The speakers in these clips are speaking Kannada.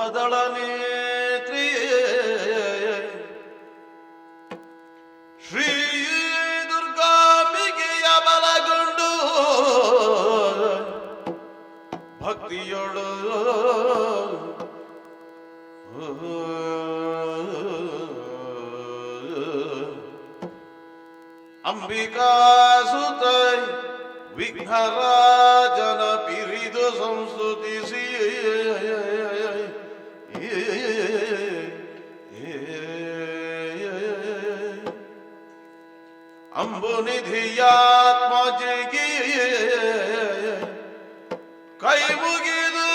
ಕದಳ ನೇತ್ರಿಯೇ ಶ್ರೀ ದುರ್ಗಾಂಬಿಕೆಯ ಬಲಗೊಂಡು ಭಕ್ತಿಯೊಳು ಅಂಬಿಕಾ ಸುತೈ ವಿಘ್ನರಾಜನ ಪಿರಿದು ಸಂಸ್ತುತಿಸಿ ಅಂಬುನಿಧಿಯಾತ್ಮಜಿಗೆ ಕೈ ಮುಗಿದು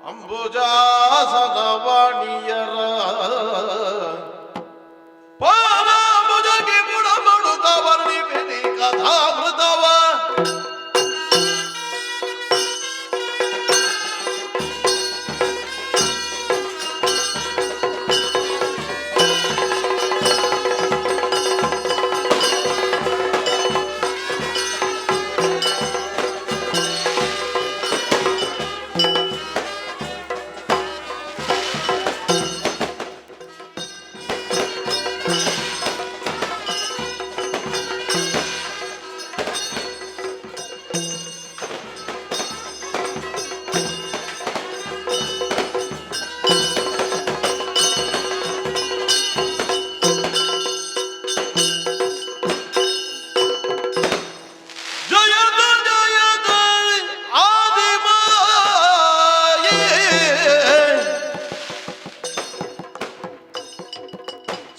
ಅಂಬುಜಾಸನ ವಾಣಿಯರ ಪಾರಾಮುಜಗೆ ಬುಡಮಡುತ್ತ ವರ್ಣಿಪಿನಿ ಕಥಾಮೃತವ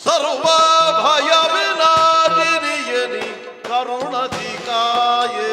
ಸರ್ವ ಭಯ ವಿನಾಶಿನಿಯನಿ ಕರುಣಧಿಕಾಯೇ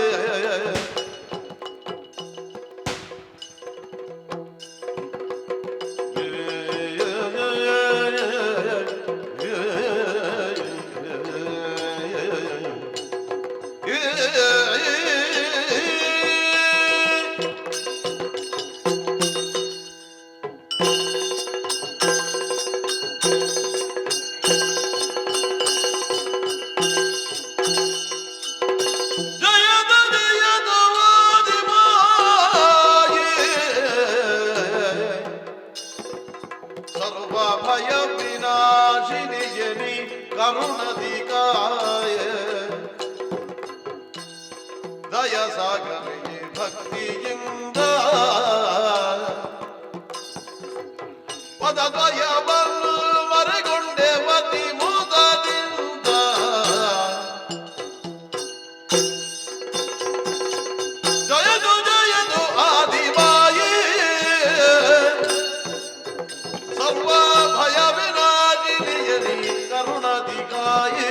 ಸರ್ವ ಭಯ ವಿನಾಶಿನಿಯನಿ ಕರುಣಧಿಕಾಯ ದಯ ಸಾಗರಿಗೆ ಭಕ್ತಿಯಿಂದ ಪದದಯವನ್ನು ಮರೆಗೊಂಡೆ ಮತಿ ಮುದದಿಂದ ಜಯದು ಜಯದು ಆದಿಮಾಯಿ ಸರ್ವ ಭಯ ವಿನಾಶಿನಿಯನಿ ಕರುಣಧಿಕಾಯೇ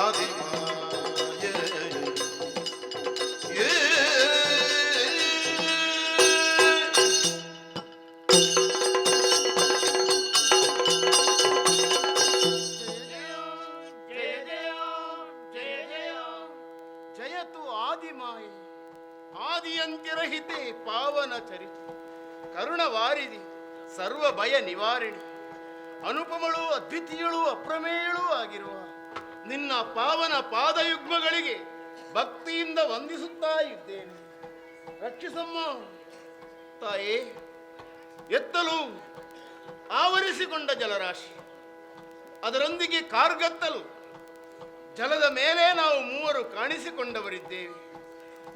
ಆದಿಮಾಯೇ ಜಯತು ಆದಿಮಾಯೆ ಆದಿಯಂತಿರಹಿತೆ ಪಾವನ ಚರಿತೆ ಕರುಣವಾರಿದಿ ಸರ್ವ ಭಯ ನಿವಾರಣೆ ಅನುಪಮಳು ಅದ್ವಿತೀಯಳು ಅಪ್ರಮೇಯಳೂ ಆಗಿರುವ ನಿನ್ನ ಪಾವನ ಪಾದಯುಗ್ಮಗಳಿಗೆ ಭಕ್ತಿಯಿಂದ ವಂದಿಸುತ್ತಾ ಇದ್ದೇನೆ. ರಕ್ಷಿಸಮ್ಮ ತಾಯೇ. ಎತ್ತಲು ಆವರಿಸಿಕೊಂಡ ಜಲರಾಶಿ, ಅದರೊಂದಿಗೆ ಕಾರ್ಗತ್ತಲು ಜಲದ ಮೇಲೆ ನಾವು ಮೂವರು ಕಾಣಿಸಿಕೊಂಡವರಿದ್ದೇವೆ.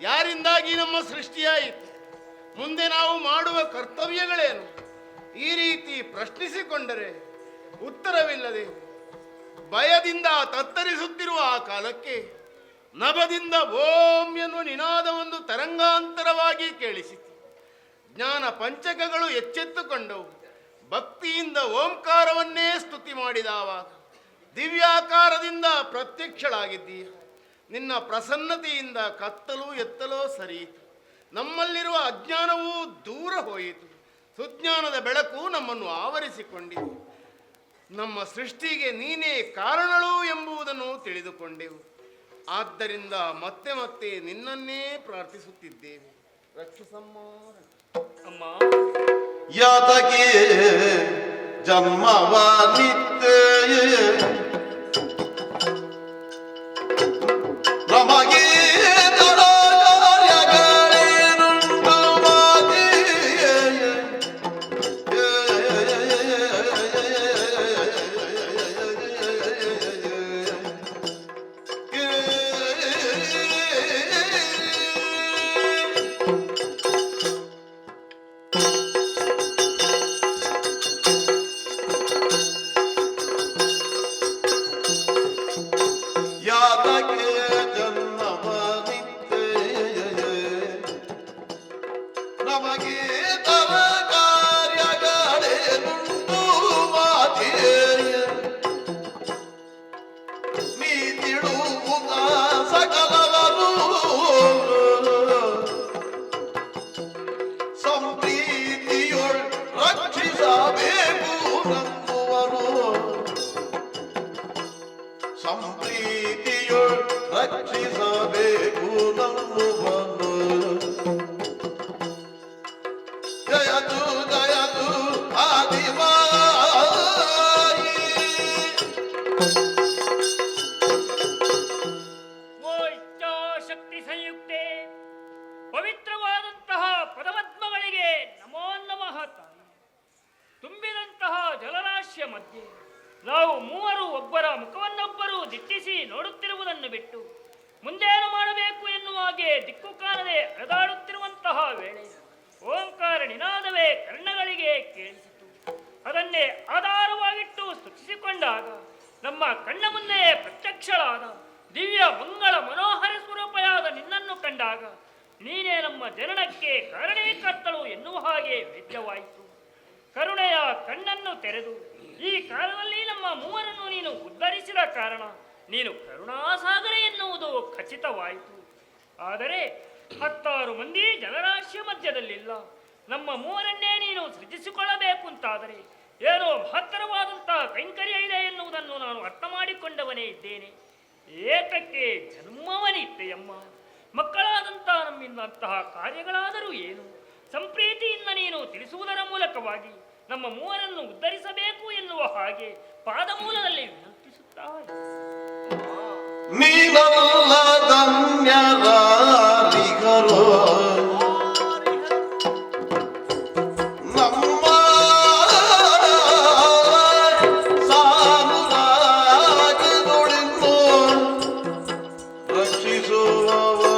ಯಾರಿಂದಾಗಿ ನಮ್ಮ ಸೃಷ್ಟಿಯಾಯಿತು, ಮುಂದೆ ನಾವು ಮಾಡುವ ಕರ್ತವ್ಯಗಳೇನು? ಈ ರೀತಿ ಪ್ರಶ್ನಿಸಿಕೊಂಡರೆ ಉತ್ತರವಿಲ್ಲದೆ ಭಯದಿಂದ ತತ್ತರಿಸುತ್ತಿರುವ ಆ ಕಾಲಕ್ಕೆ ನಭದಿಂದ ಓಂ ಎನ್ನುವ ನಿನಾದವೊಂದು ತರಂಗಾಂತರವಾಗಿ ಕೇಳಿಸಿತು. ಜ್ಞಾನ ಪಂಚಕಗಳು ಎಚ್ಚೆತ್ತುಕೊಂಡವು. ಭಕ್ತಿಯಿಂದ ಓಂಕಾರವನ್ನೇ ಸ್ತುತಿ ಮಾಡಿದವಾಗ ದಿವ್ಯಾಕಾರದಿಂದ ಪ್ರತ್ಯಕ್ಷಳಾಗಿದ್ದೀಯ. ನಿನ್ನ ಪ್ರಸನ್ನತೆಯಿಂದ ಕತ್ತಲು ಎತ್ತಲೋ ಸರಿಯಿತು. ನಮ್ಮಲ್ಲಿರುವ ಅಜ್ಞಾನವೂ ದೂರ ಹೋಯಿತು. ಸುಜ್ಞಾನದ ಬೆಳಕು ನಮ್ಮನ್ನು ಆವರಿಸಿಕೊಂಡಿದೆ. ನಮ್ಮ ಸೃಷ್ಟಿಗೆ ನೀನೇ ಕಾರಣಳು ಎಂಬುದನ್ನು ತಿಳಿದುಕೊಂಡೆವು. ಆದ್ದರಿಂದ ಮತ್ತೆ ಮತ್ತೆ ನಿನ್ನನ್ನೇ ಪ್ರಾರ್ಥಿಸುತ್ತಿದ್ದೇವೆ. ರಕ್ಷಿಸಮ್ಮ. ಅಮ್ಮ ಯಾತಕ್ಕೆ ಜನ್ಮವ ನಿತ್ಯ ನಮಗೆ ಕಾರ್ಯಗಳೇ ಯಾತಕ್ಕೆ ಜನ್ಮವ ನಿತ್ಯ ನಮಗೆ ತರ ಕಾರ್ಯಗಳೇನುಂಟು ಮಾತೆ ನೀ ತಿಳುವುದ ಸಕಲವರು ಸಂಪ್ರೀತಿಯೊಳ್ ರಕ್ಷಿಸಬೇಕು ನಂಬುವರು ಸಂಪ್ರೀತಿಯೊಳ್ ರಕ್ಷಿಸಬೇಕು ನಂಬುವನು ಜಯತು ಜಯತು ಆದಿಮಾಯಿ ಓ ಇಚ್ಛಾಶಕ್ತಿ ಸಂಯುಕ್ತೆ ಪವಿತ್ರವಾದಂತಹ ಪದಪದ್ಮಗಳಿಗೆ ನಮೋ ನಮಃ ತಾಯಿ. ತುಂಬಿದಂತಹ ಜಲರಾಶಿಯ ಮಧ್ಯೆ ನಾವು ಮೂವರು ಒಬ್ಬರ ಮುಖವನ್ನೊಬ್ಬರು ದಿಟ್ಟಿಸಿ ನೋಡುತ್ತಿರುವುದನ್ನು ಬಿಟ್ಟು ಮುಂದೇನು ಮಾಡಬೇಕು ಎನ್ನುವ ಹಾಗೆ ದಿಕ್ಕು ಕಾಣದೆ ಅಲೆದಾಡುತ್ತಿರುವಂತಹ ವೇಳೆ ಓಂಕಾರ ನಿನಾದವೇ ಕರ್ಣಗಳಿಗೆ ಕೇಳಿಸಿತು. ಅದನ್ನೇ ಆಧಾರವಾಗಿಟ್ಟು ಸ್ತುತಿಸಿಕೊಂಡಾಗ ನಮ್ಮ ಕಣ್ಣ ಮುಂದೆ ಪ್ರತ್ಯಕ್ಷಳಾದ ದಿವ್ಯ ಮಂಗಳ ಮನೋಹರ ಸ್ವರೂಪಯಾದ ನಿನ್ನನ್ನು ಕಂಡಾಗ ನೀನೇ ನಮ್ಮ ಜನನಕ್ಕೆ ಕಾರಣೀಕರ್ತಳು ಎನ್ನುವ ಹಾಗೆ ವೇದ್ಯವಾಯಿತು. ಕರುಣೆಯ ಕಣ್ಣನ್ನು ತೆರೆದು ಈ ಕಾಲದಲ್ಲಿ ನಮ್ಮ ಮೂವರನ್ನು ನೀನು ಉದ್ಧರಿಸಿದ ಕಾರಣ ನೀನು ಕರುಣಾಸಾಗರ ಎನ್ನುವುದು ಖಚಿತವಾಯಿತು. ಆದರೆ 10 ಮಂದಿ ಜನರಾಶಿಯ ಮಧ್ಯದಲ್ಲಿಲ್ಲ. ನಮ್ಮ ಮೂವರನ್ನೇ ನೀನು ಸೃಜಿಸಿಕೊಳ್ಳಬೇಕು ಅಂತಾದರೆ ಏನೋ ಮಹತ್ತರವಾದಂತಹ ಕೈಂಕರ್ಯ ಇದೆ ಎನ್ನುವುದನ್ನು ನಾನು ಅರ್ಥ ಮಾಡಿಕೊಂಡವನೇ ಇದ್ದೇನೆ. ಏತಕ್ಕೆ ಜನ್ಮವನಿತ್ತೆಯಮ್ಮ, ಮಕ್ಕಳಾದಂತಹ ನಮ್ಮಿಂದ ಅಂತಹ ಕಾರ್ಯಗಳಾದರೂ ಏನು? ಸಂಪ್ರೀತಿಯಿಂದ ನೀನು ತಿಳಿಸುವುದರ ಮೂಲಕವಾಗಿ ನಮ್ಮ ಮೂವರನ್ನು ಉದ್ಧರಿಸಬೇಕು ಎನ್ನುವ ಹಾಗೆ ಪಾದಮೂಲದಲ್ಲಿ ವಿನಂತಿಸುತ್ತಾರೆ. ನೀನಲ್ಲ ಧನ್ಯರಾರಿಗರು ನಮ್ಮ ಸಾನುರಾಜನುಳಿನ್ನು ರಕ್ಷಿಸುವವರು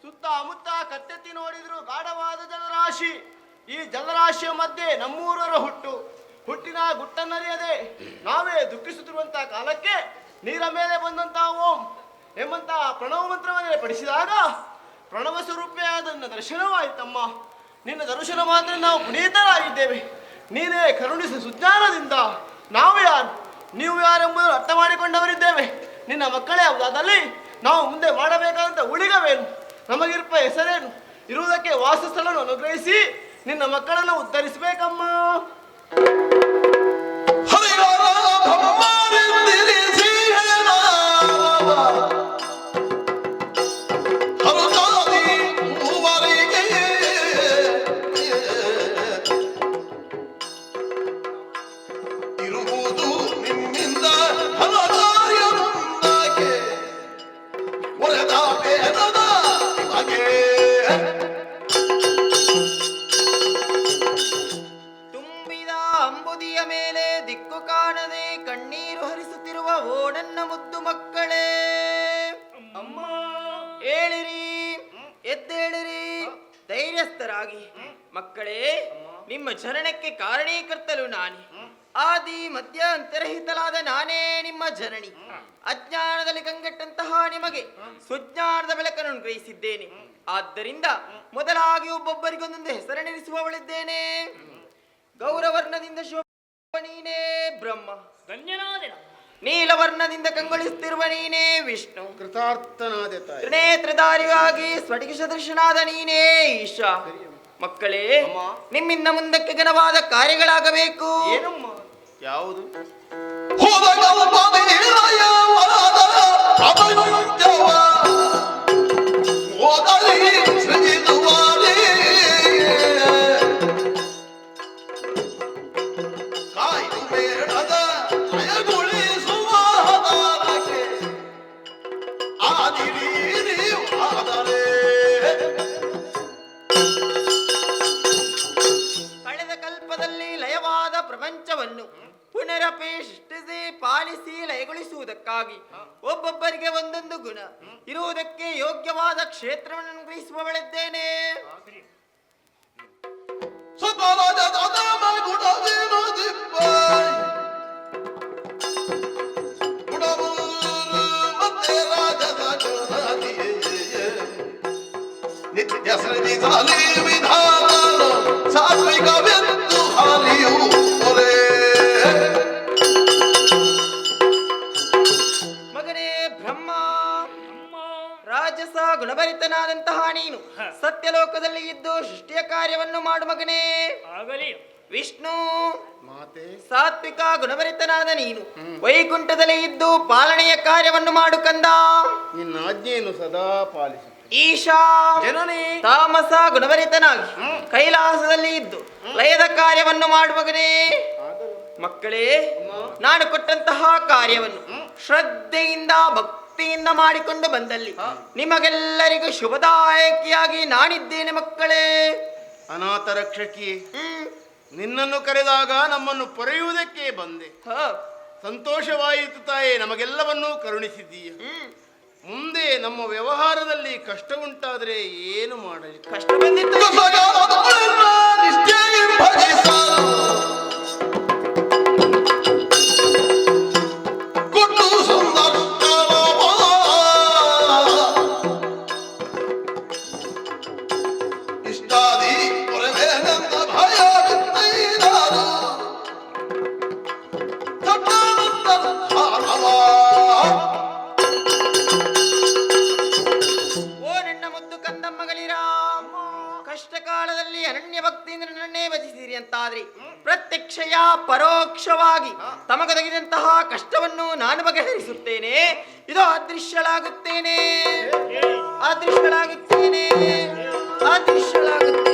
ಸುತ್ತಮುತ್ತ ಕತ್ತೆತ್ತಿ ನೋಡಿದ್ರು ಗಾಢವಾದ ಜಲರಾಶಿ. ಈ ಜಲರಾಶಿಯ ಮಧ್ಯೆ ನಮ್ಮೂರರ ಹುಟ್ಟಿನ ಗುಟ್ಟನ್ನರಿಯದೆ ನಾವೇ ದುಃಖಿಸುತ್ತಿರುವಂತಹ ಕಾಲಕ್ಕೆ ನೀರ ಮೇಲೆ ಬಂದಂತಹ ಓಂ ಎಂಬಂತಹ ಪ್ರಣವ ಮಂತ್ರವನ್ನೇ ಪಡಿಸಿದಾಗ ಪ್ರಣವ ಸ್ವರೂಪಿಯಾದ ನನ್ನ ದರ್ಶನವಾಯಿತಮ್ಮ. ನಿನ್ನ ದರ್ಶನ ಮಾತ್ರ ನಾವು ಪುನೀತರಾಗಿದ್ದೇವೆ. ನೀನೇ ಕರುಣಿಸಿ ಸುಜ್ಞಾನದಿಂದ ನಾವು ಯಾರು ನೀವು ಯಾರೆಂಬುದನ್ನು ಅರ್ಥ ಮಾಡಿಕೊಂಡವರಿದ್ದೇವೆ. ನಿನ್ನ ಮಕ್ಕಳೇ ಹೌದಾದಲ್ಲಿ ನಾವು ಮುಂದೆ ಮಾಡಬೇಕಾದಂಥ ಉಳಿಗವೇನು? ನಮಗಿರುವ ಹೆಸರೇನು? ಇರುವುದಕ್ಕೆ ವಾಸಸ್ಥಳವನ್ನು ಅನುಗ್ರಹಿಸಿ ನಿನ್ನ ಮಕ್ಕಳನ್ನು ಉದ್ಧರಿಸಬೇಕಮ್ಮ. ಇರುವುದು ನಿಮ್ಮಿಂದ ಹಲವಾರು ಮುಂದಾಗೆ ಒರೆದ ಬೇರದ ಬಗೆ ತುಂಬಿದ ಅಂಬುದಿಯ ಮೇಲೆ ದಿಕ್ಕು ಕಾಣದೆ ಕಣ್ಣೀರು ಹರಿಸುತ್ತಿರುವ ಓ ನನ್ನ ಮುದ್ದು ಮಕ್ಕಳೇ, ಅಮ್ಮ ಏಳಿರಿ, ಎದ್ದೇಳಿರಿ, ಧೈರ್ಯಸ್ಥರಾಗಿ. ಮಕ್ಕಳೇ, ನಿಮ್ಮ ಜನನಕ್ಕೆ ಕಾರಣೀಕರ್ತಲು ನಾನೇ. ಆದಿ ಮಧ್ಯ ಅಂತರಹಿತಲಾದ ನಾನೇ ನಿಮ್ಮ ಜನನಿ. ಅಜ್ಞಾನದಲ್ಲಿ ಕಂಗೆಟ್ಟಂತಹ ನಿಮಗೆ ಸುಜ್ಞಾನದ ಬೆಳಕನ್ನು ಗ್ರಹಿಸಿದ್ದೇನೆ. ಆದ್ದರಿಂದ ಮೊದಲಾಗಿ ಒಬ್ಬೊಬ್ಬರಿಗೊಂದೊಂದು ಹೆಸರನ್ನಿರಿಸುವವಳಿದ್ದೇನೆ. ಗೌರವರ್ಣದಿಂದ ಶೋಭ ನೀನೇ ಬ್ರಹ್ಮ, ಧನ್ಯನಾದೆ ನಾನು. ನೀಲವರ್ಣದಿಂದ ಕಂಗೊಳಿಸುತ್ತಿರುವ ನೀನೇ ವಿಷ್ಣು, ಕೃತಾರ್ಥನಾದೆ ತಾಯಿ. ತ್ರಿನೇತ್ರಧಾರಿಯಾಗಿ ಸ್ಫಟಿಕ ಸದೃಶನಾದ ನೀನೇ ಈಶಾ. ಮಕ್ಕಳೇ, ನಿಮ್ಮಿಂದ ಮುಂದಕ್ಕೆ ಘನವಾದ ಕಾರ್ಯಗಳಾಗಬೇಕು. ಏನಮ್ಮ? ಯಾವುದು? ಹೋದಗಲ್ಪನೆಯ ವರದ ಪ್ರಪಂಚವ ಓದಲಿ ಸೃಜಿಸುವಲಿ ಕಾಯ್ದು ಬೇಡದ ಭಯಗೊಳಿಸುವ ಹದಾರಕ್ಕೆ ಆದಿರಿ ಆದರೆ ಕಳೆದ ಕಲ್ಪದಲ್ಲಿ ಲಯವಾದ ಪ್ರಪಂಚವನ್ನು ಪುನರಪಿ ಸೃಷ್ಟಿಸಿ ಪಾಲಿಸಿ ಲಯಗೊಳಿಸುವುದಕ್ಕಾಗಿ ಒಬ್ಬೊಬ್ಬರಿಗೆ ಒಂದೊಂದು ಗುಣ ಇರುವುದಕ್ಕೆ ಯೋಗ್ಯವಾದ ಕ್ಷೇತ್ರವನ್ನು ಅನುಗ್ರಹಿಸುವವಳಿದ್ದೇನೆ. ಸತರಾಜದ ಗುಣವೇನು ದಿಬ್ಬೈ ಗುಣವು ಮತ್ತೆ ರಾಜದ ಗುಣದಿಯೇ ನಿತ್ಯ ಸೃಜಿಸಲಿ ವಿಧಾನ ಸಾತ್ವಿಕವೆಂದು ಹಾಲಿಯು ಒರೆ ಮಗನೇ ಬ್ರಹ್ಮ, ಅಮ್ಮ ರಾಜಸ ಗುಣಭರಿತನಾದಂತಹ ನೀನು ಸತ್ಯಲೋಕದಲ್ಲಿ ಇದ್ದು ಸೃಷ್ಟಿಯ ಕಾರ್ಯವನ್ನು ಮಾಡು ಮಗನೇ. ಆಗಲಿ. ವಿಷ್ಣು, ಮಾತೆ ಸಾತ್ವಿಕ ಗುಣಭರಿತನಾದ ನೀನು ವೈಕುಂಠದಲ್ಲಿ ಇದ್ದು ಪಾಲನೆಯ ಕಾರ್ಯವನ್ನು ಮಾಡು ಕಂದ. ನಿನ್ನ ಆಜ್ಞೆಯನ್ನು ಸದಾ ಪಾಲಿಸು. ಈಶಾ, ಜನನಿ ತಾಮಸ ಗುಣಭರಿತನಾಗಿ ಕೈಲಾಸದಲ್ಲಿ ಇದ್ದು ಲಯದ ಕಾರ್ಯವನ್ನು ಮಾಡು ಮಗನೇ. ಮಕ್ಕಳೇ, ನಾನು ಕೊಟ್ಟಂತಹ ಕಾರ್ಯವನ್ನು ಶ್ರದ್ಧೆಯಿಂದ ಭಕ್ತಿಯಿಂದ ಮಾಡಿಕೊಂಡು ಬಂದಲ್ಲಿ ನಿಮಗೆಲ್ಲರಿಗೂ ಶುಭದಾಯಕಿಯಾಗಿ ನಾನಿದ್ದೇನೆ ಮಕ್ಕಳೇ. ಅನಾಥ ರಕ್ಷಕಿಯೇ, ಹ್ಮ್ ನಿನ್ನನ್ನು ಕರೆದಾಗ ನಮ್ಮನ್ನು ಪೊರೆಯುವುದಕ್ಕೆ ಬಂದೆ. ಹ, ಸಂತೋಷವಾಯಿತು ತಾಯೇ, ನಮಗೆಲ್ಲವನ್ನೂ ಕರುಣಿಸಿದ್ದೀಯ. ಮುಂದೆ ನಮ್ಮ ವ್ಯವಹಾರದಲ್ಲಿ ಕಷ್ಟ ಉಂಟಾದರೆ ಏನು ಮಾಡಲಿ? ಕಷ್ಟ ಬಂದಿತ್ತು. ಓ ನನ್ನ ಮುದ್ದು ಕಂದಮ್ಮಗಳಿರ, ಕಷ್ಟ ಕಾಲದಲ್ಲಿ ಅನನ್ಯ ಭಕ್ತಿಯಿಂದ ನನ್ನೇ ಭಜಿಸಿರಿ ಅಂತಾದ್ರಿ ಪ್ರತ್ಯಕ್ಷಯ ಪರೋಕ್ಷವಾಗಿ ತಮಗೊದಗಿದಂತಹ ಕಷ್ಟವನ್ನು ನಾನು ಬಗೆಹರಿಸುತ್ತೇನೆ. ಇದು ಅದೃಶ್ಯಳಾಗುತ್ತೇನೆ, ಅದೃಶ್ಯಳಾಗುತ್ತೇನೆ, ಅದೃಶ್ಯಳಾಗುತ್ತೇನೆ.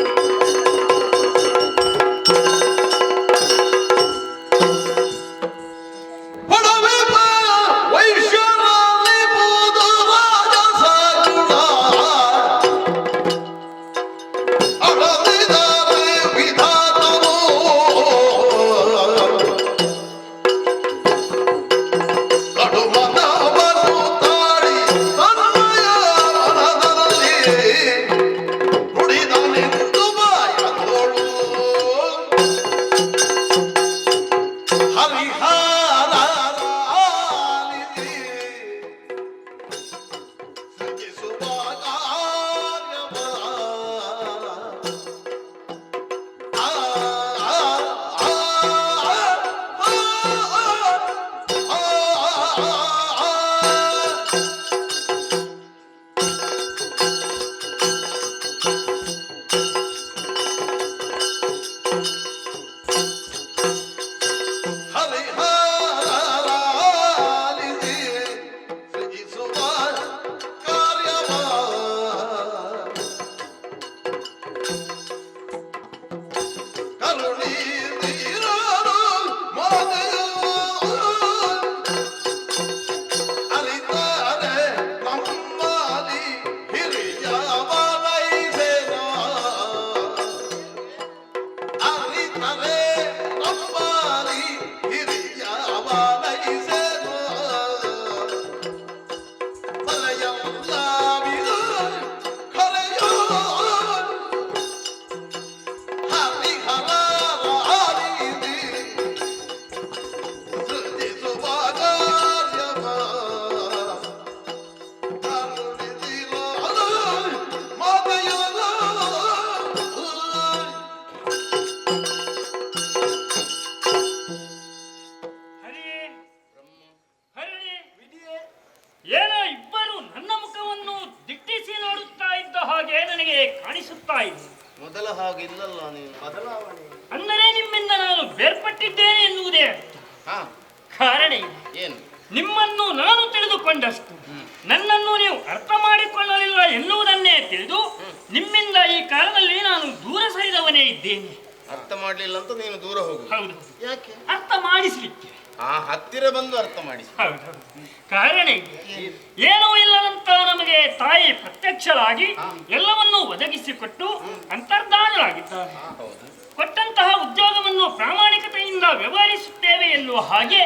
ಹರಿ ಕಾರಣ ಇದೆ. ಏನು? ನಿಮ್ಮನ್ನು ನಾನು ತಿಳಿದುಕೊಂಡಷ್ಟು ನನ್ನನ್ನು ನೀವು ಅರ್ಥ ಮಾಡಿಕೊಳ್ಳಲಿಲ್ಲ ಎನ್ನುವುದನ್ನೇ ತಿಳಿದು ನಿಮ್ಮಿಂದ ಈ ಕಾಲದಲ್ಲಿ ನಾನು ದೂರ ಸರಿದವನೇ ಇದ್ದೇನೆ. ಅರ್ಥ ಮಾಡ್ಲಿಲ್ಲ ಅಂತ ನೀನು ದೂರ ಹೋಗು. ಹೌದು, ಯಾಕೆ? ಅರ್ಥ ಮಾಡಿಸ್ಲಿಕ್ಕೆ. ಆ ಹತ್ತಿರ ಬಂದು ಅರ್ಥ ಮಾಡಿಸಿ. ಹೌದು, ಕಾರಣ ಇದೆ. ಏನೂ ಇಲ್ಲದಂತ ನಮಗೆ ತಾಯಿ ಪ್ರತ್ಯಕ್ಷಳಾಗಿ ಎಲ್ಲವನ್ನೂ ಒದಗಿಸಿಕೊಟ್ಟು ಅಂತರ್ಧಾನರಾಗಿದ್ದಾರೆ. ಹೌದು. ಕೊಟ್ಟಂತಹ ಉದ್ಯೋಗವನ್ನು ಪ್ರಾಮಾಣಿಕತೆಯಿಂದ ವ್ಯವಹರಿಸುತ್ತೇವೆ ಎನ್ನುವ ಹಾಗೆ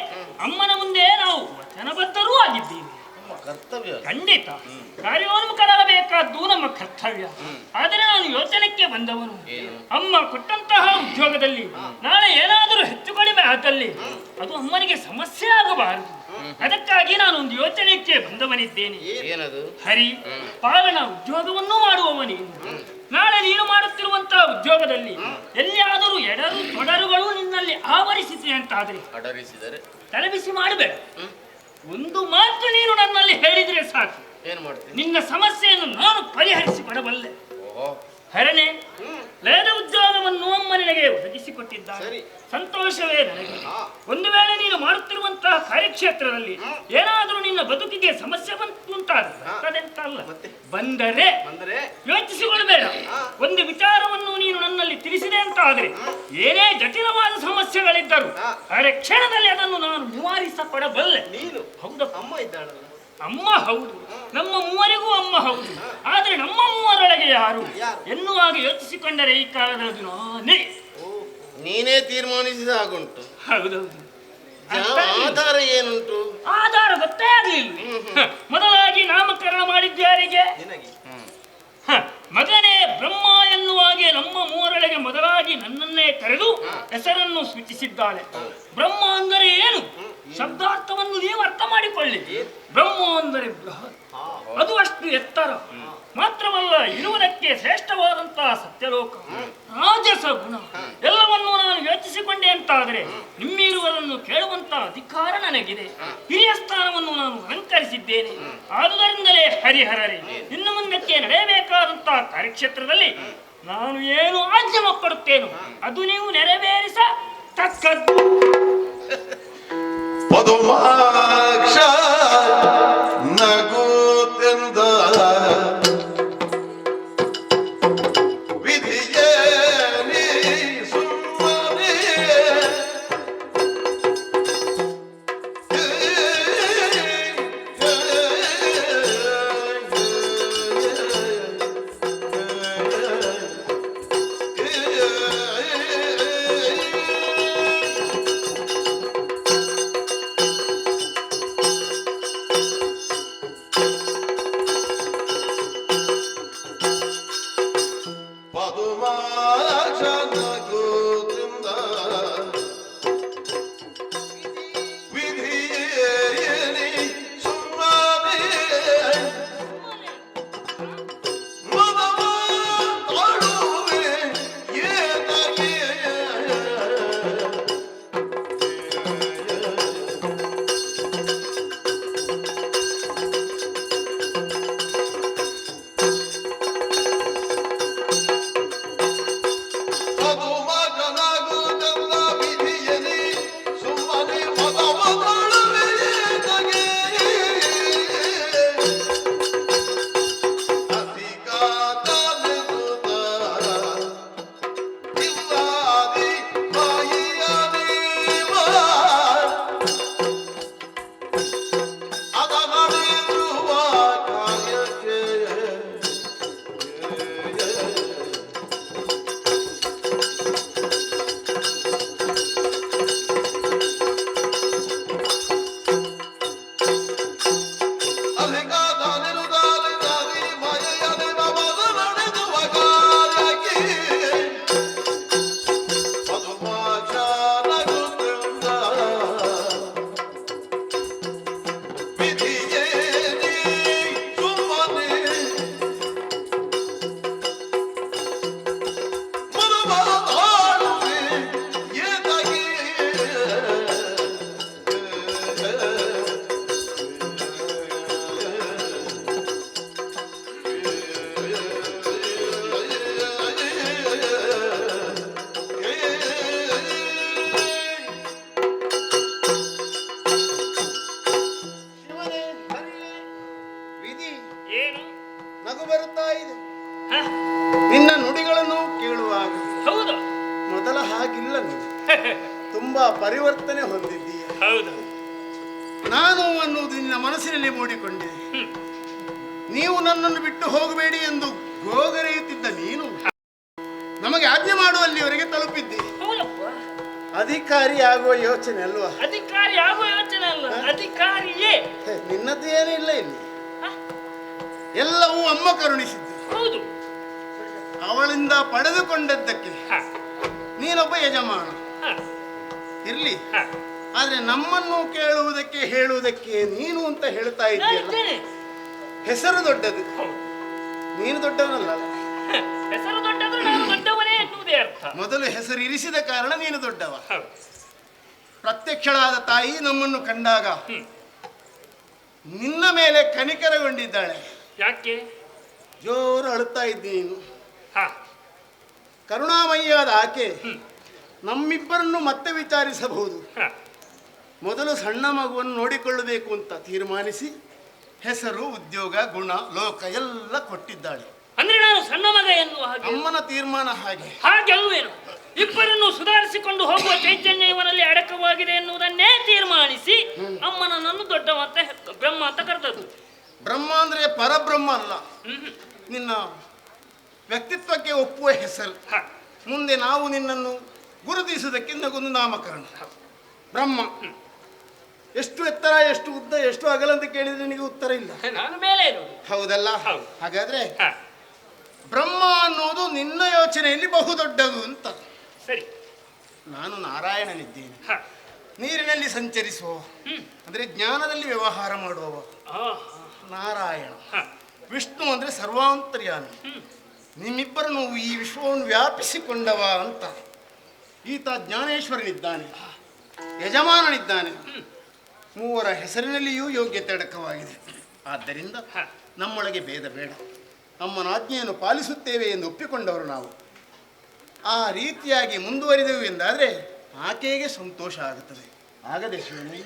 ಅಮ್ಮನ ಮುಂದೆ ನಾವು ವಚನಬದ್ಧರೂ ಆಗಿದ್ದೀವಿ. ಕರ್ತವ್ಯ. ಖಂಡಿತ ಕಾರ್ಯೋನ್ಮುಖರಾಗಬೇಕಾದ್ದು ನಮ್ಮ ಕರ್ತವ್ಯ. ಆದರೆ ನಾನು ಯೋಚನೆಗೆ ಬಂದವನು. ಅಮ್ಮ ಕೊಟ್ಟಂತಹ ಉದ್ಯೋಗದಲ್ಲಿ ನಾಳೆ ಏನಾದರೂ ಹೆಚ್ಚು ಕಡಿಮೆ ಆದಲ್ಲಿ ಅದು ಅಮ್ಮನಿಗೆ ಸಮಸ್ಯೆ ಆಗಬಾರದು. ಅದಕ್ಕಾಗಿ ನಾನು ಒಂದು ಯೋಚನೆಗೆ ಬಂದವನಿದ್ದೇನೆ. ಏನದು? ಹರಿ, ಪಾಲನ ಉದ್ಯೋಗವನ್ನು ಮಾಡುವವನೇನು. ನಾಳೆ ನೀನು ಮಾಡುತ್ತಿರುವಂತಹ ಉದ್ಯೋಗದಲ್ಲಿ ಎಲ್ಲಿಯಾದರೂ ಎಡರು ತೊಡರುಗಳು ನಿನ್ನಲ್ಲಿ ಆವರಿಸಿದೆ ಅಂತಾದ್ರೆ ಅಡರಿಸಿದರೆ ತಲೆಬಿಸಿ ಮಾಡಬೇಡ. ಒಂದು ಮಾತು ನೀನು ನನ್ನಲ್ಲಿ ಹೇಳಿದ್ರೆ ಸಾಕು, ಏನ್ ಮಾಡ್ತೀನಿ? ನಿನ್ನ ಸಮಸ್ಯೆಯನ್ನು ನಾನು ಪರಿಹರಿಸಿಕೊಡಬಲ್ಲೆ. ಓಹೋ, ಹರನೆ, ಲಯದ ಉದ್ಯೋಗವನ್ನು ಅಮ್ಮ ನಿನಗೆ ಒದಗಿಸಿಕೊಟ್ಟಿದ್ದಾರೆ. ಸಂತೋಷವೇ ನನಗೆ. ಒಂದು ವೇಳೆ ನೀನು ಮಾಡುತ್ತಿರುವಂತಹ ಕಾರ್ಯಕ್ಷೇತ್ರದಲ್ಲಿ ಏನಾದರೂ ನಿನ್ನ ಬದುಕಿಗೆ ಸಮಸ್ಯೆ ಬಂತು ಅಂತಾದಲ್ಲ, ಬಂದರೆ ಯೋಚಿಸಿಕೊಳ್ಳಬೇಡ. ಒಂದು ವಿಚಾರವನ್ನು ನೀನು ನನ್ನಲ್ಲಿ ತಿಳಿಸಿದೆ ಅಂತ ಆದರೆ ಏನೇ ಜಟಿಲವಾದ ಸಮಸ್ಯೆಗಳಿದ್ದರೂ ಅರೆ ಕ್ಷಣದಲ್ಲಿ ಅದನ್ನು ನಾನು ನಿವಾರಿಸಿಕೊಡಬಲ್ಲೆ. ನೀನು ಹೌದಪ್ಪ, ಅಮ್ಮ ಇದ್ದಾಳಲ್ಲ? ಅಮ್ಮ ಹೌದು, ನಮ್ಮ ಮೂವರಿಗೂ ಅಮ್ಮ ಹೌದು. ಆದರೆ ನಮ್ಮ ಮೂವರೊಳಗೆ ಯಾರು ಎನ್ನುವಾಗ ಯೋಚಿಸಿಕೊಂಡರೆ ಈ ಕಾಲದಲ್ಲಿ ನಾನೇ. ನೀನೇ ತೀರ್ಮಾನಿಸಿದ ಹಾಗುಂಟು. ಹೌದೌದು. ಆಧಾರ ಏನುಂಟು? ಆಧಾರ ಗೊತ್ತೇ ಆಗಲಿಲ್ಲ. ಮೊದಲಾಗಿ ನಾಮಕರಣ ಮಾಡಿದ್ಯಾರಿಗೆ? ನಿನಗೆ. ಮಗನೇ ಬ್ರಹ್ಮ ಎನ್ನುವಾಗೆ ನಮ್ಮ ಮೂವರೊಳಗೆ ಮೊದಲಾಗಿ ನನ್ನನ್ನೇ ಕರೆದು ಹೆಸರನ್ನು ಸೂಚಿಸಿದ್ದಾಳೆ. ಬ್ರಹ್ಮ ಅಂದರೆ ಏನು? ಶಬ್ದಾರ್ಥವನ್ನು ನೀವು ಅರ್ಥ ಮಾಡಿಕೊಳ್ಳಿ. ಬ್ರಹ್ಮ ಅಂದರೆ ಬೃಹತ್, ಅದು ಅಷ್ಟು ಎತ್ತರ ಮಾತ್ರವಲ್ಲ, ಇರುವುದಕ್ಕೆ ಶ್ರೇಷ್ಠವಾದಂತಹ ಸತ್ಯಲೋಕ, ರಾಜಸ ಗುಣ ಎಲ್ಲವನ್ನೂ ನಾನು ಯೋಚಿಸಿಕೊಂಡೆ ಅಂತಾದರೆ ನಿಮ್ಮಿರುವುದನ್ನು ಕೇಳುವಂತಹ ಅಧಿಕಾರ ನನಗಿದೆ. ಹಿರಿಯ ಸ್ಥಾನವನ್ನು ನಾನು ಅಲಂಕರಿಸಿದ್ದೇನೆ. ಆದುದರಿಂದಲೇ ಹರಿಹರರೇ, ಇನ್ನು ಮುಂದಕ್ಕೆ ನಡೆಯಬೇಕಾದಂತಹ ಕಾರ್ಯಕ್ಷೇತ್ರದಲ್ಲಿ ನಾನು ಏನು ಆಜ್ಞೆ ಕೊಡುತ್ತೇನೋ ಅದು ನೀವು ನೆರವೇರಿಸತಕ್ಕದ್ದು. ಪದುಮಾಕ್ಷ ನಗುತ್ತೆಂದ ವಿಧಿಯೇ ನೀ ಸುಮ್ಮನೆ ಪರಿವರ್ತನೆ ಹೊಂದಿದ್ದೀಯ. ಹೌದು. ನಾನು ಅನ್ನುವುದು ನಿನ್ನ ಮನಸ್ಸಿನಲ್ಲಿ ಮೂಡಿಕೊಂಡಿದೆ. ನೀವು ನನ್ನನ್ನು ಬಿಟ್ಟು ಹೋಗಬೇಡಿ ಎಂದು ಗೋಗರೆಯುತ್ತಿದ್ದ ನೀನು ನಮಗೆ ಆಜ್ಞೆ ಮಾಡುವಲ್ಲಿವರೆಗೆ ತಲುಪಿದ್ದಿ. ಹೌದಪ್ಪ. ಅಧಿಕಾರಿ ಆಗುವ ಯೋಚನೆ ಅಲ್ವಾ? ಅಧಿಕಾರಿ ಆಗುವ ಯೋಚನೆ ಅಲ್ಲ, ಅಧಿಕಾರಿಯೇ. ನಿನ್ನದು ಏನಿಲ್ಲ ಇಲ್ಲಿ, ಎಲ್ಲವೂ ಅಮ್ಮ ಕರುಣಿಸಿದ್ದು. ಹೌದು. ಅವಳಿಂದ ಪಡೆದುಕೊಂಡದ್ದಕ್ಕೆ ನೀನೊಬ್ಬ ಯಜಮಾನ ಇರ್ಲಿ. ಆದ್ರೆ ನಮ್ಮನ್ನು ಕೇಳುವುದಕ್ಕೆ ಹೇಳುವುದಕ್ಕೆ ನೀನು ಅಂತ ಹೇಳ್ತಾ ಇದ್ದೀಯ. ಹೆಸರು ದೊಡ್ಡದು, ನೀನು ದೊಡ್ಡವನಲ್ಲ. ಹೆಸರು ದೊಡ್ಡದು, ನಾನು ದೊಡ್ಡವನೇ ಎನ್ನುವುದೇ ಅರ್ಥ. ಮೊದಲು ಹೆಸರು ಇರಿಸಿದ ಕಾರಣ ನೀನು ದೊಡ್ಡವ. ಪ್ರತ್ಯಕ್ಷಳಾದ ತಾಯಿ ನಮ್ಮನ್ನು ಕಂಡಾಗ ನಿನ್ನ ಮೇಲೆ ಕನಿಕರಗೊಂಡಿದ್ದಾಳೆ. ಯಾಕೆ? ಜೋರು ಅಳುತ್ತಾ ಇದ್ದಿ ನೀನು. ಕರುಣಾಮಯಿಯಾದ ಆಕೆ ನಮ್ಮಿಬ್ಬರನ್ನು ಮತ್ತೆ ವಿಚಾರಿಸಬಹುದು. ಮೊದಲು ಸಣ್ಣ ಮಗುವನ್ನು ನೋಡಿಕೊಳ್ಳಬೇಕು ಅಂತ ತೀರ್ಮಾನಿಸಿ ಹೆಸರು, ಉದ್ಯೋಗ, ಗುಣ, ಲೋಕ ಎಲ್ಲ ಕೊಟ್ಟಿದ್ದಾಳೆ. ಅಂದ್ರೆ ನಾನು ಸಣ್ಣ ಮಗ ಎನ್ನುವ ಹಾಗೆ? ಅಮ್ಮನ ತೀರ್ಮಾನ ಹಾಗೆ ಅಲ್ವೇನು? ಇಬ್ಬರನ್ನು ಸುಧಾರಿಸಿಕೊಂಡು ಹೋಗುವ ಚೈತನ್ಯ ಇವನಲ್ಲಿ ಅಡಕವಾಗಿದೆ ಎನ್ನುವುದನ್ನೇ ತೀರ್ಮಾನಿಸಿ ಅಮ್ಮ ನನ್ನನ್ನು ದೊಡ್ಡವ ಅಂತ ಬ್ರಹ್ಮ ಅಂತ ಕರೆದದ್ದು. ಬ್ರಹ್ಮ ಅಂದ್ರೆ ಪರಬ್ರಹ್ಮ ಅಲ್ಲ, ನಿನ್ನ ವ್ಯಕ್ತಿತ್ವಕ್ಕೆ ಒಪ್ಪುವ ಹೆಸರು. ಮುಂದೆ ನಾವು ನಿನ್ನನ್ನು ಗುರುತಿಸುವುದಕ್ಕೆ ಒಂದು ನಾಮಕರಣ. ಬ್ರಹ್ಮ ಎಷ್ಟು ಎತ್ತರ, ಎಷ್ಟು ಉದ್ದ, ಎಷ್ಟು ಅಗಲ ಅಂತ ಕೇಳಿದ್ರೆ ನಿನಗೆ ಉತ್ತರ ಇಲ್ಲ. ನಾನು ಮೇಲೆ ಇರುವುದು. ಹೌದಲ್ಲ? ಹಾಗಾದ್ರೆ ಬ್ರಹ್ಮ ಅನ್ನೋದು ನಿನ್ನ ಯೋಚನೆಯಲ್ಲಿ ಬಹುದೊಡ್ಡದು ಅಂತ. ಸರಿ. ನಾನು ನಾರಾಯಣನಿದ್ದೇನೆ, ನೀರಿನಲ್ಲಿ ಸಂಚರಿಸುವ, ಅಂದ್ರೆ ಜ್ಞಾನದಲ್ಲಿ ವ್ಯವಹಾರ ಮಾಡುವವ ನಾರಾಯಣ. ವಿಷ್ಣು ಅಂದ್ರೆ ಸರ್ವಾಂತರ್ಯಾಮಿ, ನಿಮ್ಮಿಬ್ಬರನ್ನು ಈ ವಿಶ್ವವನ್ನು ವ್ಯಾಪಿಸಿಕೊಂಡವ ಅಂತ. ಈತ ಜ್ಞಾನೇಶ್ವರನಿದ್ದಾನೆ, ಯಜಮಾನನಿದ್ದಾನೆ. ಮೂವರ ಹೆಸರಿನಲ್ಲಿಯೂ ಯೋಗ್ಯತೆ ಅಡಕವಾಗಿದೆ. ಆದ್ದರಿಂದ ನಮ್ಮೊಳಗೆ ಭೇದ ಬೇಡ. ಅಮ್ಮನ ಆಜ್ಞೆಯನ್ನು ಪಾಲಿಸುತ್ತೇವೆ ಎಂದು ಒಪ್ಪಿಕೊಂಡವರು ನಾವು. ಆ ರೀತಿಯಾಗಿ ಮುಂದುವರಿದೆವು ಎಂದಾದರೆ ಆಕೆಗೆ ಸಂತೋಷ ಆಗುತ್ತದೆ. ಆಗದೆ ಶಿವನೇ?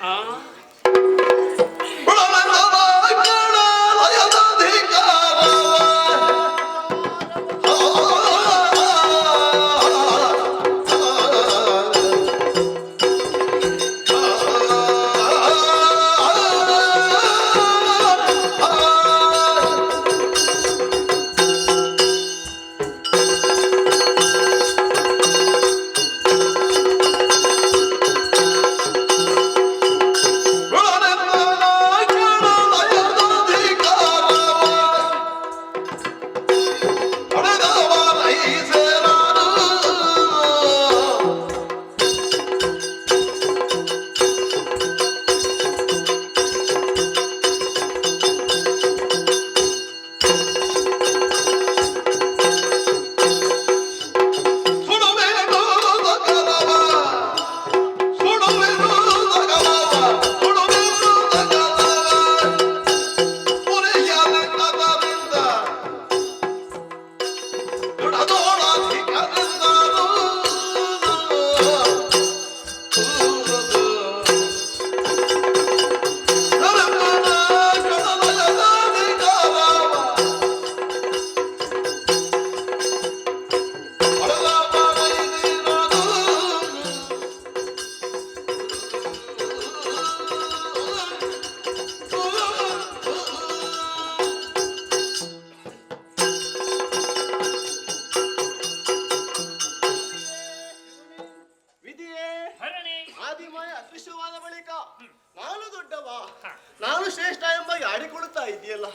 ನಾನು ಶ್ರೇಷ್ಠ ಎಂಬ ಆಡಿಕೊಳ್ಳುತ್ತಾ ಇದೆಯಲ್ಲ.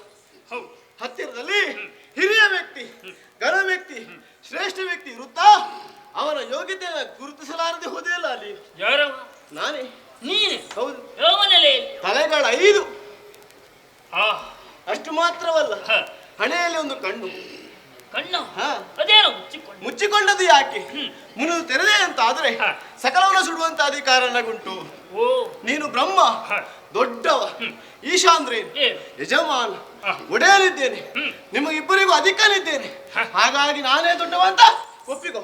ಹತ್ತಿರದಲ್ಲಿ ಹಿರಿಯ ವ್ಯಕ್ತಿ, ಘನ ವ್ಯಕ್ತಿ, ಶ್ರೇಷ್ಠ ವ್ಯಕ್ತಿ ಇರುತ್ತಾ ಅವನ ಯೋಗ್ಯತೆಯನ್ನು ಗುರುತಿಸಲಾರದೆ ಹೋದೆಯಲ್ಲ ಅಲ್ಲಿ. ಯಾರು? ನಾನೇ. ನೀನೆ? ಹೌದು. ತಲೆಗಳ 5. ಅಷ್ಟು ಮಾತ್ರವಲ್ಲ, ಹಣೆಯಲ್ಲಿ ಒಂದು ಕಣ್ಣು. ಕಣ್ಣು? ಅದೇನು ಮುಚ್ಚಿಕೊಂಡದ್ದು ಯಾಕೆ? ಮುನಿದು ತೆರೆದೆ ಅಂತ ಆದ್ರೆ ಸಕಲವನ್ನ ಸುಡುವಂತ ಅಧಿಕಾರ ನನಗುಂಟು. ನೀನು ಬ್ರಹ್ಮ, ದೊಡ್ಡವ, ಈಶಾಂದ್ರೆ ಯಜಮಾನ, ಒಡೆಯಲಿದ್ದೇನೆ, ನಿಮಗಿಬ್ಬರಿಗೂ ಅಧಿಕನಿದ್ದೇನೆ. ಹಾಗಾಗಿ ನಾನೇ ದೊಡ್ಡವ ಅಂತ ಒಪ್ಪಿಕೋ.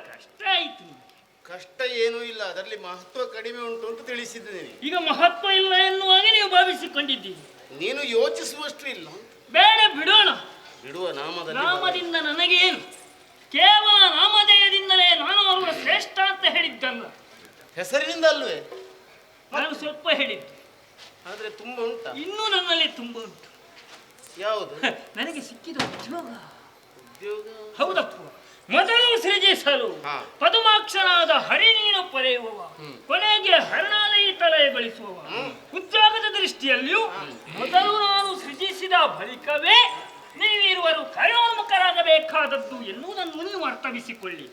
ಕಷ್ಟ ಆಯ್ತು. ಕಷ್ಟ ಏನೂ ಇಲ್ಲ, ಅದರಲ್ಲಿ ಮಹತ್ವ ಕಡಿಮೆ ಉಂಟು ಅಂತ ತಿಳಿಸಿದ್ದೇನೆ. ಈಗ ಮಹತ್ವ ಇಲ್ಲ ಎನ್ನುವಾಗೆ ನೀವು ಭಾವಿಸಿಕೊಂಡಿದ್ದೀರಿ. ನೀನು ಯೋಚಿಸುವಷ್ಟು ಇಲ್ಲ. ಬೇಡ, ಬಿಡೋಣ. ಬಿಡುವ. ನಾಮದಿಂದ ನನಗೇನು? ಕೇವಲ ನಾಮಧೇಯದಿಂದಲೇ ನಾನು ಅವರ ಶ್ರೇಷ್ಠ ಅಂತ ಹೇಳಿದ್ದಲ್ಲ. ಹೆಸರಿನಿಂದ ಅಲ್ವೇ? ನಾನು ಸ್ವಲ್ಪ ಹೇಳಿದ್ದು, ಆದ್ರೆ ತುಂಬಾ ಉಂಟು. ಇನ್ನೂ ನನ್ನಲ್ಲಿ ತುಂಬ ಉಂಟು. ಯಾವುದು? ನನಗೆ ಸಿಕ್ಕಿದ ಉದ್ಯೋಗ. ಉದ್ಯೋಗ? ಹೌದಪ್ಪ. ಮೊದಲು ಸೃಜಿಸಲು ಪದುಮಾಕ್ಷನಾದ ಹರಿನೀನು ಪಡೆಯುವವ, ಕೊನೆಗೆ ಹರಣಾಲಯಿ ತಲೆಗೊಳಿಸುವವ. ಉದ್ಯೋಗದ ದೃಷ್ಟಿಯಲ್ಲಿಯೂ ಮೊದಲು ನಾನು ಸೃಜಿಸಿದ ಬಳಿಕವೇ ನೀವಿರುವರು ಕರ್ಯೋನ್ಮುಖರಾಗಬೇಕಾದದ್ದು ಎನ್ನುವುದನ್ನು ನೀವು ಅರ್ಥವಿಸಿಕೊಳ್ಳಿ.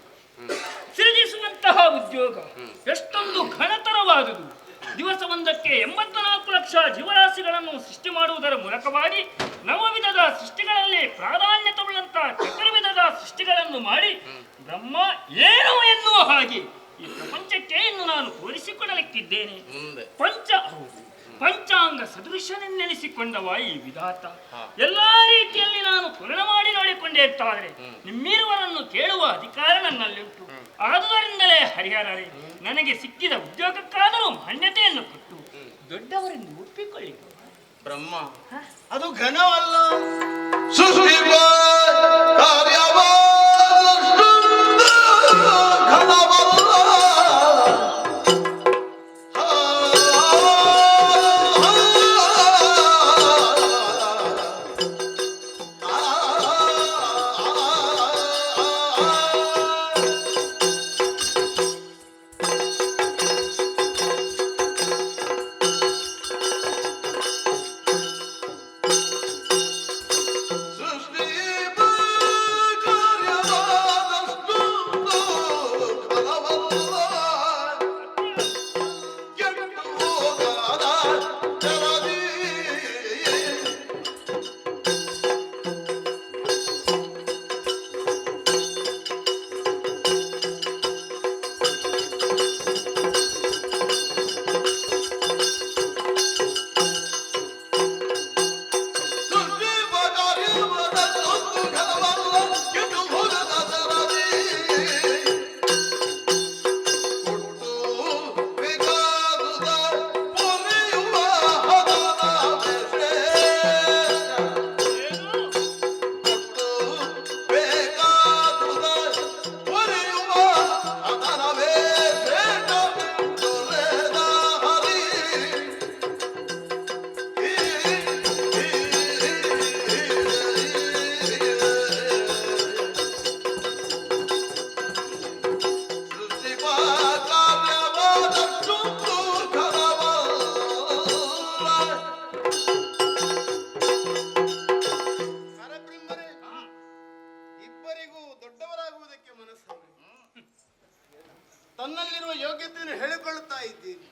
ಸೃಜಿಸುವಂತಹ ಉದ್ಯೋಗ ಎಷ್ಟೊಂದು ಘನತರವಾದುದು. ದಿವಸವೊಂದಕ್ಕೆ 84 ಲಕ್ಷ ಜೀವರಾಶಿಗಳನ್ನು ಸೃಷ್ಟಿ ಮಾಡುವುದರ ಮೂಲಕವಾಗಿ ನವವಿಧದ ಸೃಷ್ಟಿಗಳಲ್ಲಿ ಪ್ರಾಧಾನ್ಯತೆಯುಳ್ಳಂತಹ ಚತುರ್ವಿಧದ ಸೃಷ್ಟಿಗಳನ್ನು ಮಾಡಿ ಬ್ರಹ್ಮ ಏನು ಎನ್ನುವ ಹಾಗೆ ಈ ಪ್ರಪಂಚಕ್ಕೆ ಇನ್ನು ನಾನು ತೋರಿಸಿಕೊಡಲಿಕ್ಕಿದ್ದೇನೆ. ಪಂಚಾಂಗ ಸದೃಶನೆನ್ನೆನಿಸಿಕೊಂಡವ ಈ ವಿಧಾತ ಎಲ್ಲಾ ರೀತಿಯಲ್ಲಿ ನಾನು ಪೂರ್ಣ ಮಾಡಿ ನೋಡಿಕೊಂಡೇ ಇರ್ತಾರೆ. ನಿಮ್ಮಿರುವರನ್ನು ಕೇಳುವ ಅಧಿಕಾರ ನನ್ನಲ್ಲಿಂಟು. ಆದುದರಿಂದಲೇ ಹರಿಹರರೇ, ನನಗೆ ಸಿಕ್ಕಿದ ಉದ್ಯೋಗಕ್ಕಾದರೂ ಮಾನ್ಯತೆಯನ್ನು ಕೊಟ್ಟು ದೊಡ್ಡವರೆಂದು ಒಪ್ಪಿಕೊಳ್ಳಿ. ಬ್ರಹ್ಮ ಅದು ಘನವಲ್ಲ. ಸೃಷ್ಟಿ ಕಾರ್ಯವಾದಷ್ಟು ಘನವಲ್ಲ. ತನ್ನಲ್ಲಿರುವ ಯೋಗ್ಯತೆಯನ್ನು ಹೇಳಿಕೊಳ್ಳುತ್ತಾ ಇದ್ದೀನಿ.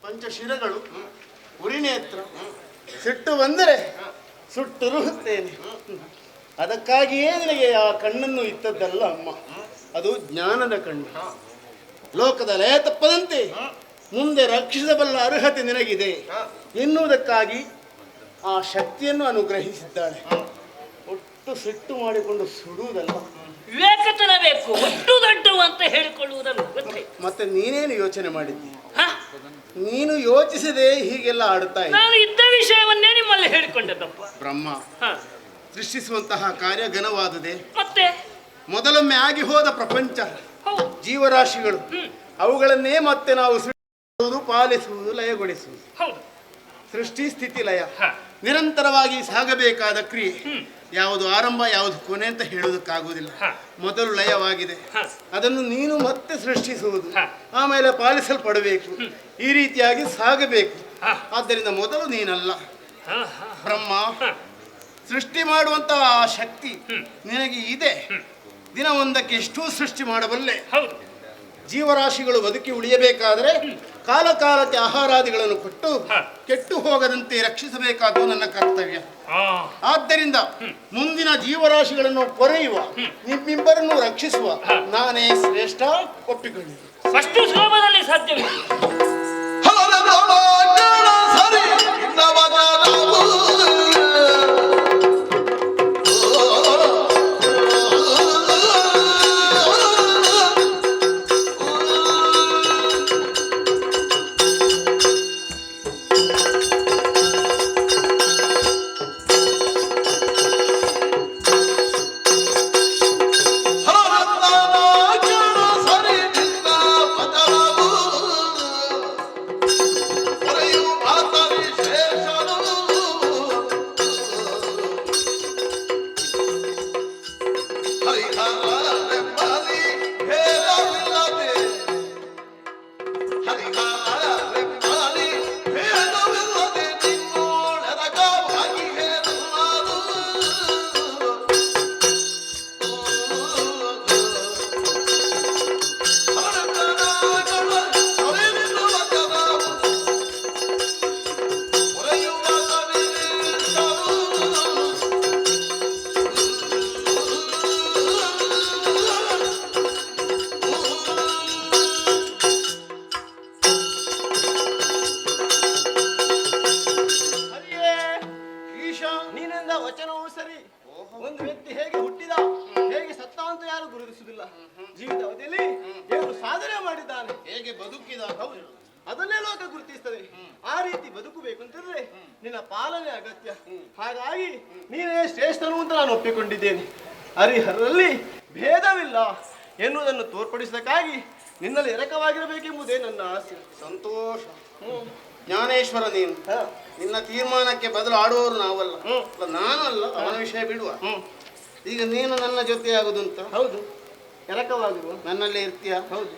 ಪಂಚಶಿರಗಳು, ಉರಿನೇತ್ರ, ಸಿಟ್ಟು ಬಂದರೆ ಸುಟ್ಟುರುಹುತ್ತೇನೆ. ಅದಕ್ಕಾಗಿಯೇ ನಿನಗೆ ಆ ಕಣ್ಣನ್ನು ಇತ್ತದ್ದಲ್ಲ ಅಮ್ಮ. ಅದು ಜ್ಞಾನದ ಕಣ್ಣು. ಲೋಕದ ಲಯ ತಪ್ಪದಂತೆ ಮುಂದೆ ರಕ್ಷಿಸಬಲ್ಲ ಅರ್ಹತೆ ನಿನಗಿದೆ ಎನ್ನುವುದಕ್ಕಾಗಿ ಆ ಶಕ್ತಿಯನ್ನು ಅನುಗ್ರಹಿಸಿದ್ದಾಳೆ. ಒಟ್ಟು ಸಿಟ್ಟು ಮಾಡಿಕೊಂಡು ಸುಡುವುದಲ್ಲ. ವಿವೇಕತನ ಬೇಕು, ಒಟ್ಟು ದೊಡ್ಡವು ಅಂತ ಹೇಳಿಕೊಳ್ಳುವುದನ್ನು ಗೊತ್ತೇ. ಮತ್ತೆ ನೀನೇನು ಯೋಚನೆ ಮಾಡಿದ್ದಿ? ನೀನು ಯೋಚಿಸದೆ ಹೀಗೆಲ್ಲ ಆಡುತ್ತಾ ಇದ್ದ. ನಾನು ಇದ್ದ ವಿಷಯವನ್ನೇ ನಿಮ್ಮಲ್ಲಿ ಹೇಳಿಕೊಂಡದ್ದಪ್ಪ. ಬ್ರಹ್ಮ ಸೃಷ್ಟಿಸುವಂತಹ ಕಾರ್ಯ ಘನವಾದುದೇ. ಮತ್ತೆ ಮೊದಲೊಮ್ಮೆ ಆಗಿ ಹೋದ ಪ್ರಪಂಚ, ಜೀವರಾಶಿಗಳು, ಅವುಗಳನ್ನೇ ಮತ್ತೆ ನಾವು ಸೃಷ್ಟಿಸುವುದು, ಪಾಲಿಸುವುದು, ಲಯಗೊಳಿಸುವುದು. ಸೃಷ್ಟಿ ಸ್ಥಿತಿ ಲಯ ನಿರಂತರವಾಗಿ ಸಾಗಬೇಕಾದ ಕ್ರಿಯೆ. ಯಾವುದು ಆರಂಭ ಯಾವುದು ಕೊನೆ ಅಂತ ಹೇಳುವುದಕ್ಕಾಗುವುದಿಲ್ಲ. ಮೊದಲು ಲಯವಾಗಿದೆ, ಅದನ್ನು ನೀನು ಮತ್ತೆ ಸೃಷ್ಟಿಸುವುದು, ಆಮೇಲೆ ಪಾಲಿಸಲ್ಪಡಬೇಕು. ಈ ರೀತಿಯಾಗಿ ಸಾಗಬೇಕು. ಆದ್ದರಿಂದ ಮೊದಲು ನೀನಲ್ಲ ಬ್ರಹ್ಮ. ಸೃಷ್ಟಿ ಮಾಡುವಂತಹ ಆ ಶಕ್ತಿ ನಿನಗೆ ಇದೆ. ದಿನವೊಂದಕ್ಕೆ ಎಷ್ಟೂ ಸೃಷ್ಟಿ ಮಾಡಬಲ್ಲೆ. ಜೀವರಾಶಿಗಳು ಬದುಕಿ ಉಳಿಯಬೇಕಾದರೆ ಕಾಲ ಕಾಲಕ್ಕೆ ಆಹಾರಾದಿಗಳನ್ನು ಕೊಟ್ಟು ಕೆಟ್ಟು ಹೋಗದಂತೆ ರಕ್ಷಿಸಬೇಕಾದ್ದು ನನ್ನ ಕರ್ತವ್ಯ. ಆದ್ದರಿಂದ ಮುಂದಿನ ಜೀವರಾಶಿಗಳನ್ನು ಪೊರೆಯುವ, ನಿಮ್ಮಿಬ್ಬರನ್ನು ರಕ್ಷಿಸುವ ನಾನೇ ಶ್ರೇಷ್ಠ. ಒಪ್ಪಿಕೊಂಡಿದ್ದೆ. ಅಷ್ಟು ಸುಲಭದಲ್ಲಿ ಸಾಧ್ಯವಿಲ್ಲ. ಜೀವಿತ ಅವಧಿಯಲ್ಲಿ ಏನು ಸಾಧನೆ ಮಾಡಿದ್ದಾನೆ, ಹೇಗೆ ಬದುಕಿದ ಹೌದು, ಅದನ್ನೇ ಲೋಕ ಗುರುತಿಸ್ತದೆ. ಆ ರೀತಿ ಬದುಕಬೇಕು ಅಂತಿದ್ರೆ ನಿನ್ನ ಪಾಲನೆ ಅಗತ್ಯ. ಹಾಗಾಗಿ ನೀನೇ ಶ್ರೇಷ್ಠನು ಅಂತ ನಾನು ಒಪ್ಪಿಕೊಂಡಿದ್ದೇನೆ. ಹರಿಹರಲ್ಲಿ ಭೇದವಿಲ್ಲ ಎನ್ನುವುದನ್ನು ತೋರ್ಪಡಿಸಲಿಕ್ಕಾಗಿ ನಿನ್ನಲ್ಲಿ ಎರಕವಾಗಿರಬೇಕೆಂಬುದೇ ನನ್ನ ಆಸೆ. ಸಂತೋಷ. ಜ್ಞಾನೇಶ್ವರ ನೀನು ನಿನ್ನ ತೀರ್ಮಾನಕ್ಕೆ ಬದಲು ಆಡುವವರು ನಾವಲ್ಲ. ಅಲ್ಲ, ನಾನು ಅಲ್ಲ, ಅವನ ವಿಷಯ ಬಿಡುವ. ಈಗ ನೀನು ನನ್ನ ಜೊತೆ ಆಗುದುಂತ. ಹೌದು, ಎರಕವಾಗಿರುವ ನನ್ನಲ್ಲೇ ಇರ್ತೀಯ. ಹೌದು.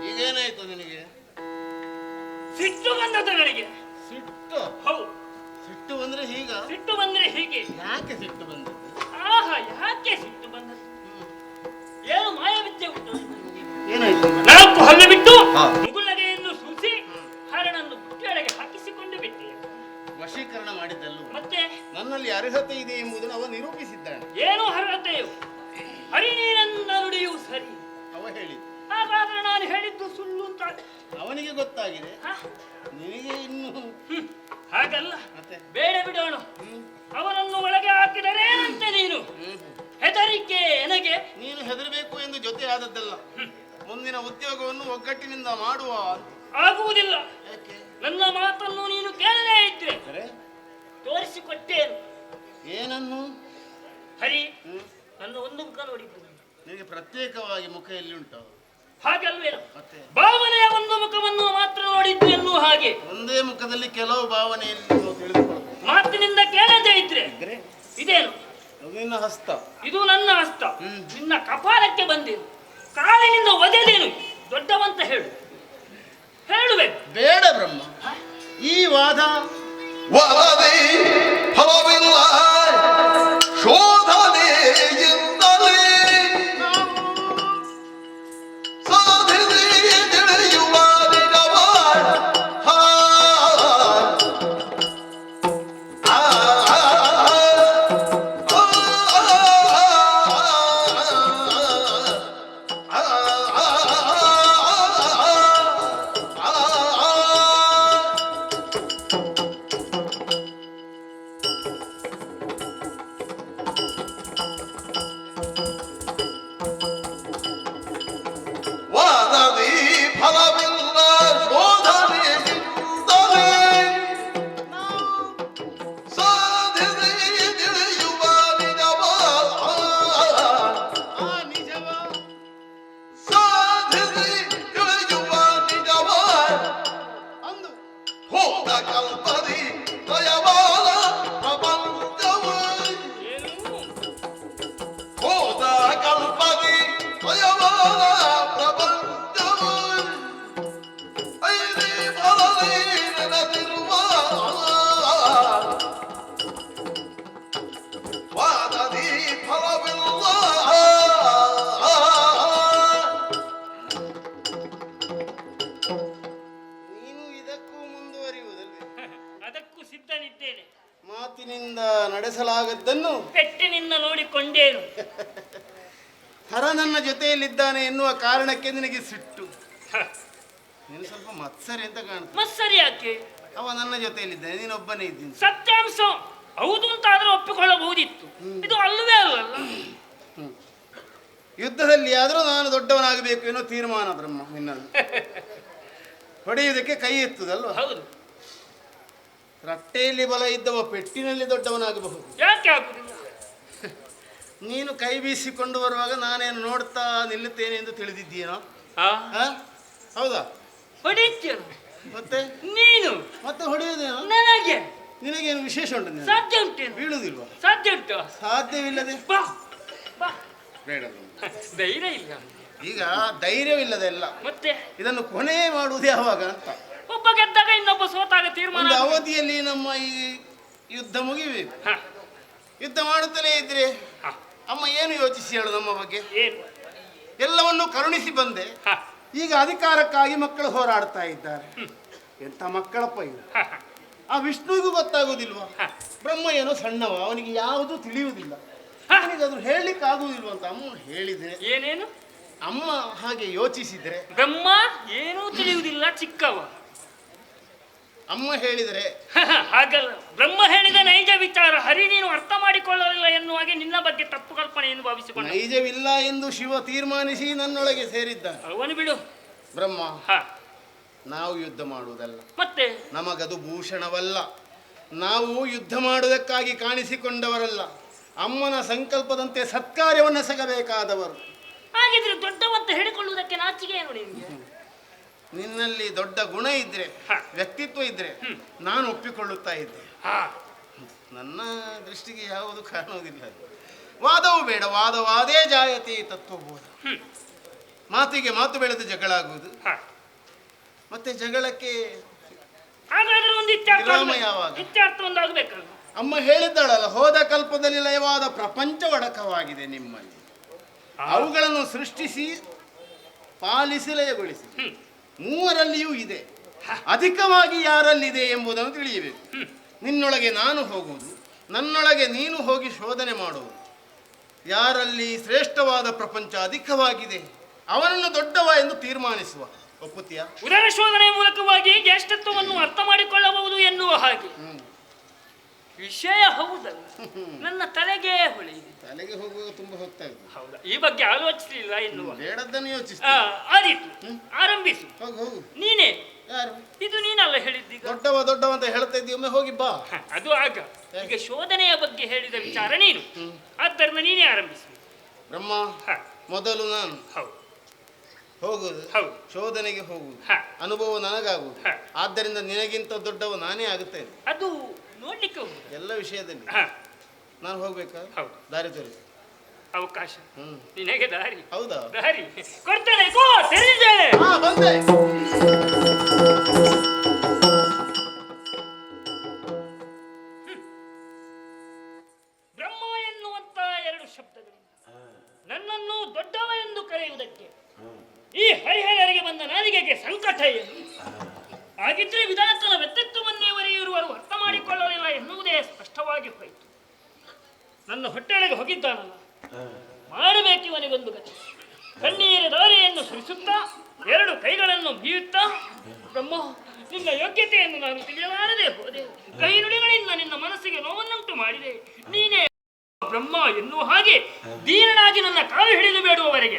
ಈಗೇನಾಯ್ತು ನಿನಗೆ? ಸಿಟ್ಟು ಬಂದದ್ದು ನನಗೆ. ಸಿಟ್ಟು? ಹೌದು, ಸಿಟ್ಟು ಬಂದ್ರೆ ಹೀಗ? ಸಿಟ್ಟು ಬಂದ್ರೆ ಹೀಗೆ. ಯಾಕೆ ಸಿಟ್ಟು ಬಂದದ್ದು? ಆಹಾ, ಯಾಕೆ ಸಿಟ್ಟು ಬಂದದ್ದು? ಏನು ಮಾಯವಿದ್ಯೆ ಉಂಟು ನಿಮಗೆ? ಏನಾಯ್ತು? 4 ಹಲ್ಲು ಬಿಟ್ಟು ಹಾ. ಮುಗುಳ್ನಗೆಯನ್ನು ಸೂಸಿ ಹರಳನ್ನು ಕೆಳಗೆ ಹಾಕಿಸಿಕೊಂಡು ಬಿಟ್ಟೆ. ವಶೀಕರಣ ಮಾಡಿದ್ದಲ್ಲು. ಮತ್ತೆ ನನ್ನಲ್ಲಿ ಅರ್ಹತೆ ಇದೆ ಎಂಬುದನ್ನು ಅವ ನಿರೂಪಿಸಿದ್ದಾನೆ. ಏನು ಅರ್ಹತೆಯು? ಹರಿನೀರನ್ನ ನುಡಿಯು ಸರಿ. ಅವ ಹೇಳಿದ್ದು. ಹಾಗಾದ್ರೆ ನಾನು ಹೇಳಿದ್ದು ಸುಳ್ಳು ಅಂತ ಅವನಿಗೆ ಗೊತ್ತಾಗಿದೆ, ಹಾ? ನಿನಗೆ ಇನ್ನು. ಹಾಗಲ್ಲ, ಮತ್ತೆ? ಬೇಡ ಬಿಡೋಣ. ಅವನನ್ನು ಒಳಗೆ ಹಾಕಿದರೆ ಅಂತೆ ನೀನು ಹೆದರಿಕೆ ನನಗೆ. ನೀನು ಹೆದರಬೇಕು ಎಂದು ಜೊತೆ ಆದದ್ದಲ್ಲ, ಮುಂದಿನ ಉದ್ಯೋಗವನ್ನು ಒಗ್ಗಟ್ಟಿನಿಂದ ಮಾಡುವ. ಆಗುವುದಿಲ್ಲ. ಯಾಕೆ? ನನ್ನ ಮಾತನ್ನು ನೀನು ಕೇಳಲೇ ಇದ್ರೆ ಅರೆ, ತೋರಿಸಿಕೊಟ್ಟೇನು. ಏನನ್ನು? ಹರಿ, ನನ್ನ ಒಂದು ಮುಖ ನೋಡಿದ್ದು ನಿನಗೆ ಪ್ರತ್ಯೇಕವಾಗಿ ಮುಖ ಎಲ್ಲಿ ಉಂಟು? ಹಾಗಲ್ವೇನು? ಮತ್ತೆ ಭಾವನೆಯ ಒಂದು ಮುಖವನ್ನು ಮಾತ್ರ ನೋಡಿದ್ದು ಎನ್ನುವ ಹಾಗೆ ಒಂದೇ ಮುಖದಲ್ಲಿ ಕೆಲವು ಭಾವನೆಯಲ್ಲಿ ನಾವು ತಿಳಿದುಕೊಳ್ಳಬೇಕು. ಮಾತಿನಿಂದ ಕೇಳದೇ ಇದ್ರೆ ಇದ್ರೆ ಇದೇನು? ಅದು ನಿನ್ನ ಹಸ್ತ. ಇದು ನನ್ನ ಹಸ್ತ. ನಿನ್ನ ಕಪಾಲಕ್ಕೆ ಬಂದೇನು, ಕಾಲಿನಿಂದ ಒದೆದೇನು ದೊಡ್ಡವಂತ ಹೇಳು. ಹೇಳುವೆ. ಬೇಡ ಬ್ರಹ್ಮ, ಈ ವಾದ ವರದಿ ಫಲವಿಲ್ಲ ಶೋಧನೆಯಿಂದಲೇ ಸಾಧಿಸಿ ತಿಳಿಯುವ ನಿಜವ. ವಾದದಿ ಫಲವಿಲ್ಲ ಶೋಧನೆಯಿಂದಲೇ ಸಾಧಿಸಿ ತಿಳಿಯುವ ನಿಜವ. ಆ ನಿಜವ ಸಾಧಿಸಿ ತಿಳಿಯುವ ನಿಜವ. ಅಂದು ಹೋದ ಕಲ್ಪದಿ ದಯವಾದ ಪ್ರಪಂಚವ. ಹೋದ ಕಲ್ಪದಿ ದಯವಾದ ಪ್ರಪಂಚವ. ಐದಿ ಬರಲಿ ನೆನೆದಿರುವ ವಾದದಿ ಫಲವಿಲ್ಲ. ನೀನು ಇದಕ್ಕೂ ಮುಂದುವರಿಯುವುದಲ್ವೇ? ಅದಕ್ಕೂ ಸಿದ್ಧನಿದ್ದೇನೆ. ಮಾತಿನಿಂದ ನಡೆಸಲಾಗದ್ದನ್ನು ಪೆಟ್ಟಿನಿಂದ ನೋಡಿಕೊಂಡೇನು. ಹರ ನನ್ನ ಜೊತೆಯಲ್ಲಿದ್ದಾನೆ ಎನ್ನುವ ಕಾರಣಕ್ಕೆ ನಿನಗೆ ಸಿಟ್ಟು. ನೀನು ಸ್ವಲ್ಪ ಮತ್ಸರಿ ಅಂತ ಕಾಣ್ತದೆ. ಮತ್ಸರಿ ಯಾಕೆ? ಅವ ನನ್ನ ಜೊತೆಯಲ್ಲಿದ್ದಾನೆ, ನೀನೊಬ್ಬನೇ ಇದ್ದೀನಿ. ಸತ್ಯಾಂಶ ಹೌದು ಅಂತ ಆದ್ರೆ ಒಪ್ಪಿಕೊಳ್ಳಬಹುದಿತ್ತು. ಇದು ಅಲ್ಲವೇ ಅಲ್ಲಲ್ಲ. ಯುದ್ಧದಲ್ಲಿ ಆದರೂ ನಾನು ದೊಡ್ಡವನಾಗಬೇಕು ಏನೋ ತೀರ್ಮಾನ ಬ್ರಹ್ಮ ನಿನ್ನದು. ಹೊಡೆಯುವುದಕ್ಕೆ ಕೈ ಎತ್ತುದಲ್ವ? ಹೌದು. ರಟ್ಟೆಯಲ್ಲಿ ಬಲ ಇದ್ದವ ಪೆಟ್ಟಿನಲ್ಲಿ ದೊಡ್ಡವನಾಗಬಹುದು. ಯಾಕೆ ಆಗುದಿಲ್ಲ? ನೀನು ಕೈ ಬೀಸಿಕೊಂಡು ಬರುವಾಗ ನಾನೇನು ನೋಡ್ತಾ ನಿಲ್ಲುತ್ತೇನೆ ಎಂದು ತಿಳಿದಿದ್ದೀನೋ? ಆ? ಹೌದಾ? ಹೊಡಿತೀರ ಮತ್ತೆ ನೀನು ಮತ್ತೆ ಹೊಡೆಯುವುದೇನೋ? ನನಗೆ ನಿನಗೇನು ವಿಶೇಷ ಉಂಟು? ನೀನು ಸಾಧ್ಯ ಉಂಟೇನು? ಬೀಳುವುದಿಲ್ವಾ? ಸಾಧ್ಯ ಉಂಟು. ಸಾಧ್ಯವಿಲ್ಲದೆ ಬಾ ಬಾ. ಬೇಡ. ಧೈರ್ಯ ಇಲ್ಲ. ಈಗ ಧೈರ್ಯವಿಲ್ಲದೆಲ್ಲ ಮತ್ತೆ ಇದನ್ನು ಕೊನೆ ಮಾಡುವುದು ಯಾವಾಗ ಅಂತ. ಒಬ್ಬ ಗೆದ್ದಾಗ ಇನ್ನೊಬ್ಬ ಸೋತಾಗ ತೀರ್ಮಾನ. ಒಂದು ಅವಧಿಯಲ್ಲಿ ನಮ್ಮ ಈ ಯುದ್ಧ ಮುಗಿಬೇಕು. ಹ, ಯುದ್ಧ ಮಾಡುತ್ತಲೇ ಇದ್ರೆ ಹ. ಅಮ್ಮ ಏನು ಯೋಚಿಸಿ ಹೇಳು ನಮ್ಮ ಬಗ್ಗೆ? ಏನು? ಎಲ್ಲವನ್ನು ಕರುಣಿಸಿ ಬಂದೆ. ಹ, ಈಗ ಅಧಿಕಾರಕ್ಕಾಗಿ ಮಕ್ಕಳು ಹೋರಾಡ್ತಾ ಇದ್ದಾರೆ. ಎಂಥ ಮಕ್ಕಳಪ್ಪ ಇವು. ಹ, ಹ. ಆ ವಿಷ್ಣುವಿಗೂ ಗೊತ್ತಾಗುವುದಿಲ್ವಾ? ಹ. ಬ್ರಹ್ಮ ಏನೋ ಸಣ್ಣವ, ಅವನಿಗೆ ಯಾವುದು ತಿಳಿಯುವುದಿಲ್ಲ. ಹ. ಅವನಿಗೆ ಅದು ಹೇಳಲಿಕ್ಕೆ ಆಗುವುದಿಲ್ವ ಅಂತ ಅಮ್ಮ ಹೇಳಿದ್ರೆ, ಏನೇನು? ಅಮ್ಮ ಹಾಗೆ ಯೋಚಿಸಿದ್ರೆ, ಬ್ರಹ್ಮ ಏನೂ ತಿಳಿಯುವುದಿಲ್ಲ, ಚಿಕ್ಕವ. ಅಮ್ಮ ಹೇಳಿದರೆ ಹ, ಹ, ಹಾಗಲ್ಲ. ಬ್ರಹ್ಮ ಹೇಳಿದ ನೈಜ ವಿಚಾರ ಹರಿ ನೀನು ಅರ್ಥ ಮಾಡಿಕೊಳ್ಳಲಿಲ್ಲ ಎನ್ನುವ ಹಾಗೆ ನಿನ್ನ ಬಗ್ಗೆ ತಪ್ಪು ಕಲ್ಪನೆಯನ್ನು ಭಾವಿಸಿಕೊಂಡ. ನೈಜವಿಲ್ಲ ಎಂದು ಶಿವ ತೀರ್ಮಾನಿಸಿ ನನ್ನೊಳಗೆ ಸೇರಿದ್ದ. ಅವನು ಬಿಡು. ಬ್ರಹ್ಮ, ಹ, ನಾವು ಯುದ್ಧ ಮಾಡುವುದಲ್ಲ, ಮತ್ತೆ ನಮಗದು ಭೂಷಣವಲ್ಲ. ನಾವು ಯುದ್ಧ ಮಾಡುವುದಕ್ಕಾಗಿ ಕಾಣಿಸಿಕೊಂಡವರಲ್ಲ, ಅಮ್ಮನ ಸಂಕಲ್ಪದಂತೆ ಸತ್ಕಾರ್ಯವನ್ನು ಸಗಬೇಕಾದವರು. ಹಾಗಿದ್ರೆ ದೊಡ್ಡವಂತ ಹೇಳಿಕೊಳ್ಳುವುದಕ್ಕೆ ನಾಚಿಕೆ ಏನು ನಿಮಗೆ? ನಿನ್ನಲ್ಲಿ ದೊಡ್ಡ ಗುಣ ಇದ್ರೆ, ಹ. ವ್ಯಕ್ತಿತ್ವ ಇದ್ರೆ ನಾನು ಒಪ್ಪಿಕೊಳ್ಳುತ್ತಾ ಇದ್ದೆ. ಹ, ನನ್ನ ದೃಷ್ಟಿಗೆ ಯಾವುದು ಕಾಣುವುದಿಲ್ಲ. ವಾದವೂ ಬೇಡ, ವಾದವಾದೇ ಜಾಯತೆ ತತ್ವಬೋಧ. ಮಾತಿಗೆ ಮಾತು ಬೆಳೆದು ಜಗಳ ಆಗುವುದು, ಹ. ಮತ್ತೆ ಜಗಳಕ್ಕೆ ಹಾಗಾದ್ರೆ ಒಂದು ಇತ್ಯರ್ಥ ವಿರಾಮ ಯಾವಾಗ? ಇತ್ಯರ್ಥ ಒಂದಾಗಬೇಕಲ್ಲ. ಅಮ್ಮ ಹೇಳಿದ್ದಾಳಲ್ಲ, ಹೋದ ಕಲ್ಪದಲ್ಲಿ ಲಯವಾದ ಪ್ರಪಂಚ ಒಡಕವಾಗಿದೆ ನಿಮ್ಮಲ್ಲಿ. ಅವುಗಳನ್ನು ಸೃಷ್ಟಿಸಿ ಪಾಲಿಸಿ ಲಯಗೊಳಿಸಿ ಮೂವರಲ್ಲಿಯೂ ಇದೆ. ಅಧಿಕವಾಗಿ ಯಾರಲ್ಲಿದೆ ಎಂಬುದನ್ನು ತಿಳಿಯಬೇಕು. ನಿನ್ನೊಳಗೆ ನಾನು ಹೋಗುವುದು, ನನ್ನೊಳಗೆ ನೀನು ಹೋಗಿ ಶೋಧನೆ ಮಾಡುವುದು. ಯಾರಲ್ಲಿ ಶ್ರೇಷ್ಠವಾದ ಪ್ರಪಂಚ ಅಧಿಕವಾಗಿದೆ ಅವನನ್ನು ದೊಡ್ಡವ ಎಂದು ತೀರ್ಮಾನಿಸುವ. ಒಪ್ಪುತ್ತೀಯಾ? ಉದರ ಶೋಧನೆಯ ಮೂಲಕವಾಗಿ ಜ್ಯೇಷ್ಠತ್ವವನ್ನು ಅರ್ಥ ಮಾಡಿಕೊಳ್ಳಬಹುದು ಎನ್ನುವ ಹಾಗೆ ವಿಷಯ ಹೌದಲ್ಲ. ನನ್ನ ತಲೆಗೆ ಹೊಳೆಯಿದೆ. ತಲೆಗೆ ಹೋಗುವಾಗ ತುಂಬಾ ಹೊತ್ತಾಗಿದೆ. ಹೌದಾ? ಈ ಬಗ್ಗೆ ಆಲೋಚಿಸಲಿಲ್ಲ ಎನ್ನುವ. ಬೇಡದ್ದನ್ನು ಯೋಚಿಸಿ. ಆದೀತು, ಆರಂಭಿಸು. ಹೋಗು ಹೋಗು. ನೀನೇ. ಯಾರು? ಇದು ನೀನಲ್ಲ ಹೇಳಿದ್ದೀಗ. ದೊಡ್ಡವ ಅಂತ ಹೇಳ್ತಾ ಇದ್ದೀವಿ, ಒಮ್ಮೆ ಹೋಗಿ ಬಾ. ಅದು ಆಗ. ಈಗ ಶೋಧನೆಯ ಬಗ್ಗೆ ಹೇಳಿದ ವಿಚಾರ ನೀನು, ಆದ್ದರಿಂದ ನೀನೇ ಆರಂಭಿಸು. ಬ್ರಹ್ಮ, ಮೊದಲು ನಾನು ಹೌದು ಹೋಗುವುದು, ಹೌದು, ಶೋಧನೆಗೆ ಹೋಗುವುದು, ಹ. ಅನುಭವ ನನಗಾಗುವುದು. ಹ. ಆದ್ದರಿಂದ ನಿನಗಿಂತ ದೊಡ್ಡವ ನಾನೇ ಆಗುತ್ತೇನೆ ಅದು ನೋಡ್ಲಿಕ್ಕೆ ಹೋಗುದು. ಎಲ್ಲ ವಿಷಯದಲ್ಲಿ. ಹ, ನಾನು ಹೋಗ್ಬೇಕಾ? ಹೌದು. ದಾರಿ ತೋರಿಸಿ. ಅವಕಾಶ ನಿನಗೆ ದಾರಿ. ಹೌದಾ? ದಾರಿ ಕೊಡ್ತೇನೆ. ಗೋ, ತೆರೆದಿದ್ದೇನೆ. ಬಂದೆ. ಬ್ರಹ್ಮ ಎನ್ನುವಂತ ಎರಡು ಶಬ್ದಗಳಿಂದ ನನ್ನನ್ನು ದೊಡ್ಡವ ಎಂದು ಕರೆಯುವುದಕ್ಕೆ ಈ ಹರಿಹರರಿಗೆ ಬಂದ ನಾಲಿಗೆಗೆ ಸಂಕಟ ಏನು? ಹಾಗಿದ್ರೆ ವಿಧಾತನ ವ್ಯಕ್ತಿತ್ವವನ್ನೇ ಇರುವರು ಅರ್ಥ ಮಾಡಿಕೊಳ್ಳಲಿಲ್ಲ ಎನ್ನುವುದೇ ಸ್ಪಷ್ಟವಾಗಿ ಹೋಯಿತು. ನನ್ನ ಹೊಟ್ಟೆಯೊಳಗೆ ಹೋಗಿದ್ದಾನಲ್ಲ, ಮಾಡಬೇಕು ಇವನಿಗೊಂದು ಗತಿ. ಕಣ್ಣೀರ ದಾರಿಯನ್ನು ಸುರಿಸುತ್ತಾ ಎರಡು ಕೈಗಳನ್ನು ಬೀಯುತ್ತಾ, ಬ್ರಹ್ಮ ನಿನ್ನ ಯೋಗ್ಯತೆಯನ್ನು ನಾನು ತಿಳಿಯಲಾರದೆ ಹೋದೆ. ಕೈ ನುಡಿಗಳಿಂದ ನಿನ್ನ ಮನಸ್ಸಿಗೆ ನೋವನ್ನುಂಟು ಮಾಡಿದೆ. ನೀನೇ ಬ್ರಹ್ಮ ಎನ್ನುವ ಹಾಗೆ ದೀನನಾಗಿ ನನ್ನ ಕಾಲು ಹಿಡಿದು ಬೇಡುವವರೆಗೆ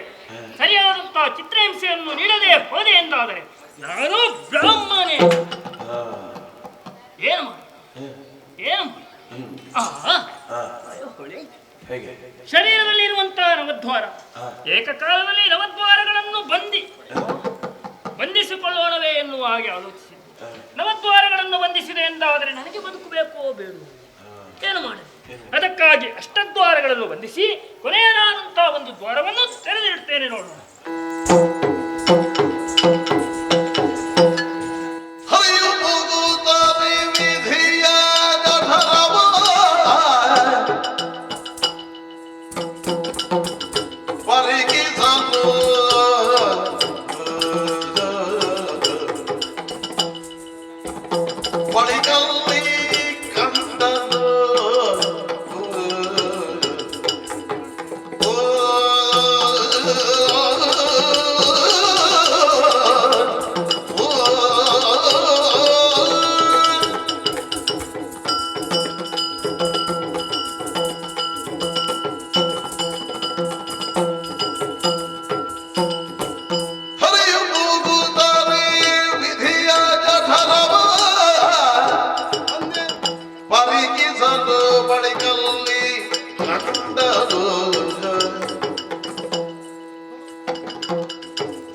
ಸರಿಯಾದಂತಹ ಚಿತ್ರಹಿಂಸೆಯನ್ನು ನೀಡದೆ ಹೋದೆ ಎಂದಾದರೆ ಯಾರೋ ಬ್ರಾಹ್ಮಣೇ. ಏನು ಮಾಡಿ ಏನು ಶರೀರದಲ್ಲಿ ಇರುವಂತಹ ನವದ್ವಾರ, ಏಕಕಾಲದಲ್ಲಿ ನವದ್ವಾರಗಳನ್ನು ಬಂಧಿಸಿಕೊಳ್ಳೋಣವೇ ಎನ್ನುವ ಹಾಗೆ ಆಲೋಚಿಸಿ ನವದ್ವಾರಗಳನ್ನು ಬಂಧಿಸಿದೆ ಎಂದಾದರೆ ನನಗೆ ಬದುಕಬೇಕೋ ಬೇಡ? ಏನು ಮಾಡಿ ಅದಕ್ಕಾಗಿ ಅಷ್ಟದ್ವಾರಗಳನ್ನು ಬಂಧಿಸಿ ಕೊನೆಯದಾದಂತಹ ಒಂದು ದ್ವಾರವನ್ನು ತೆರೆದಿಡುತ್ತೇನೆ ನೋಡೋಣ. ಕಂಡರು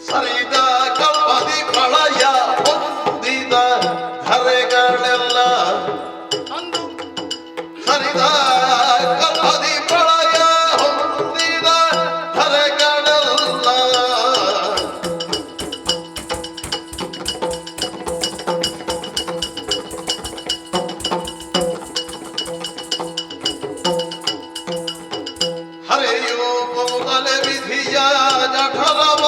ಸರಿದ ಕಲ್ಪದಿ ಪ್ರಳಯ ಹೊಂದಿದ ಧರೆಗಳೆಲ್ಲ ಅಂದು ಸರಿದ ಕಲ್ಪದಿ ಪ್ರಳಯ ಹೊಂದಿದ ಧರೆಗಳೆಲ್ಲ ಹರೆಯೋ ಮೊದಲ ವಿಧಿಯ ಜಠರವ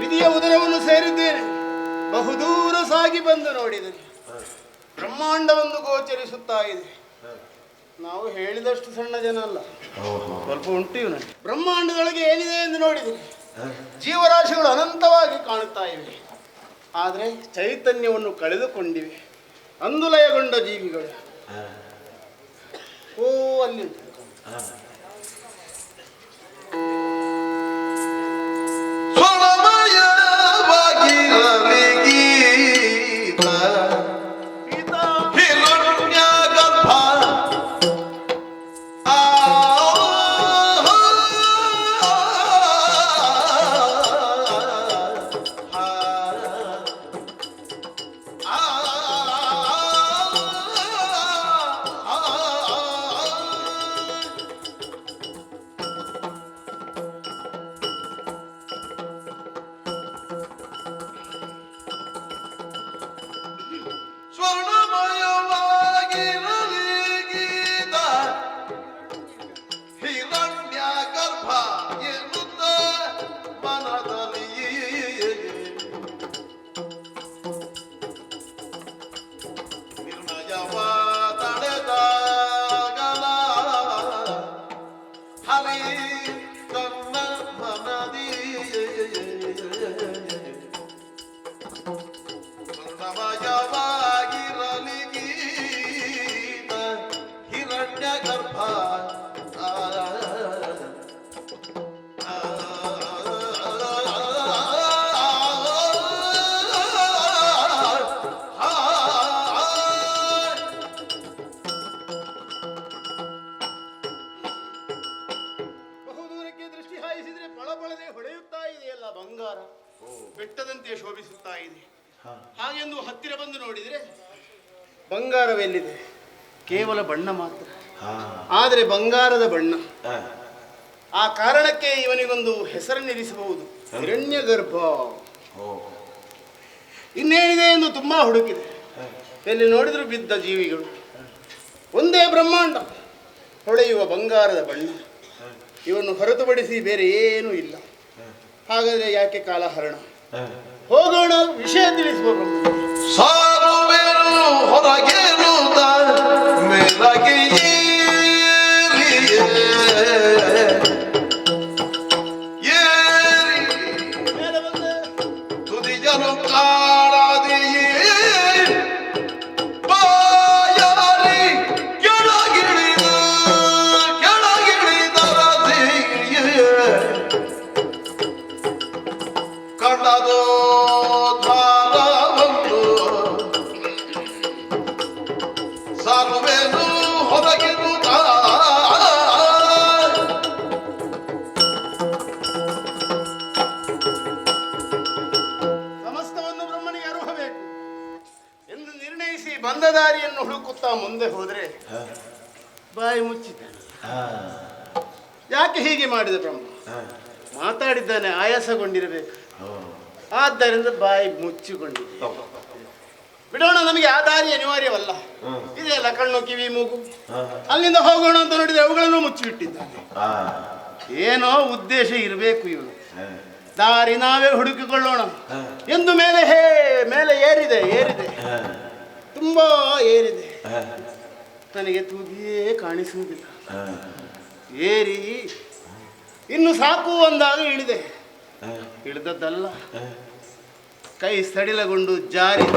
ವಿಧಿಯ ಉದರವನ್ನು ಸೇರಿದ್ದೇನೆ. ಬಹುದೂರ ಸಾಗಿ ಬಂದು ನೋಡಿದರೆ ಬ್ರಹ್ಮಾಂಡವೊಂದು ಗೋಚರಿಸುತ್ತಾ ಇದೆ. ನಾವು ಹೇಳಿದಷ್ಟು ಸಣ್ಣ ಜನ ಅಲ್ಲ, ಸ್ವಲ್ಪ ಉಂಟು ಇವನಲ್ಲಿ. ಬ್ರಹ್ಮಾಂಡದೊಳಗೆ ಏನಿದೆ ಎಂದು ನೋಡಿದರೆ ಜೀವರಾಶಿಗಳು ಅನಂತವಾಗಿ ಕಾಣುತ್ತಾ ಇವೆ. ಆದರೆ ಚೈತನ್ಯವನ್ನು ಕಳೆದುಕೊಂಡಿವೆ. ಅಂದುಲಯಗೊಂಡ ಜೀವಿಗಳು ಓ ಅಲ್ಲಿ ಉಂಟು. ಸ್ವರ್ಣಮಯವಾಗಿರಲಿ ಗೀತ ಹಿರಣ್ಯ ಗರ್ಭ ಆ ಸ್ವರ್ಣಮಯವಾಗಿರಲಿ ಗೀತ ಹಿರಣ್ಯ ಗರ್ಭ ಎನ್ನುತ್ತ ಮನದಲ್ಲಿ ನಿರ್ಣಯವ ತಡೆದಾಗಲ ಹರಿ ತನ್ನ ಮನದಿ ಸ್ವರ್ಣಮಯವಾಗಿರಲಿ ಗೀತ ಹಿರಣ್ಯ ಗರ್ಭ ಬಹುದೂರಕ್ಕೆ ದೃಷ್ಟಿ ಹಾಯಿಸಿದ್ರೆ ಪಳಪಳನೆ ಹೊಳೆಯುತ್ತಾ ಇದೆಯಲ್ಲ ಬಂಗಾರ, ಬೆಟ್ಟದಂತೆ ಶೋಭಿಸುತ್ತಾ ಇದೆ. ಹಾಗೆಂದು ಹತ್ತಿರ ಬಂದು ನೋಡಿದರೆ ಬಂಗಾರವೆಲ್ಲಿದೆ? ಕೇವಲ ಬಣ್ಣ ಮಾತ್ರ. ಆದರೆ ಬಂಗಾರದ ಬಣ್ಣ. ಆ ಕಾರಣಕ್ಕೆ ಇವನಿಗೊಂದು ಹೆಸರನ್ನಿರಿಸಬಹುದು, ಹಿರಣ್ಯ ಗರ್ಭ. ಇನ್ನೇನಿದೆ ಎಂದು ತುಂಬಾ ಹುಡುಕಿದೆ. ಎಲ್ಲಿ ನೋಡಿದ್ರು ಬಿದ್ದ ಜೀವಿಗಳು, ಒಂದೇ ಬ್ರಹ್ಮಾಂಡ, ಹೊಳೆಯುವ ಬಂಗಾರದ ಬಣ್ಣ. ಇವನ್ನು ಹೊರತುಪಡಿಸಿ ಬೇರೆ ಏನೂ ಇಲ್ಲ. ಹಾಗಾದರೆ ಯಾಕೆ ಕಾಲಹರಣ? ಹೋಗೋಣ, ವಿಷಯ ತಿಳಿಸುವ ಬ್ರಹ್ಮ. ಸಾರುವೆರು ಹೊರಗಿರುತ್ತ ಮೇಲಗೆ ಏರಿ ಮೇಲೆ ಬಂದೆ. ತುದಿಯನು ಕಾಣದೆಯೇ ಬಾಯಾರಿ ಕೆಳಗಿಳಿದರದೆಯೇ ಕಂಡದೋ ಧಾರವನ್ನು ಸಾರುವೆನು ಹೊರಗಿರುತ್ತ ಸಮಸ್ತವನ್ನು ಬ್ರಹ್ಮನಿಗೆ ಅರುಹಬೇಕು ಎಂದು ನಿರ್ಣಯಿಸಿ ಬಂದ ದಾರಿಯನ್ನು ಹುಡುಕುತ್ತಾ ಮುಂದೆ ಹೋದರೆ ಬಾಯಿ ಮುಚ್ಚಿದ್ದಾನೆ. ಯಾಕೆ ಹೀಗೆ ಮಾಡಿದ ಬ್ರಹ್ಮ? ಮಾತಾಡಿದ್ದಾನೆ, ಆಯಾಸಗೊಂಡಿರಬೇಕು. ಆದ್ದರಿಂದ ಬಾಯಿ ಮುಚ್ಚಿಕೊಂಡಿದೆ. ಬಿಡೋಣ, ನಮಗೆ ಆ ದಾರಿ ಅನಿವಾರ್ಯವಲ್ಲ. ಇದೆಯಲ್ಲ ಕಣ್ಣು ಕಿವಿ ಮೂಗು, ಅಲ್ಲಿಂದ ಹೋಗೋಣ ಅಂತ ನೋಡಿದ್ರೆ ಅವುಗಳನ್ನು ಮುಚ್ಚಿಬಿಟ್ಟಿದ್ದಾನೆ. ಏನೋ ಉದ್ದೇಶ ಇರಬೇಕು ಇವನು. ದಾರಿ ನಾವೇ ಹುಡುಕಿಕೊಳ್ಳೋಣ ಎಂದು ಮೇಲೆ ಏರಿದೆ ತುಂಬಾ ಏರಿದೆ. ನನಗೆ ತೂಗಿಯೇ ಕಾಣಿಸುವುದಿಲ್ಲ. ಏರಿ ಇನ್ನು ಸಾಕು ಅಂದಾಗ ಇಳಿದೆ. ಇಳಿದದ್ದಲ್ಲ, ಕೈ ಸಡಿಲಗೊಂಡು ಜಾರಿ.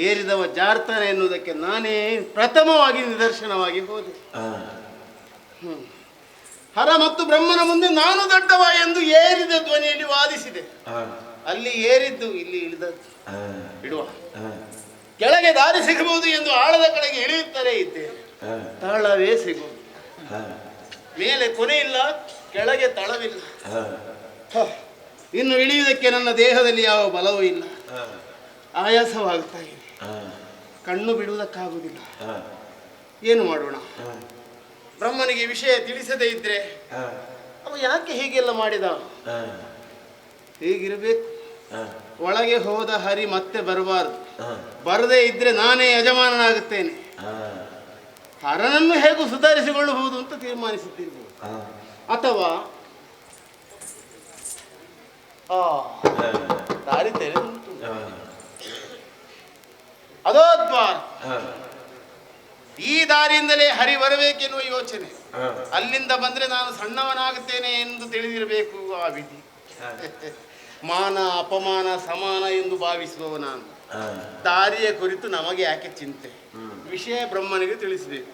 ಏರಿದವ ಜಾರ್ತಾನೆ ಎನ್ನುವುದಕ್ಕೆ ನಾನೇ ಪ್ರಥಮವಾಗಿ ನಿದರ್ಶನವಾಗಿ ಹೋದೆ. ಹರ ಮತ್ತು ಬ್ರಹ್ಮನ ಮುಂದೆ ನಾನು ದೊಡ್ಡವ ಎಂದು ಏರಿದ ಧ್ವನಿಯಲ್ಲಿ ವಾದಿಸಿದೆ. ಅಲ್ಲಿ ಏರಿದ್ದು ಇಲ್ಲಿ ಇಳಿದದ್ದು. ಇಡುವ ಕೆಳಗೆ ದಾರಿ ಸಿಗಬಹುದು ಎಂದು ಆಳದ ಕಡೆಗೆ ಇಳಿಯುತ್ತಲೇ ಇದ್ದೇನೆ. ತಳವೇ ಸಿಗುವುದು. ಮೇಲೆ ಕೊನೆ ಇಲ್ಲ, ಕೆಳಗೆ ತಳವಿಲ್ಲ. ಇನ್ನು ಇಳಿಯುವುದಕ್ಕೆ ನನ್ನ ದೇಹದಲ್ಲಿ ಯಾವ ಬಲವೂ ಇಲ್ಲ. ಆಯಾಸವಾಗುತ್ತಾ ಇದೆ. ಕಣ್ಣು ಬಿಡುವುದಕ್ಕಾಗುವುದಿಲ್ಲ. ಏನು ಮಾಡೋಣ? ಬ್ರಹ್ಮನಿಗೆ ವಿಷಯ ತಿಳಿಸದೇ ಇದ್ರೆ ಅವ ಯಾಕೆ ಹೀಗೆಲ್ಲ ಮಾಡಿದ? ಹೀಗಿರಬೇಕು. ಒಳಗೆ ಹೋದ ಹರಿ ಮತ್ತೆ ಬರಬಾರದು. ಬರದೇ ಇದ್ರೆ ನಾನೇ ಯಜಮಾನನಾಗುತ್ತೇನೆ. ಹರನನ್ನು ಹೇಗೂ ಸುಧಾರಿಸಿಕೊಳ್ಳಬಹುದು ಅಂತ ತೀರ್ಮಾನಿಸುತ್ತಿರ್ಬೋದು. ಅಥವಾ ದಾರಿ ತೆರೆದುಂಟು. ಅದೋ ದ್ವಾರ. ಈ ದಾರಿಯಿಂದಲೇ ಹರಿ ಬರಬೇಕೆನ್ನುವ ಯೋಚನೆ. ಅಲ್ಲಿಂದ ಬಂದ್ರೆ ನಾನು ಸಣ್ಣವನಾಗುತ್ತೇನೆ ಎಂದು ತಿಳಿದಿರಬೇಕು ಆ ವಿಧಿ. ಮಾನ ಅಪಮಾನ ಸಮಾನ ಎಂದು ಭಾವಿಸುವವ ನಾನು. ದಾರಿಯ ಕುರಿತು ನಮಗೆ ಯಾಕೆ ಚಿಂತೆ? ವಿಷಯ ಬ್ರಹ್ಮನಿಗೆ ತಿಳಿಸಬೇಕು.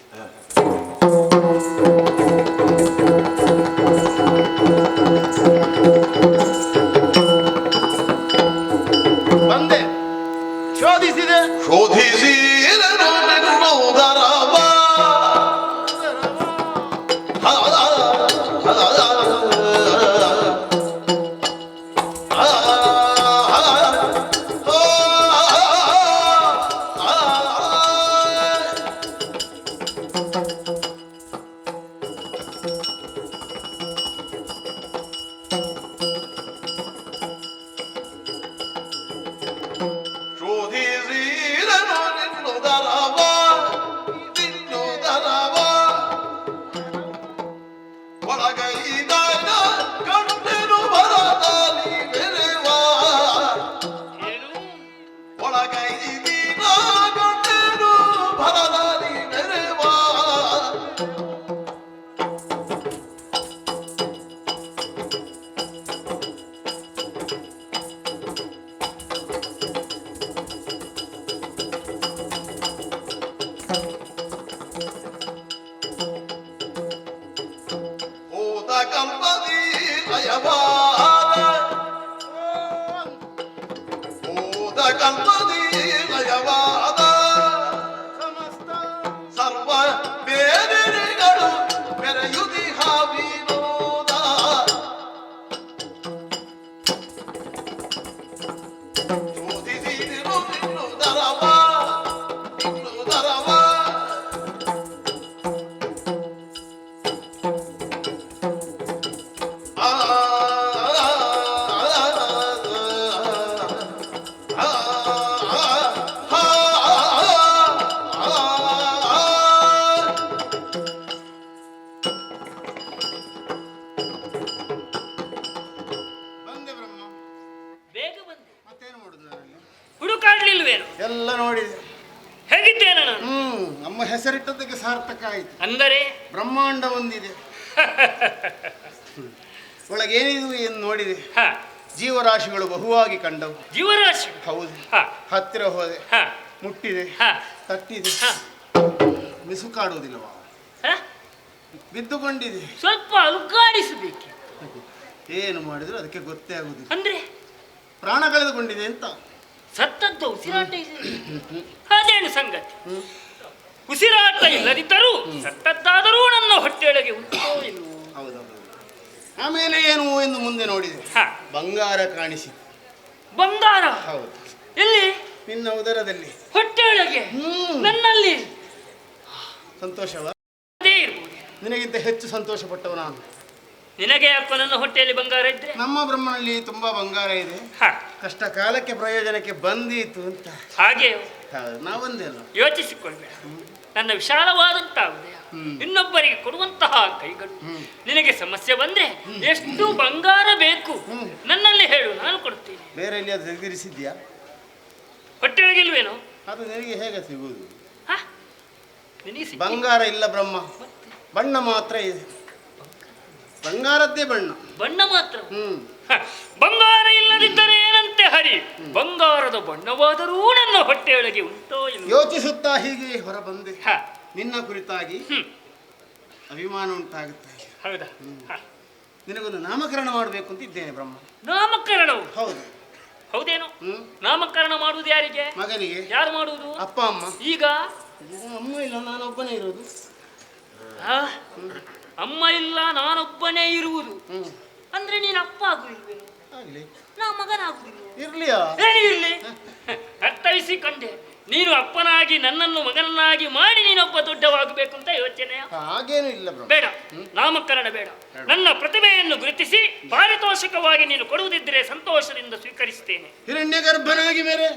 ಬಂದೆ, ಶೋಧಿಸಿದೆ. ಸರ್ವ ಬೇರೆಗಳು ಬೆರೆಯುದಿ ಹಾವಿನೋದ. ಶೋಧಿಸಿದಿರು ಇನ್ನು ದರವ, ಇನ್ನು ದರವ. ಎಲ್ಲ ನೋಡಿದೆ. ಹೇಗಿದ್ದೇನೆ ನಾನು? ನಮ್ಮ ಹೆಸರಿಟ್ಟದಕ್ಕೆ ಸಾರ್ಥಕ ಆಯಿತು. ಅಂದರೆ ಬ್ರಹ್ಮಾಂಡ ಒಂದಿದೆ. ಒಳಗೇನಿದು ಎಂದು ನೋಡಿದೆ. ಜೀವರಾಶಿಗಳು ಬಹುವಾಗಿ ಕಂಡವು. ಜೀವರಾಶಿ? ಹೌದು. ಹತ್ತಿರ ಹೋದೆ, ಮುಟ್ಟಿದೆ, ತಟ್ಟಿದೆ, ಮಿಸುಕಾಡುವುದಿಲ್ಲವಾ? ಬಿದ್ದುಕೊಂಡಿದೆ. ಸ್ವಲ್ಪ ಅಲುಗಾಡಿಸಬೇಕು. ಏನು ಮಾಡಿದ್ರು ಅದಕ್ಕೆ ಗೊತ್ತೇ ಆಗುದಿಲ್ಲ. ಅಂದ್ರೆ ಪ್ರಾಣ ಕಳೆದುಕೊಂಡಿದೆ ಅಂತ. ಸತ್ತದ್ದು ಉಸಿರಾಟ ಇದೆ. ಅದೇನು ಸಂಗತಿ? ಉಸಿರಾಟ ಇಲ್ಲದಿದ್ದರೂ ಸತ್ತದ್ದಾದರೂ ನನ್ನ ಹೊಟ್ಟೆಯೊಳಗೆ ಉಂಟೋ ಇಲ್ವೋ? ಹೌದೌದು. ಆಮೇಲೆ ಏನು ಎಂದು ಮುಂದೆ ನೋಡಿದೆ. ಬಂಗಾರ ಕಾಣಿಸಿತು. ಬಂಗಾರ? ಹೌದು. ಎಲ್ಲಿ? ನಿನ್ನ ಉದರದಲ್ಲಿ, ಹೊಟ್ಟೆಯೊಳಗೆ, ನನ್ನಲ್ಲಿ. ಸಂತೋಷವಾ? ಅದೇ ಇರ್ಬೋದು. ನಿನಗಿಂತ ಹೆಚ್ಚು ಸಂತೋಷ ಪಟ್ಟವ ನಾನು. ನಿನಗೆ ಯಾಕೋ ನನ್ನ ಹೊಟ್ಟೆಯಲ್ಲಿ ಬಂಗಾರ ಇದ್ರೆ? ನಮ್ಮ ಬ್ರಹ್ಮನಲ್ಲಿ ತುಂಬಾ ಬಂಗಾರ ಇದೆ. ಕಷ್ಟ ಕಾಲಕ್ಕೆ ಪ್ರಯೋಜನಕ್ಕೆ ಬಂದೀತು ಅಂತ. ಹಾಗೆ ನಾವೊಂದೇ ಅಲ್ಲ. ಯೋಚಿಸಿಕೊಳ್ಬೇಡ. ನನ್ನ ವಿಶಾಲವಾದಂತಹ ಹೃದಯ ಇನ್ನೊಬ್ಬರಿಗೆ ಕೊಡುವಂತಹ ಕೈಗಳು. ನಿನಗೆ ಸಮಸ್ಯೆ ಬಂದ್ರೆ ಎಷ್ಟು ಬಂಗಾರ ಬೇಕು ನನ್ನಲ್ಲಿ ಹೇಳು, ನಾನು ಕೊಡ್ತೀನಿ. ಬೇರೆ ಎಲ್ಲಿ ಅದು ತೆಗೆದಿರಿಸಿದ್ಯಾ? ಹೊಟ್ಟೆಯೊಳಗಿಲ್ವೇನೋ? ಅದು ನಿನಗೆ ಹೇಗೆ ಸಿಗುವುದು? ನಿನಗೆ ಬಂಗಾರ ಇಲ್ಲ ಬ್ರಹ್ಮ, ಬಣ್ಣ ಮಾತ್ರ ಇದೆ. ಬಂಗಾರದ್ದೇ ಬಣ್ಣ. ಬಣ್ಣ ಮಾತ್ರ? ಬಂಗಾರ ಇಲ್ಲದಿದ್ದರೆ ಏನಂತೆ ಹರಿ? ಬಂಗಾರದ ಬಣ್ಣವಾದರೂ ನನ್ನ ಹೊಟ್ಟೆಯೊಳಗೆ ಉಂಟೋ ಇಲ್ಲ? ಯೋಚಿಸುತ್ತಾ ಹೀಗೆ ಹೊರ ಬಂದೆ. ನಿನ್ನ ಕುರಿತಾಗಿ ಅಭಿಮಾನ ಉಂಟಾಗುತ್ತೆ. ಹೌದಾ? ಹ. ನಿನಗೊಂದು ನಾಮಕರಣ ಮಾಡಬೇಕು ಅಂತ ಇದ್ದೇನೆ ಬ್ರಹ್ಮ. ನಾಮಕರಣವು ಹೌದು. ಹೌದೇನು? ಹ್ಮ್. ನಾಮಕರಣ ಮಾಡುವುದು ಯಾರಿಗೆ? ಮಗನಿಗೆ. ಯಾರು ಮಾಡುವುದು? ಅಪ್ಪ ಅಮ್ಮ. ಈಗ ಅಮ್ಮ ಇಲ್ಲ, ನಾನೊಬ್ಬನೇ ಇರೋದು. ಆ? ಅಮ್ಮ ಇಲ್ಲ, ನಾನೊಬ್ಬನೇ ಇರುವುದು. ಹ್ಮ್. ಅಂದ್ರೆ ನೀನು ಅಪ್ಪ ಆಗುದಿಲ್ವೇನು? ಆಗ್ಲಿ. ನಾ ಮಗನಾಗುದಿಲ್ಲ. ಇರ್ಲಿಯಾ? ಏನು ಇರ್ಲಿ? ಅರ್ಥೈಸಿಕೊಂಡೆ. ನೀನು ಅಪ್ಪನಾಗಿ ನನ್ನನ್ನು ಮಗನನ್ನಾಗಿ ಮಾಡಿ ನೀನೊಬ್ಬ ದೊಡ್ಡವಾಗಬೇಕು ಅಂತ ಯೋಚನೆ. ಹಾಗೇನು ಇಲ್ಲ ಬ್ರಹ್ಮ. ಬೇಡ, ನಾಮಕರಣ ಬೇಡ. ನನ್ನ ಪ್ರತಿಭೆಯನ್ನು ಗುರುತಿಸಿ ಪಾರಿತೋಷಕವಾಗಿ ನೀನು ಕೊಡುವುದಿದ್ದರೆ ಸಂತೋಷದಿಂದ ಸ್ವೀಕರಿಸುತ್ತೇನೆ. ಹಿರಣ್ಯ ಗರ್ಭನಾಗಿ ಬೇರೆ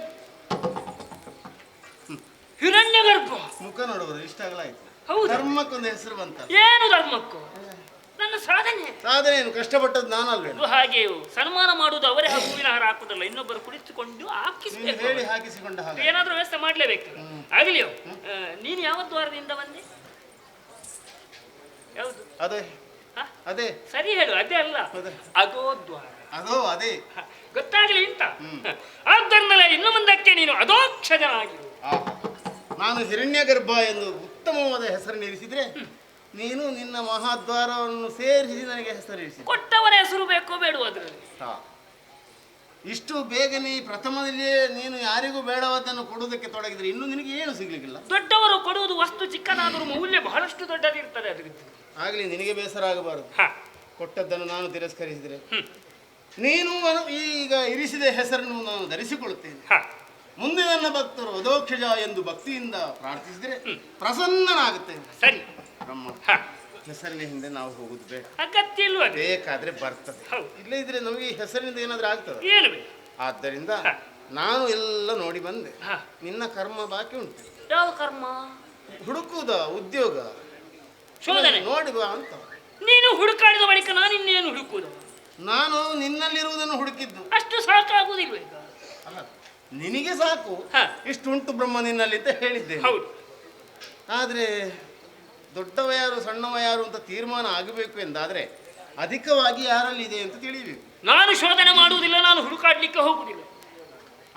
ಹಿರಣ್ಯ ಗರ್ಭ ಮುಖ ನೋಡುವುದು ಇಷ್ಟ ಆಗಲಾಯ್ತು. ಹೌದು. ಧರ್ಮಕ್ಕೊಂದು ಹೆಸರು ಬಂತ. ಏನು ಧರ್ಮಕ್ಕೂ? ನನ್ನ ಸಾಧನೆ. ಸಾಧನೆ ಏನು ಕಷ್ಟಪಟ್ಟದ್ದು ನಾನಲ್ವೇ? ಹಾಗೆಯೂ ಸನ್ಮಾನ ಮಾಡುವುದು ಅವರೇ ಹೂವಿನ ಹಾರ ಹಾಕುದಲ್ಲ, ಇನ್ನೊಬ್ಬರು ಕುಳಿತುಕೊಂಡು ಹಾಕಿಸಬೇಕು. ಹೇಳಿ ಹಾಕಿಸಿಕೊಂಡ ಹಾಗೆ ಏನಾದ್ರೂ ವ್ಯವಸ್ಥೆ ಮಾಡ್ಲೇಬೇಕು. ಆಗಲಿಯೋ? ನೀನು ಯಾವ ದ್ವಾರದಿಂದ ಬಂದೆ? ಯಾವುದು? ಅದೇ ಹ? ಅದೇ ಸರಿ ಹೇಳು. ಅದೇ ಅಲ್ಲ, ಅದೇ. ಅದೋ ದ್ವಾರ. ಅದೋ ಅದೇ. ಗೊತ್ತಾಗ್ಲಿ ಅಂತ. ಆದ್ದರಿಂದಲೇ ಇನ್ನು ಮುಂದಕ್ಕೆ ನೀನು ಅದೋಕ್ಷಜನಾಗಿರು. ನಾನು ಹಿರಣ್ಯ ಗರ್ಭ ಎಂದು ಉತ್ತಮವಾದ ಹೆಸರನ್ನಿರಿಸಿದ್ರೆ ನೀನು ನಿನ್ನ ಮಹಾದ್ವಾರವನ್ನು ಸೇರಿಸಿ ನನಗೆ ಹೆಸರಿರಿಸಿ. ಕೊಟ್ಟವರ ಹೆಸರು ಬೇಕೋ ಬೇಡವೋ ಅದರಲ್ಲಿ? ಇಷ್ಟು ಬೇಗನೆ ಪ್ರಥಮದಲ್ಲಿಯೇ ನೀನು ಯಾರಿಗೂ ಬೇಡವಾದನ್ನು ಕೊಡುವುದಕ್ಕೆ ತೊಡಗಿದ್ರೆ ಇನ್ನು ನಿನಗೆ ಏನು ಸಿಗ್ಲಿಕ್ಕಿಲ್ಲ. ದೊಡ್ಡವರು ಕೊಡುವುದು ವಸ್ತು ಚಿಕ್ಕದಾದರೂ ಮೌಲ್ಯ ಬಹಳಷ್ಟು ದೊಡ್ಡದಿರ್ತದೆ ಅದರಿಂದ. ಆಗಲಿ, ನಿನಗೆ ಬೇಸರ ಆಗಬಾರದು. ಕೊಟ್ಟದ್ದನ್ನು ನಾನು ತಿರಸ್ಕರಿಸಿದರೆ ನೀನು ಈಗ ಇರಿಸಿದ ಹೆಸರನ್ನು ನಾನು ಧರಿಸಿಕೊಳ್ಳುತ್ತೇನೆ. ಮುಂದೆ ನನ್ನ ಭಕ್ತರು ಅದೋಕ್ಷಜ ಎಂದು ಭಕ್ತಿಯಿಂದ ಪ್ರಾರ್ಥಿಸಿದರೆ ಪ್ರಸನ್ನನಾಗುತ್ತೇನೆ. ಸರಿ ಬ್ರಹ್ಮ. ಹೆಸರಿನ ಹಿಂದೆ ನಾವು ಹೋಗುದು ಬೇಡ. ಅಗತ್ಯ ಇಲ್ವ? ಬೇಕಾದ್ರೆ ಬರ್ತದೆ. ಇಲ್ಲೇ ಇದ್ರೆ ನಮಗೆ ಈ ಹೆಸರಿನಿಂದ ಏನಾದ್ರೂ ಆಗ್ತದೆ. ಏನು ಬೇಕು? ಆದ್ದರಿಂದ ನಾನು ಎಲ್ಲ ನೋಡಿ ಬಂದೆ. ನಿನ್ನ ಕರ್ಮ ಬಾಕಿ ಉಂಟು. ಯಾವ ಕರ್ಮ? ಹುಡುಕುವುದ ಉದ್ಯೋಗ ಶೋಧನೆ ನೋಡಿ ಬಾ ಅಂತ. ನೀನು ಹುಡುಕಾಡಿದ ಬಳಿಕ ನಾನು ಇನ್ನೇನು ಹುಡುಕುವುದು? ನಾನು ನಿನ್ನಲ್ಲಿರುವುದನ್ನು ಹುಡುಕಿದ್ದು. ಅಷ್ಟು ಸಾಕಾಗುವುದಿಲ್ವ ಈಗ? ಅಲ್ಲ, ನಿನಗೆ ಸಾಕು ಇಷ್ಟುಂಟು ಬ್ರಹ್ಮ ನಿನ್ನಲ್ಲಿ ಅಂತ ಹೇಳಿದ್ದೇನೆ. ಹೌದು. ಆದ್ರೆ ದೊಡ್ಡವ ಯಾರು ಸಣ್ಣವ ಯಾರು ಅಂತ ತೀರ್ಮಾನ ಆಗಬೇಕು ಎಂದಾದ್ರೆ ಅಧಿಕವಾಗಿ ಯಾರಲ್ಲಿ ಇದೆ ಅಂತ ತಿಳಿಯಬೇಕು. ನಾನು ಶೋಧನೆ ಮಾಡುವುದಿಲ್ಲ, ನಾನು ಹುಡುಕಾಡ್ಲಿಕ್ಕೆ ಹೋಗುದಿಲ್ಲ.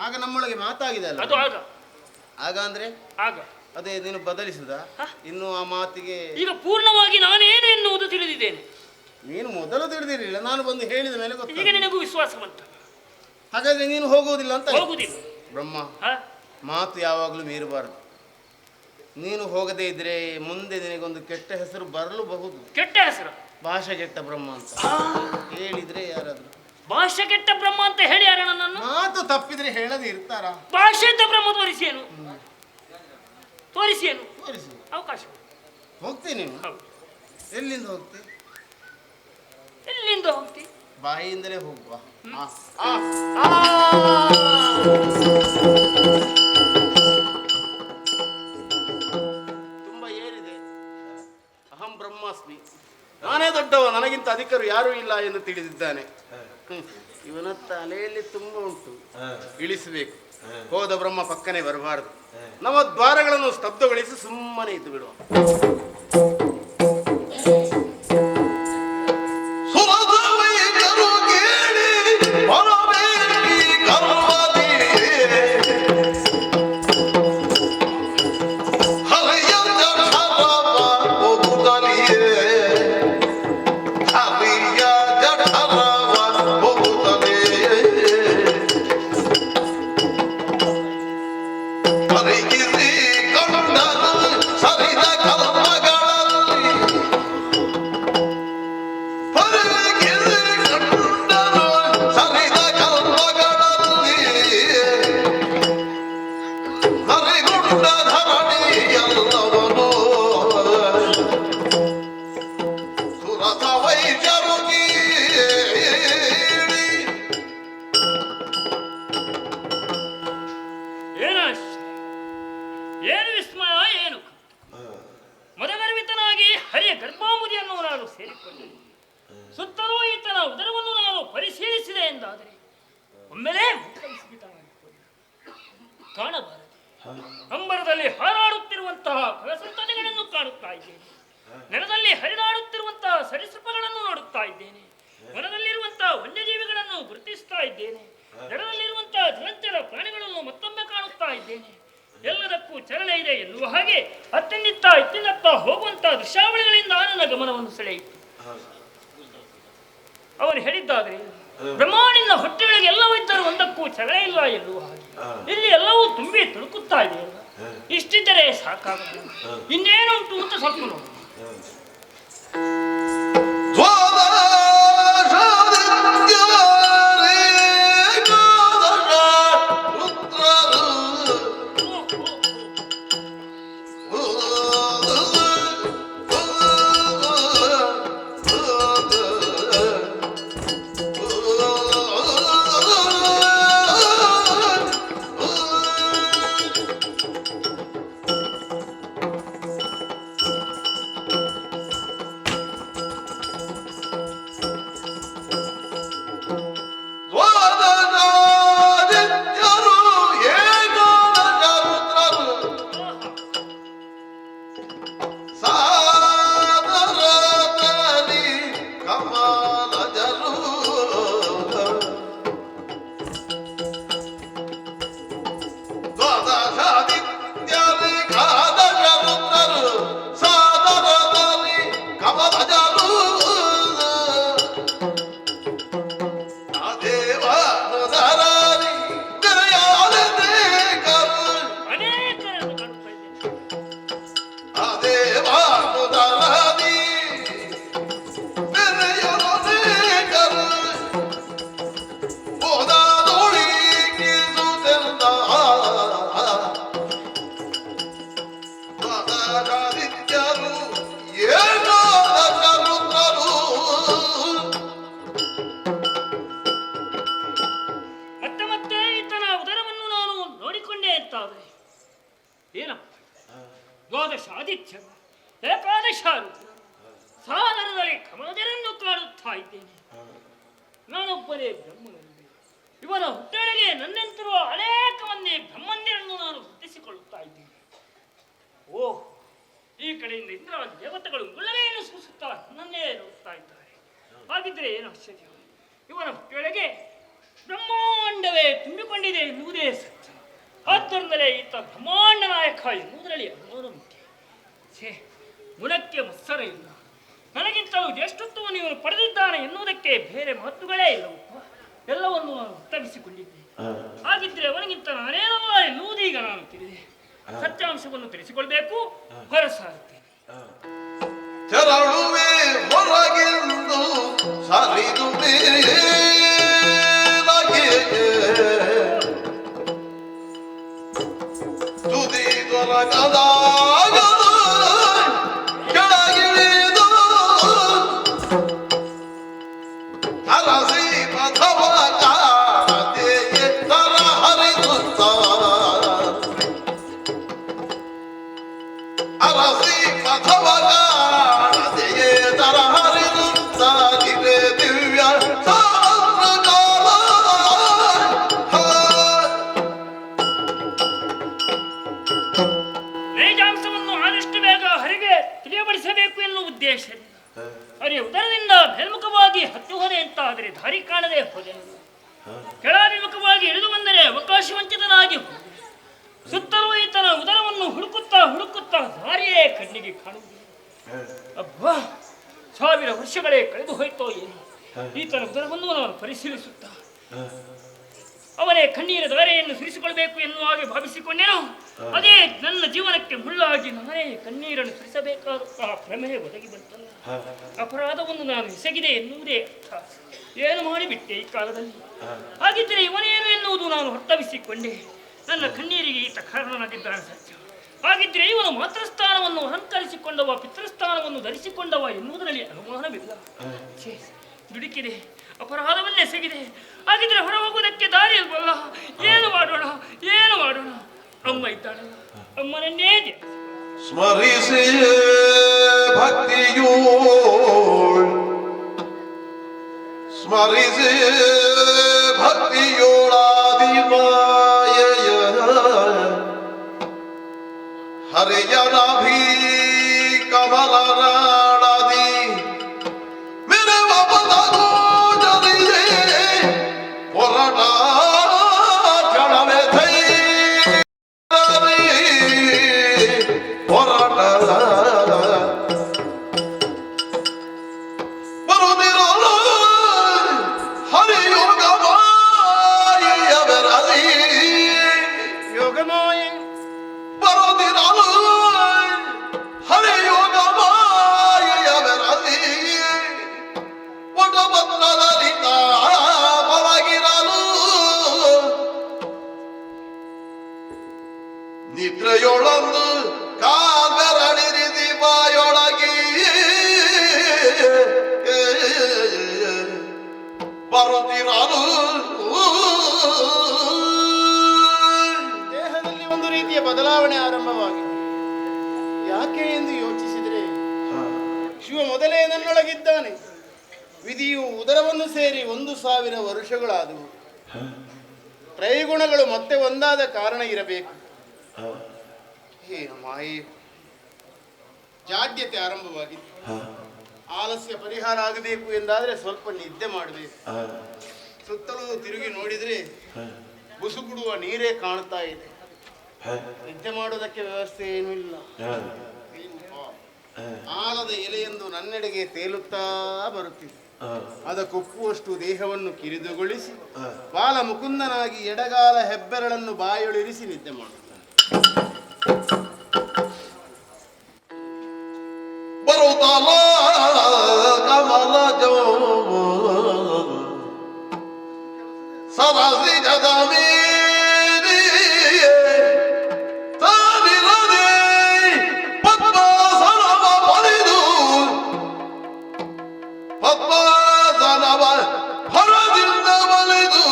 ಆಗ ನಮ್ಮೊಳಗೆ ಮಾತಾಗಿದೆ ಅಲ್ಲ. ಅದು ಆಗ. ಆಗ ಅಂದ್ರೆ ಆಗ ಅದೇ ನೀನು ಬದಲಿಸುದ ಇನ್ನು ಆ ಮಾತಿಗೆ? ಈಗ ಪೂರ್ಣವಾಗಿ ನಾನೇನು ಎನ್ನುವುದು ತಿಳಿದಿದ್ದೇನೆ. ನೀನು ಮೊದಲು ತಿಳಿದಿರಲಿಲ್ಲ, ನಾನು ಬಂದು ಹೇಳಿದ ಮೇಲೆ ಈಗ ಗೊತ್ತಾಗ. ನಿನಗೂ ವಿಶ್ವಾಸ ಬಂತ. ಹಾಗಾದ್ರೆ ನೀನು ಹೋಗುವುದಿಲ್ಲ ಅಂತ? ಹೋಗುದಿಲ್ಲ ಬ್ರಹ್ಮ. ಮಾತು ಯಾವಾಗಲೂ ಮೀರಬಾರದು. ನೀನು ಹೋಗದೇ ಇದ್ರೆ ಮುಂದೆ ನಿನಗೊಂದು ಕೆಟ್ಟ ಹೆಸರು ಬರಲೂಬಹುದು. ಕೆಟ್ಟ ಹೆಸರು? ಭಾಷೆ ಕೆಟ್ಟ ಬ್ರಹ್ಮ ಅಂತ ಹೇಳಿದ್ರೆ ಯಾರಾದ್ರೂ? ಭಾಷೆ ಕೆಟ್ಟ ಬ್ರಹ್ಮ ಅಂತ ಹೇಳಿ ಯಾರ ನನ್ನನ್ನು? ಮಾತು ತಪ್ಪಿದ್ರೆ ಹೇಳದೆ ಇರ್ತಾರ? ಭಾಷೆ ಅಂತ ಬ್ರಹ್ಮ ತೋರಿಸಿಯೇನು? ತೋರಿಸಿಯೇನು? ತೋರಿಸು. ಅವಕಾಶ ಹೋಗ್ತೀನಿ. ಹೌದು. ಎಲ್ಲಿಂದ ಹೋಗ್ತಿ? ಎಲ್ಲಿಂದ ಹೋಗ್ತಿ? ಬಾಯಿಯಿಂದಲೇ ಹೋಗುವ. ತುಂಬಾ ಏರಿದೆ. ಅಹಂ ಬ್ರಹ್ಮಾಸ್ಮಿ, ನಾನೇ ದೊಡ್ಡವ, ನನಗಿಂತ ಅಧಿಕರು ಯಾರೂ ಇಲ್ಲ ಎಂದು ತಿಳಿದಿದ್ದಾನೆ. ಇವನ ತಲೆಯಲ್ಲಿ ತುಂಬ ಉಂಟು, ಇಳಿಸಬೇಕು. ಹೋದ ಬ್ರಹ್ಮ ಪಕ್ಕನೆ ಬರಬಾರದು. ನಮ್ಮ ದ್ವಾರಗಳನ್ನು ಸ್ತಬ್ಧಗೊಳಿಸಿ ಸುಮ್ಮನೆ ಇದ್ದು ಬಿಡುವ. ಏನು ವಿಸ್ಮಯ, ಏನು ಮೊದಗರ್ವಿತನಾಗಿ ಹರಿಯ ಗರ್ಭಾಮುದಿಯನ್ನು ನಾನು ಸೇರಿಕೊಂಡೆ. ಸುತ್ತಲೂ ಈತನ ಉದರವನ್ನು ನಾನು ಪರಿಶೀಲಿಸಿದೆ ಎಂದಾದರೆ ಒಮ್ಮೆಲೇ ಕಾಣಬಾರದು. ಅಂಬರದಲ್ಲಿ ಹಾರಾಡುತ್ತಿರುವಂತಹ ಫಲಸಂತತಿಗಳನ್ನು ಕಾಣುತ್ತಾ ಇದ್ದೇನೆ. ನೆಲದಲ್ಲಿ ಹರಿದಾಡುತ್ತಿರುವಂತಹ ಸರೀಸೃಪಗಳನ್ನು ನೋಡುತ್ತಾ ಇದ್ದೇನೆ. ವನದಲ್ಲಿರುವಂತಹ ವನ್ಯಜೀವಿಗಳನ್ನು ಗುರುತಿಸ್ತಾ ಇದ್ದೇನೆ. ನೆಲದಲ್ಲಿರುವಂತಹ ಜಲಚರ ಪ್ರಾಣಿಗಳನ್ನು ಮತ್ತೊಮ್ಮೆ ಕಾಣುತ್ತಾ ಇದ್ದೇನೆ. ಎಲ್ಲದಕ್ಕೂ ಚಲನೆ ಇದೆ ಎನ್ನುವ ಹಾಗೆ ಅತ್ತಿಂದಿತ್ತ ಇತ್ತಿಂದತ್ತ ಹೋಗುವಂತಹ ದೃಶ್ಯಾವಳಿಗಳಿಂದ ನನ್ನ ಗಮನವನ್ನು ಸೆಳೆಯಿತು. ಅವರು ಹೇಳಿದ್ದಾದ್ರೆ ಬ್ರಹ್ಮಾಂಡಿನ ಹೊಟ್ಟೆಯೊಳಗೆ ಎಲ್ಲವೂ ಇದ್ದರೂ ಒಂದಕ್ಕೂ ಜಗಳ ಇಲ್ಲ ಎನ್ನುವ ಹಾಗೆ ಇಲ್ಲಿ ಎಲ್ಲವೂ ತುಂಬಿ ತುಳುಕುತ್ತಾ ಇದೆ. ಇಷ್ಟಿದ್ದರೆ ಸಾಕಾಗಲ್ಲ, ಇನ್ನೇನುಂಟು ಅಂತ ಸ್ವಲ್ಪ ನೋಡಿ. ದ್ವಾದಶಾದಿತ್ಯ ಏಕಾದಶ ಸಾಗರದಲ್ಲಿ ಕಮಲದರನ್ನು ಕಾಣುತ್ತಾ ಇದ್ದೇನೆ. ನಾನೊಬ್ಬನೇ ಬ್ರಹ್ಮನಲ್ಲಿ ಇವನ ಹುಟ್ಟೆಡೆಗೆ ನನ್ನಂತಿರುವ ಅನೇಕ ಮಂದಿ ಬ್ರಹ್ಮಂದಿರನ್ನು ನಾನು ಗುರುತಿಸಿಕೊಳ್ಳುತ್ತಾ ಇದ್ದೇನೆ. ಓ, ಈ ಕಡೆಯಿಂದ ಇಂದ್ರ ದೇವತೆಗಳು ಮುಳ್ಳವೆಯನ್ನು ಸೂಸುತ್ತಾ ನನ್ನೇ ನೋಡುತ್ತಾ ಇದ್ದಾರೆ. ಹಾಗಿದ್ರೆ ಏನು ಆಶ್ಚರ್ಯ, ಇವನ ಹುಟ್ಟೆಡೆಗೆ ಬ್ರಹ್ಮಾಂಡವೇ ತುಂಬಿಕೊಂಡಿದೆ ಎನ್ನುವುದೇ ಸತ್ಯ. ಆದ್ದರಿಂದಲೇ ಈತ ಬ್ರಹ್ಮಾಂಡ ನಾಯಕ ಎನ್ನುವುದರಲ್ಲಿ ಅನುಮಾನ ಮುಖ್ಯ. ಗುಣಕ್ಕೆ ಮತ್ಸರ ಇಲ್ಲ, ನನಗಿಂತಲೂ ಜ್ಯೇಷ್ಠತ್ವವನ್ನು ಇವನು ಪಡೆದಿದ್ದಾನೆ ಎನ್ನುವುದಕ್ಕೆ ಬೇರೆ ಮಾತುಗಳೇ ಇಲ್ಲವಪ್ಪ. ಎಲ್ಲವನ್ನು ನಾನು ಉತ್ತರಿಸಿಕೊಂಡಿದ್ದೆ. ಹಾಗಿದ್ರೆ ಅವನಿಗಿಂತ ನಾನೇನಲ್ಲ ಎನ್ನುವುದೀಗ ನಾನು ತಿಳಿದೆ. ಸತ್ಯಾಂಶವನ್ನು ತಿಳಿಸಿಕೊಳ್ಬೇಕು, ಹೊರಸಾರುತ್ತೇನೆ. ತೆರಳುವೆ ಹೊರಗೆಂದು ಸಾರಿದು ತುದಿ ದೊರಕದಾಗ ಕೆಳಗಿಳಿದು ಅರಸಿ ಪಥವ ಕಾಣದೆಯೇ ತರ ಹರಿದುತ್ತ ಅರಸಿ ಪಥವ ಕಾಣದೆಯೇ ತರ ಹರಿದುತ್ತ ಇದೆ ದಿವ್ಯ ನೈಜಾಂಶವನ್ನು ಆದಷ್ಟು ಬೇಗ ಹರಿಗೆ ತಿಳಿಯಪಡಿಸಬೇಕು ಎನ್ನುವ ಉದ್ದೇಶದಿಂದ ಅರೆ ಉದರದಿಂದ ಮೇಲ್ಮುಖವಾಗಿ ಹತ್ತು ಹೋದೆ ಅಂತ ಆದರೆ ದಾರಿ ಕಾಣದೆ ಹೋದೆ. ಕೆಳಾಭಿಮುಖವಾಗಿ ಇಳಿದು ಬಂದರೆ ಅವಕಾಶ ವಂಚಿತನಾಗಿ ಹೋದೆ. ಸುತ್ತಲೂ ಈತನ ಉದರವನ್ನು ಹುಡುಕುತ್ತಾ ಹುಡುಕುತ್ತಾ ದಾರಿಯೇ ಕಣ್ಣಿಗೆ ಕಾಣುವುದಿಲ್ಲ. ಅಬ್ಬಾ, 1000 ವರ್ಷಗಳೇ ಕಳೆದು ಹೋಯ್ತೋ ಏನು. ಈತನ ಉದರವನ್ನು ನಾನು ಪರಿಶೀಲಿಸುತ್ತಾ ಅವನೇ ಕಣ್ಣೀರ ದಾರೆಯನ್ನು ಸುರಿಸಿಕೊಳ್ಬೇಕು ಎನ್ನುವ ಹಾಗೆ ಭಾವಿಸಿಕೊಂಡೇನೋ, ಅದೇ ನನ್ನ ಜೀವನಕ್ಕೆ ಮುಳ್ಳಾಗಿ ನಾನೇ ಕಣ್ಣೀರನ್ನು ಸುರಿಸಬೇಕಾದಂತಹ ಪ್ರಮೇಯ ಒದಗಿ ಬಂತಲ್ಲ. ಅಪರಾಧವನ್ನು ನಾನು ಎಸಗಿದೆ ಎನ್ನುವುದೇ ಅರ್ಥ. ಏನು ಮಾಡಿಬಿಟ್ಟೆ ಈ ಕಾಲದಲ್ಲಿ. ಹಾಗಿದ್ದರೆ ಇವನೇನು ಎನ್ನುವುದು ನಾನು ಹೊರತವಿಸಿಕೊಂಡೆ. ನನ್ನ ಕಣ್ಣೀರಿಗೆ ಈತ ಕಾರಣನಾಗಿದ್ದಾನೆ ಸತ್ಯ. ಹಾಗಿದ್ರೆ ಇವನು ಮಾತೃಸ್ಥಾನವನ್ನು ಅಲಂಕರಿಸಿಕೊಂಡವ, ಪಿತೃಸ್ಥಾನವನ್ನು ಧರಿಸಿಕೊಂಡವ ಎನ್ನುವುದರಲ್ಲಿ ಅನುಮಾನವಿಲ್ಲ. ದುಡುಕಿದೆ, ಅಪರಾಧವನ್ನೆಸಗಿದೆ. ಹಾಗಿದ್ರೆ ಹೊರ ಹೋಗುವುದಕ್ಕೆ ದಾರಿ ಇಲ್ವಲ್ಲ. ಏನು ಮಾಡೋಣ, ಏನು ಮಾಡೋಣ? ಅಮ್ಮ ಇದ್ದಾಳಲ್ಲ, ಅಮ್ಮನನ್ನೇ ಸ್ಮರಿಸಿ ಭಕ್ತಿಯೂ ಸ್ಮರಿಸಿ ಭಕ್ತಿಯೋಳಾದಿ ಮಾಯೆಯ ಹರಿಯನಾಭಿ ಕಮಲರಾಳದಿ ಮೆರವ ಪದಗೋಜರಿಯೇ ಹೊರಟ ಚಳವೆ ಥೈ ಹೊರಟ ನಿದ್ರೆಯೊಳೊಂದು ಕಾಲ್ಬೆರಳಿರಿದಿ ಬಾಯೊಳಗಿ ಬರುತ್ತಿರಲು ದೇಹದಲ್ಲಿ ಒಂದು ರೀತಿಯ ಬದಲಾವಣೆ ಆರಂಭವಾಗಿದೆ. ಯಾಕೆ ಎಂದು ಯೋಚಿಸಿದರೆ ಶಿವ ಮೊದಲೇ ನನ್ನೊಳಗಿದ್ದಾನೆ. ವಿಧಿಯು ಉದರವನ್ನು ಸೇರಿ 1,000 ವರ್ಷಗಳಾದವು. ತ್ರೈಗುಣಗಳು ಮತ್ತೆ ಒಂದಾದ ಕಾರಣ ಇರಬೇಕು. ಏನು ಮಾಯೆ, ಜಾಡ್ಯತೆ ಆರಂಭವಾಗಿದೆ. ಆಲಸ್ಯ ಪರಿಹಾರ ಆಗಬೇಕು ಎಂದಾದರೆ ಸ್ವಲ್ಪ ನಿದ್ದೆ ಮಾಡಬೇಕು. ಸುತ್ತಲೂ ತಿರುಗಿ ನೋಡಿದರೆ ಬುಸುಗುಡುವ ನೀರೇ ಕಾಣ್ತಾ ಇದೆ. ನಿದ್ದೆ ಮಾಡೋದಕ್ಕೆ ವ್ಯವಸ್ಥೆ ಏನೂ ಇಲ್ಲ. ಆಲದ ಎಲೆಯೊಂದು ನನ್ನೆಡೆಗೆ ತೇಲುತ್ತಾ ಬರುತ್ತಿದೆ. ಅದಕ್ಕೊಪ್ಪುವಷ್ಟು ದೇಹವನ್ನು ಕಿರಿದುಗೊಳಿಸಿ ಬಾಲ ಮುಕುಂದನಾಗಿ ಎಡಗಾಲ ಹೆಬ್ಬೆರಳನ್ನು ಬಾಯೊಳಿರಿಸಿ ನಿದ್ದೆ ಮಾಡುತ್ತಾನೆ. ಬರುತ್ತಲ ಕಮಲ ಸರಸಿ ಜದಮೀ ಪದ್ಮಾಸನವ ಹೊರದಿಂದ ಬಲಿದು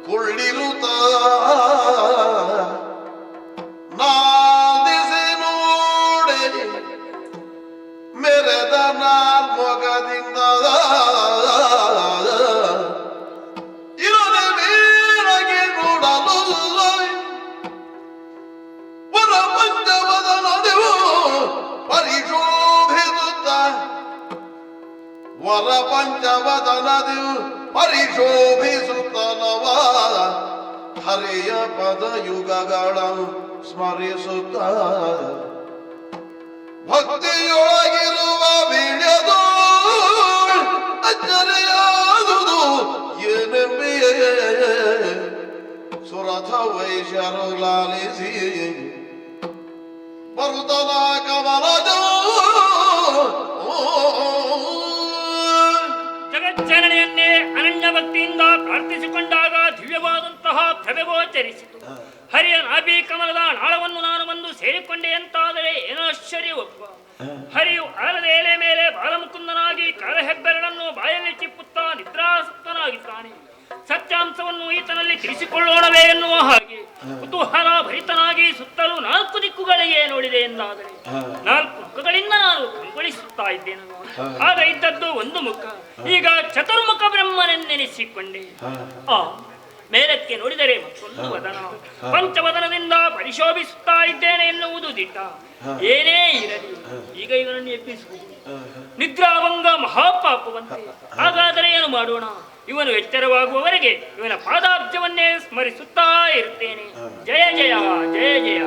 ಕೊಳ್ಳಿರುತ್ತ ನಾದಿಸಿ ನೋಡೆ ಮೆರೆದ ನಾಲ್ಮೊಗದಿಂದ ಇರದೆ ಮೇಲಗೆ ನೋಡಲು ವರ ಪಂಚವದನ ನೀವು ಪರಿಶೋಭಿಸುತ್ತ ವರ ಪಂಚವದನದಿ ಪರಿಶೋಭಿಸುತ್ತನವ ಹರಿಯ ಪದ ಯುಗಗಳ ಸ್ಮರಿಸುತ್ತ ಭಕ್ತಿಯೊಳಗಿರುವ ಬೀಳ್ಯದು ಅಚ್ಚರಿಯಾದುದು ಏನೆಂಬೆಯೇ ಸುರಥ ವೈಶ್ಯರು ಲಾಲಿಸಿ ಬರುತ್ತಲ ಕಮಲಜ ಜಗಜ್ಜನನೆಯನ್ನೇ ಅನನ್ಯ ಭಕ್ತಿಯಿಂದ ಪ್ರಾರ್ಥಿಸಿಕೊಂಡಾಗ ದಿವ್ಯವಾದಂತಹ ಪ್ರಭೆಗೋಚರಿಸಿತು. ಹರಿಯ ನಾಭಿ ಕಮಲದ ನಾಳವನ್ನು ನಾನು ಬಂದು ಸೇರಿಕೊಂಡೆ ಅಂತಾದರೆ ಏನೋ ಆಶ್ಚರ್ಯವಪ್ಪ. ಹರಿಯು ಆಲದ ಎಲೆ ಮೇಲೆ ಬಾಲಮುಕುಂದನಾಗಿ ಕಾಲಹೆಬ್ಬೆರಳನ್ನು ಬಾಯಲ್ಲಿ ಚಿಪ್ಪುತ್ತಾ ನಿದ್ರಾಸಕ್ತನಾಗಿದ್ದಾನೆ. ಸತ್ಯಾಂಶವನ್ನು ಈತನಲ್ಲಿ ತಿಳಿಸಿಕೊಳ್ಳೋಣವೇ ಎನ್ನುವ ಹಾಗೆ ಕುತೂಹಲ ಭರಿತನಾಗಿ ಸುತ್ತಲೂ 4 ದಿಕ್ಕುಗಳಿಗೆ ನೋಡಿದೆ ಎಂದಾದರೆ 4 ಮುಖಗಳಿಂದ ನಾನು ಕಂಗೊಳಿಸುತ್ತಾ ಇದ್ದೇನೆ. ಆಗ ಇದ್ದದ್ದು ಒಂದು ಮುಖ, ಈಗ ಚತುರ್ಮುಖ ಬ್ರಹ್ಮನೆನ್ನೆನಿಸಿಕೊಂಡೆ. ಮೇಲಕ್ಕೆ ನೋಡಿದರೆ ಮತ್ತೊಂದು ವದನ, ಪಂಚವದನದಿಂದ ಪರಿಶೋಭಿಸುತ್ತಾ ಇದ್ದೇನೆ ಎನ್ನುವುದು ದಿಟ್ಟ. ಏನೇ ಇರಲಿ, ಈಗ ಇವನನ್ನು ಎಬ್ಬಿಸುವುದು ನಿದ್ರಾಭಂಗ ಮಹಾಪಾಪವಂತೆ. ಹಾಗಾದರೆ ಏನು ಮಾಡೋಣ? ಇವನು ಎಚ್ಚರವಾಗುವವರೆಗೆ ಇವನ ಪಾದಾಬ್ಜವನ್ನೇ ಸ್ಮರಿಸುತ್ತಾ ಇರುತ್ತೇನೆ. ಜಯ ಜಯ ಜಯ ಜಯ.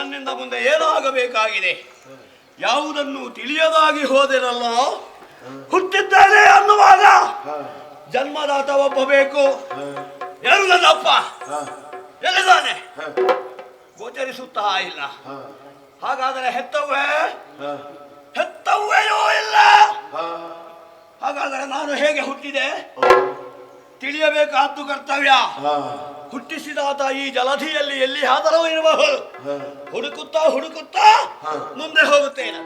ನನ್ನಿಂದ ಮುಂದೆ ಏನಾಗಬೇಕಾಗಿದೆ ಯಾವುದನ್ನು ತಿಳಿಯದಾಗಿ ಹೋದೆನಲ್ಲ. ಹುಟ್ಟಿದ್ದೇನೆ ಅನ್ನುವಾಗ ಜನ್ಮದಾತ ಒಬ್ಬ ಬೇಕು. ಯಾರು ನನ್ನಪ್ಪ ಎಲ್ಲಿದ್ದಾನೆ ಗೋಚರಿಸುತ್ತಾ ಇಲ್ಲ. ಹಾಗಾದರೆ ಹೆತ್ತವ್ವೆಯೋ ಇಲ್ಲ. ಹಾಗಾದರೆ ನಾನು ಹೇಗೆ ಹುಟ್ಟಿದೆ ತಿಳಿಯಬೇಕಾದ್ದು ಕರ್ತವ್ಯ. ಹುಟ್ಟಿಸಿದಾತ ಈ ಜಲಧಿಯಲ್ಲಿ ಎಲ್ಲಿ ಆದರೂ ಇರಬಹುದು. ಹುಡುಕುತ್ತಾ ಮುಂದೆ ಹೋಗುತ್ತೇನೆ.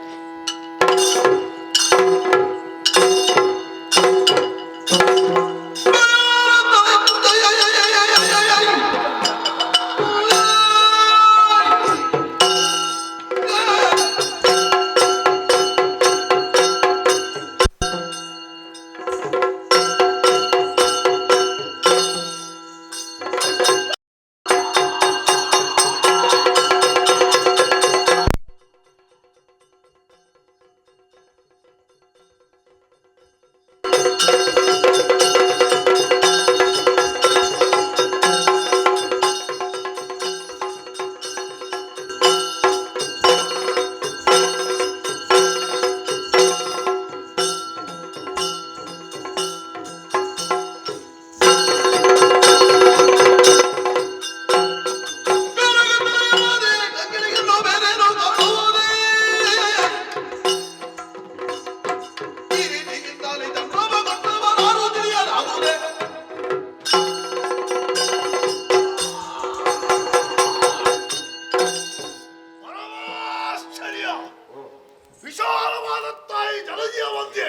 ವಿಶಾಲವಾದ ತಾಯಿ ಜಲಜಿಯ ಮಧ್ಯೆ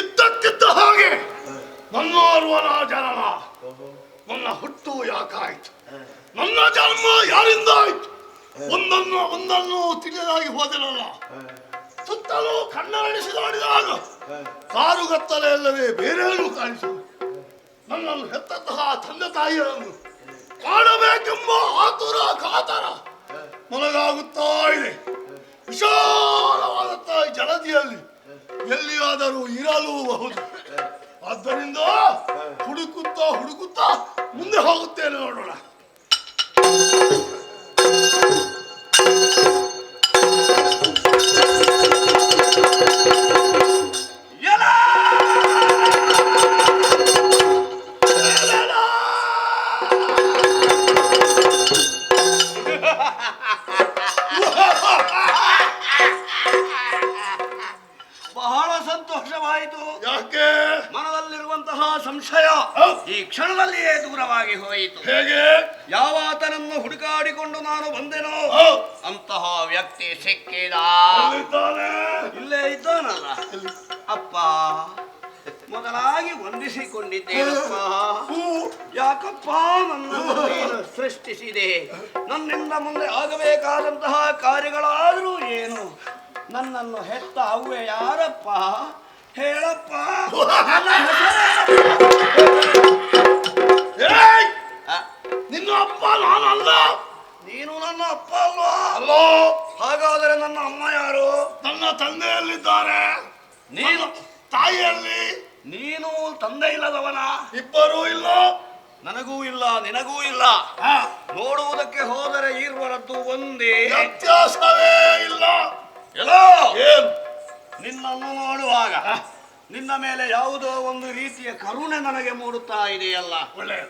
ಇದ್ದಕ್ಕಿದ್ದ ಹಾಗೆ ನನ್ನೋರ್ವನ ಜನನ, ನನ್ನ ಹುಟ್ಟು ಯಾಕಾಯ್ತು, ನನ್ನ ಜನ್ಮ ಯಾರಿಂದ ಆಯ್ತು, ಒಂದನ್ನು ತಿಳಿಯದಾಗಿ ಹೋದೆನಲ್ಲ. ಸುತ್ತಲೂ ಕಣ್ಣರಳಿಸಿ ನೋಡಿದಾಗ ಕಾರುಗತ್ತಲೆಯಲ್ಲವೇ ಬೇರೇನು ಕಾಣಿಸು. ನನ್ನನ್ನು ಹೆತ್ತಂತಹ ತಂದೆ ತಾಯಿಯನ್ನು ಕಾಣಬೇಕೆಂಬ ಆತುರ ಕಾತರ ನನಗಾಗುತ್ತಾ ಇದೆ. ವಿಶಾಲವಾದ ತಾಯಿ ಜಲದಿಯಲ್ಲಿ ಎಲ್ಲಿಯಾದರೂ ಇರಲೂಬಹುದು. ಆದ್ದರಿಂದ ಹುಡುಕುತ್ತಾ ಮುಂದೆ ಹೋಗುತ್ತೇನೆ, ನೋಡೋಣ. ಬಹಳ ಸಂತೋಷವಾಯಿತು. ಯಾಕೆ? ಮನದಲ್ಲಿರುವಂತಹ ಸಂಶಯ ಈ ಕ್ಷಣದಲ್ಲಿಯೇ ದೂರವಾಗಿ ಹೋಯಿತು. ಹೇಗೆ? ಯಾವಾತನನ್ನು ಹುಡುಕಾಡಿಕೊಂಡು ನಾನು ಬಂದೆನೋ ಅಂತಹ ವ್ಯಕ್ತಿ ಸಿಕ್ಕಿದ. ಇಲ್ಲೇ ಇದ್ದಾನಲ್ಲ ಅಪ್ಪ. ಮೊದಲಾಗಿ ವಂದಿಸಿಕೊಂಡಿದ್ದೇನಪ್ಪ. ಯಾಕಪ್ಪ ನನ್ನನ್ನು ನೀನು ಸೃಷ್ಟಿಸಿದೆ? ನನ್ನಿಂದ ಮುಂದೆ ಆಗಬೇಕಾದಂತಹ ಕಾರ್ಯಗಳಾದರೂ ಏನು? ನನ್ನನ್ನು ಹೆತ್ತ ಅವ್ವೆ ಯಾರಪ್ಪ ಹೇಳಪ್ಪ. ನಿನ್ನ ಅಪ್ಪ ನಾನಲ್ಲ. ನೀನು ನನ್ನ ಅಪ್ಪ ಅಲ್ವಾ? ಅಲ್ಲೋ. ಹಾಗಾದರೆ ನನ್ನ ಅಮ್ಮ ಯಾರು? ನನ್ನ ತಂದೆಯಲ್ಲಿದ್ದಾರೆ. ನೀನು ತಾಯಿಯಲ್ಲಿ? ನೀನು ತಂದೆ ಇಲ್ಲದವನ? ಇಬ್ಬರೂ ಇಲ್ಲ. ನನಗೂ ಇಲ್ಲ ನಿನಗೂ ಇಲ್ಲ. ನೋಡುವುದಕ್ಕೆ ಹೋದರೆ ಇರುವರದ್ದು ಒಂದೇ, ವ್ಯತ್ಯಾಸವೇ ಇಲ್ಲ. ಎಲ್ಲೋ ಏನು? ನಿನ್ನನ್ನು ನೋಡುವಾಗ ನಿನ್ನ ಮೇಲೆ ಯಾವುದೋ ಒಂದು ರೀತಿಯ ಕರುಣೆ ನನಗೆ ಮೂಡುತ್ತಾ ಇದೆಯಲ್ಲ. ಒಳ್ಳೆಯ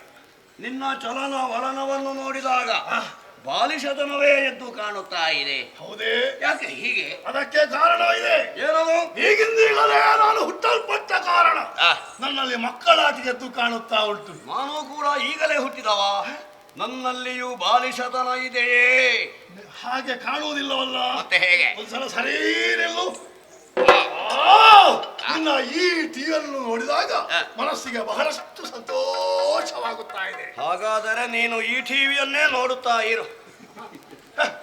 ನಿನ್ನ ಚಲನ ವಲನವನ್ನು ನೋಡಿದಾಗ ಬಾಲಿಶತನವೇ ಎದ್ದು ಕಾಣುತ್ತಾ ಇದೆ. ಹೌದೇ? ಯಾಕೆ ಹೀಗೆ? ಅದಕ್ಕೆ ಕಾರಣ ಇದೆ. ಏನದು? ಈಗಿಂದೀಗಲೇ ನಾನು ಹುಟ್ಟಲ್ಪಟ್ಟ ಕಾರಣ ನನ್ನಲ್ಲಿ ಮಕ್ಕಳಾಗಿ ಎದ್ದು ಕಾಣುತ್ತಾ ಉಂಟು. ನಾನು ಕೂಡ ಈಗಲೇ ಹುಟ್ಟಿದವ. ನನ್ನಲ್ಲಿಯೂ ಬಾಲಿಶತನ ಇದೆಯೇ? ಹಾಗೆ ಕಾಣುವುದಿಲ್ಲವಲ್ಲ. ಮತ್ತೆ ಹೇಗೆ? ಒಂದ್ಸಲ ಸರಿ ನಿಲ್ಲು. ನಿನ್ನ ಈ ಟಿವಿಯನ್ನು ನೋಡಿದಾಗ ಮನಸ್ಸಿಗೆ ಬಹಳಷ್ಟು ಸಂತೋಷವಾಗುತ್ತಾ ಇದೆ. ಹಾಗಾದರೆ ನೀನು ಈ ಟಿವಿಯನ್ನೇ ನೋಡುತ್ತಾ ಇರು.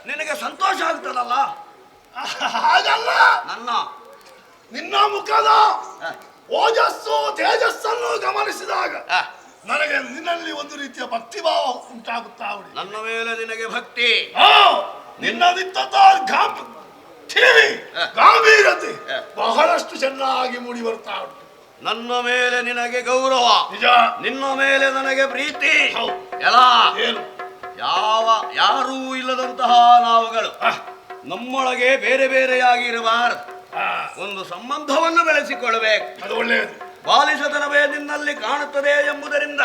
ನಿನಗೆ ಸಂತೋಷ ಆಗ್ತದಲ್ಲ? ಹಾಗಲ್ಲ, ನಿನ್ನ ಮುಖದ ಓಜಸ್ಸು ತೇಜಸ್ಸನ್ನು ಗಮನಿಸಿದಾಗ ನನಗೆ ನಿನ್ನಲ್ಲಿ ಒಂದು ರೀತಿಯ ಭಕ್ತಿಭಾವ ಉಂಟಾಗುತ್ತಾ ಉಂಟು. ನನ್ನ ಮೇಲೆ ನಿನಗೆ ಭಕ್ತಿ? ನಿನ್ನದಿದ್ದ ಗಾಂಭೀರ್ಯತೆ ಬಹಳಷ್ಟು ಚೆನ್ನಾಗಿ ಮೂಡಿ ಬರ್ತಾ ಉಂಟು. ನನ್ನ ಮೇಲೆ ನಿನಗೆ ಗೌರವ, ನಿಜ. ನಿನ್ನ ಮೇಲೆ ನನಗೆ ಪ್ರೀತಿ. ಹೌದು. ಎಲ್ಲ ಏನು? ಯಾರೂ ಇಲ್ಲದಂತಹ ನಾವುಗಳು ನಮ್ಮೊಳಗೆ ಬೇರೆ ಬೇರೆಯಾಗಿರಬಾರದು. ಒಂದು ಸಂಬಂಧವನ್ನು ಬೆಳೆಸಿಕೊಳ್ಳಬೇಕು. ಅದು ಒಳ್ಳೆಯದು. ಬಾಲಿಶತನವೇ ನಿನ್ನಲ್ಲಿ ಕಾಣುತ್ತದೆ ಎಂಬುದರಿಂದ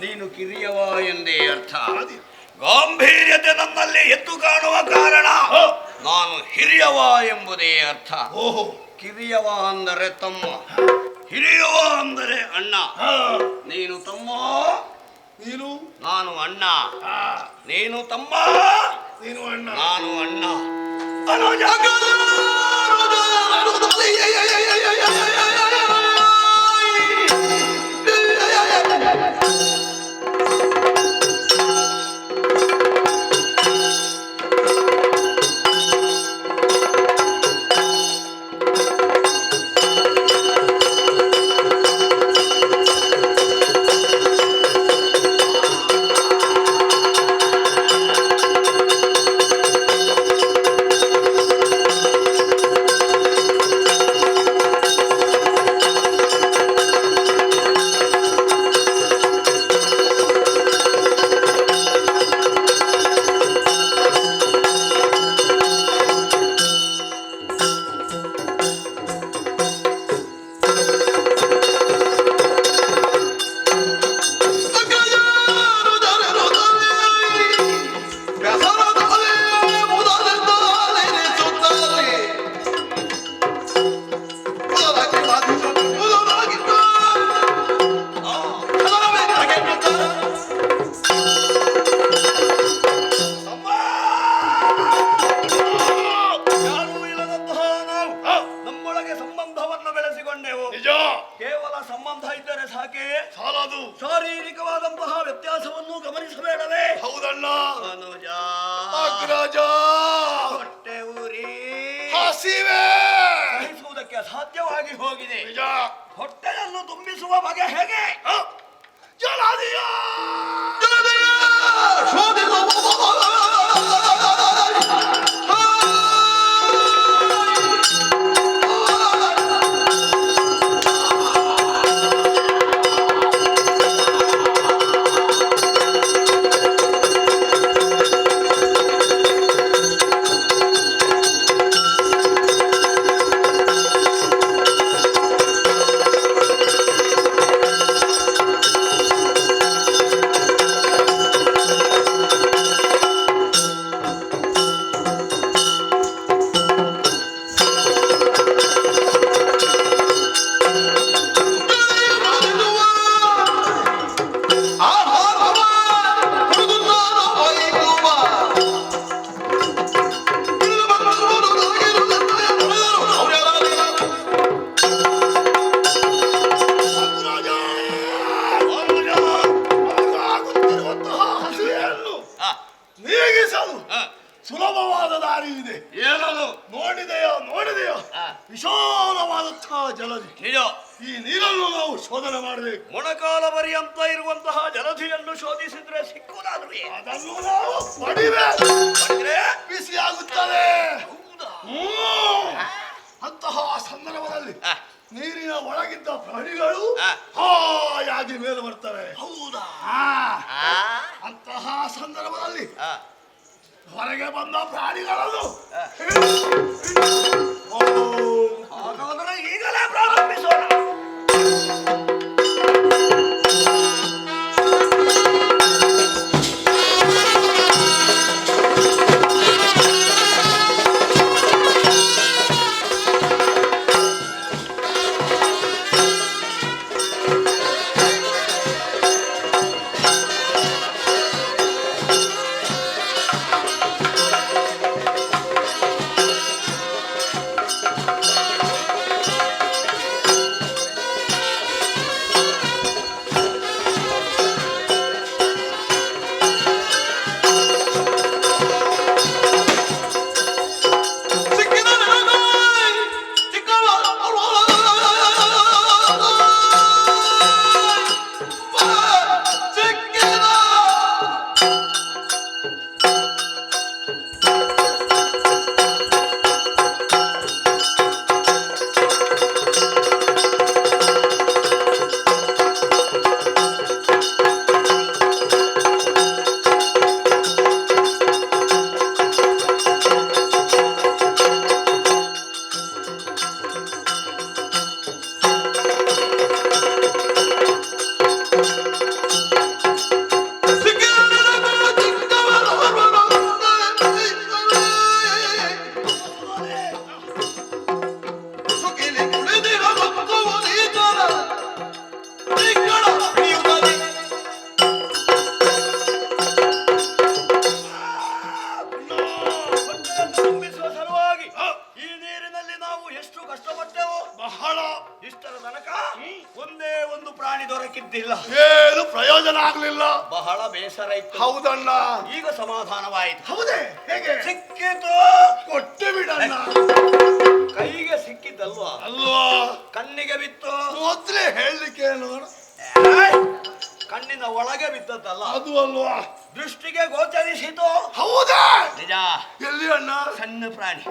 ನೀನು ಕಿರಿಯವ ಎಂದೇ ಅರ್ಥ. ಗಾಂಭೀರ್ಯತೆ ನನ್ನಲ್ಲಿ ಎದ್ದು ಕಾಣುವ ಕಾರಣ ನಾನು ಹಿರಿಯವ ಎಂಬುದೇ ಅರ್ಥ. ಓಹೋ, ಕಿರಿಯವ ಅಂದರೆ ತಮ್ಮ, ಹಿರಿಯವ ಅಂದರೆ ಅಣ್ಣ. ನೀನು ತಮ್ಮ, ನೀನು ನಾನು ಅಣ್ಣ. ನೀನು ತಮ್ಮ, ನೀನು ಅಣ್ಣ. ನಾನು ಅಣ್ಣ. ಕೇವಲ ಸಂಬಂಧ ಇದ್ದರೆ ಸಾಕೆ ಸಾಲದು. ಶಾರೀರಿಕವಾದಂತಹ ವ್ಯತ್ಯಾಸವನ್ನು ಗಮನಿಸಬೇಡವೇ? ಹೌದಣ್ಣ. ಅನುಜ, ಅಗ್ರಜ, ಹೊಟ್ಟೆ ಉರಿ ಹಸಿವೆ ಸಹಿಸುವುದಕ್ಕೆ ಅಸಾಧ್ಯವಾಗಿ ಹೋಗಿದೆ. ನಿಜ. ಹೊಟ್ಟೆಯನ್ನು ತುಂಬಿಸುವ ಬಗೆ ಹೇಗೆ? ಜಲಧಿಯ ಸುಲಭವಾದ ದಾರಿ ಇದೆ. ಏನದು? ನೋಡಿದೆಯೋ ವಿಶಾಲವಾದಂತಹ ಜಲಧಿ. ನಿಜ. ಈ ನೀರನ್ನು ನಾವು ಶೋಧನೆ ಮಾಡಬೇಕು. ಮೊಣಕಾಲ ಪರ್ಯಂತ ಇರುವಂತಹ ಜಲಧಿಯನ್ನು ಶೋಧಿಸಿದ್ರೆ ಸಿಕ್ಕುವುದಾದ್ರೂ ಅದನ್ನು ನಾವು ಪಡಿಬೇಕು. ಬಿಸಿ ಆಗುತ್ತದೆ. ಅಂತಹ ಸಂದರ್ಭದಲ್ಲಿ ನೀರಿನ ಒಳಗಿದ್ದ ಪ್ರಾಣಿಗಳು ಹಾಯಾಗಿ ಮೇಲೆ ಬರ್ತವೆ. ಹೌದಾ? ಅಂತಹ ಸಂದರ್ಭದಲ್ಲಿ ಹೊರಗೆ ಬಂದ ಪ್ರಾಣಿಗಳನ್ನು ಹಾಗಾದರೆ ಈಗಲೇ ಪ್ರಾರಂಭಿಸೋಣ. ತುಂಬಿಸುವ ಸಲುವಾಗಿ ಈ ನೀರಿನಲ್ಲಿ ನಾವು ಎಷ್ಟು ಕಷ್ಟಪಟ್ಟೆವು. ಬಹಳ. ಇಷ್ಟರ ತನಕ ಒಂದೇ ಒಂದು ಪ್ರಾಣಿ ದೊರಕಿದ್ದಿಲ್ಲ. ಏನು ಪ್ರಯೋಜನ ಆಗ್ಲಿಲ್ಲ. ಬಹಳ ಬೇಸರ ಇತ್ತು. ಹೌದಣ್ಣ. ಈಗ ಸಮಾಧಾನವಾಯಿತು. ಹೌದೇ? ಹೇಗೆ? ಸಿಕ್ಕಿತು. ಕೊಟ್ಟೆ ಬಿಡಣ್ಣ. ಕೈಗೆ ಸಿಕ್ಕಿದ್ದಲ್ವಾ? ಅಲ್ವಾ? ಕಣ್ಣಿಗೆ ಬಿತ್ತು. ಮೊದ್ಲೇ ಹೇಳಲಿಕ್ಕೆ ನೋಡ. ಕಣ್ಣಿನ ಒಳಗೆ ಬಿದ್ದದ್ದಲ್ಲ, ಅದು ಅಲ್ವಾ? ದೃಷ್ಟಿಗೆ ಗೋಚರಿಸಿತು. ಹೌದಾ? ನಿಜ. ಎಲ್ಲಿ ಅಣ್ಣ? ಸಣ್ಣ ಪ್ರಾಣಿ,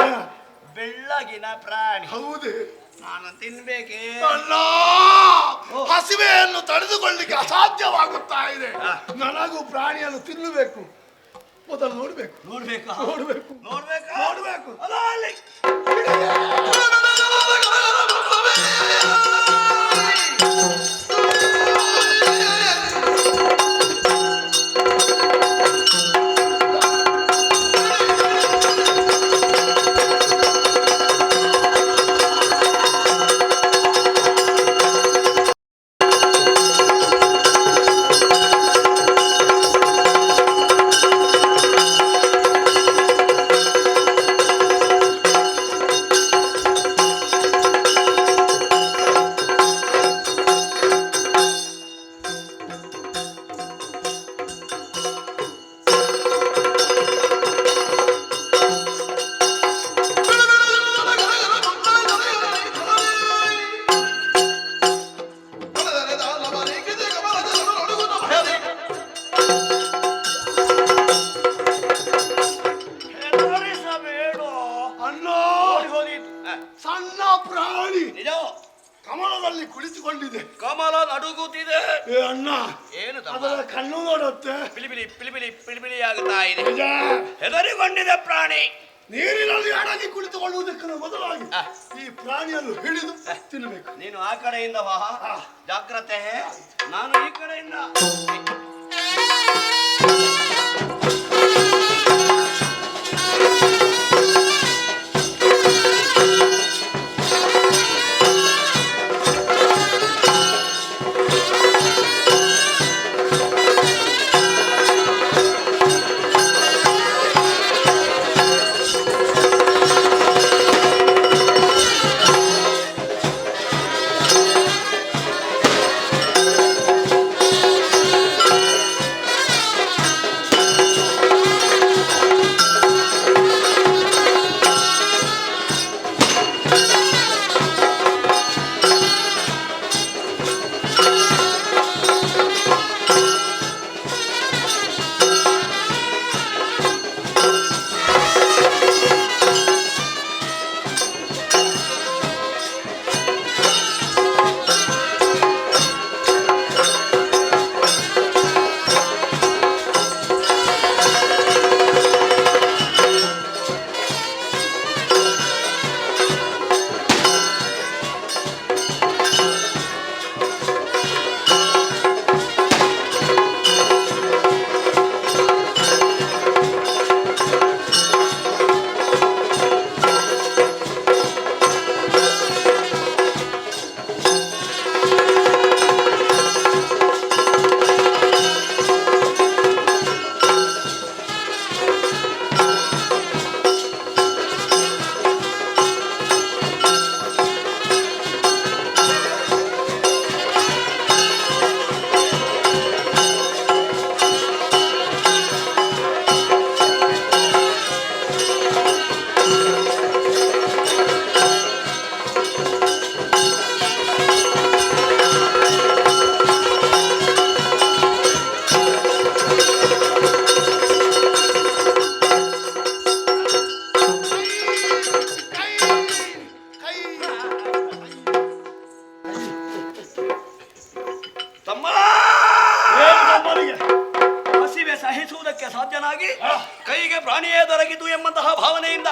ಬೆಳ್ಳಗಿನ ಪ್ರಾಣಿ. ಹೌದೇ? ನಾನು ತಿನ್ಬೇಕೇ? ಅಣ್ಣ, ಹಸಿವೆಯನ್ನು ತಡೆದುಕೊಳ್ಳಿಕ್ಕೆ ಅಸಾಧ್ಯವಾಗುತ್ತಾ ಇದೆ. ನನಗೂ ಪ್ರಾಣಿಯನ್ನು ತಿನ್ನಬೇಕು. ಮೊದಲು ನೋಡ್ಬೇಕು. ನೋಡ್ಬೇಕಾ? ನೋಡ್ಬೇಕು. ನೋಡ್ಬೇಕಾ? ನೋಡ್ಬೇಕು. ಅಲ್ಲ ಅಲ್ಲಿ. ಹೆದರಿಸಬೇಡ. ಅಣ್ಣ, ಓಡಿ ಹೋದೀತು. ಸಣ್ಣ ಪ್ರಾಣಿ ನಿಜ. ಕಮಲದಲ್ಲಿ ಕುಳಿತುಕೊಂಡಿದೆ. ಕಮಲ ನಡುಗುತ್ತಿದೆ. ಏ ಅಣ್ಣ, ಏನು ತಮ್ಮ? ಅದರ ಕಣ್ಣು ನೋಡುತ್ತೆ. ಪಿಲಿಪಿಲಿ ಪಿಲಿಪಿಲಿ ಪಿಲಿಪಿಲಿ ಆಗುತ್ತಾ ಇದೆ. ನಿಜ. ಹೆದರಿಕೊಂಡಿದೆ ಪ್ರಾಣಿ. ನೀರಿನಲ್ಲಿ ಅಡಗಿ ಕುಳಿತುಕೊಳ್ಳುವುದಕ್ಕಿಂತ ಮೊದಲಾಗಿ ಈ ಪ್ರಾಣಿಯನ್ನು ಹಿಡಿದು ತಿನ್ನಬೇಕು. ನೀನು ಆ ಕಡೆಯಿಂದ ಬಾ. ಜಾಗ್ರತೆ. ನಾನು ಈ ಕಡೆಯಿಂದ. ಸಾಧ್ಯನಾಗಿ ಕೈಗೆ ಪ್ರಾಣಿಯೇ ದೊರಕಿತು ಎಂಬಂತಹ ಭಾವನೆಯಿಂದ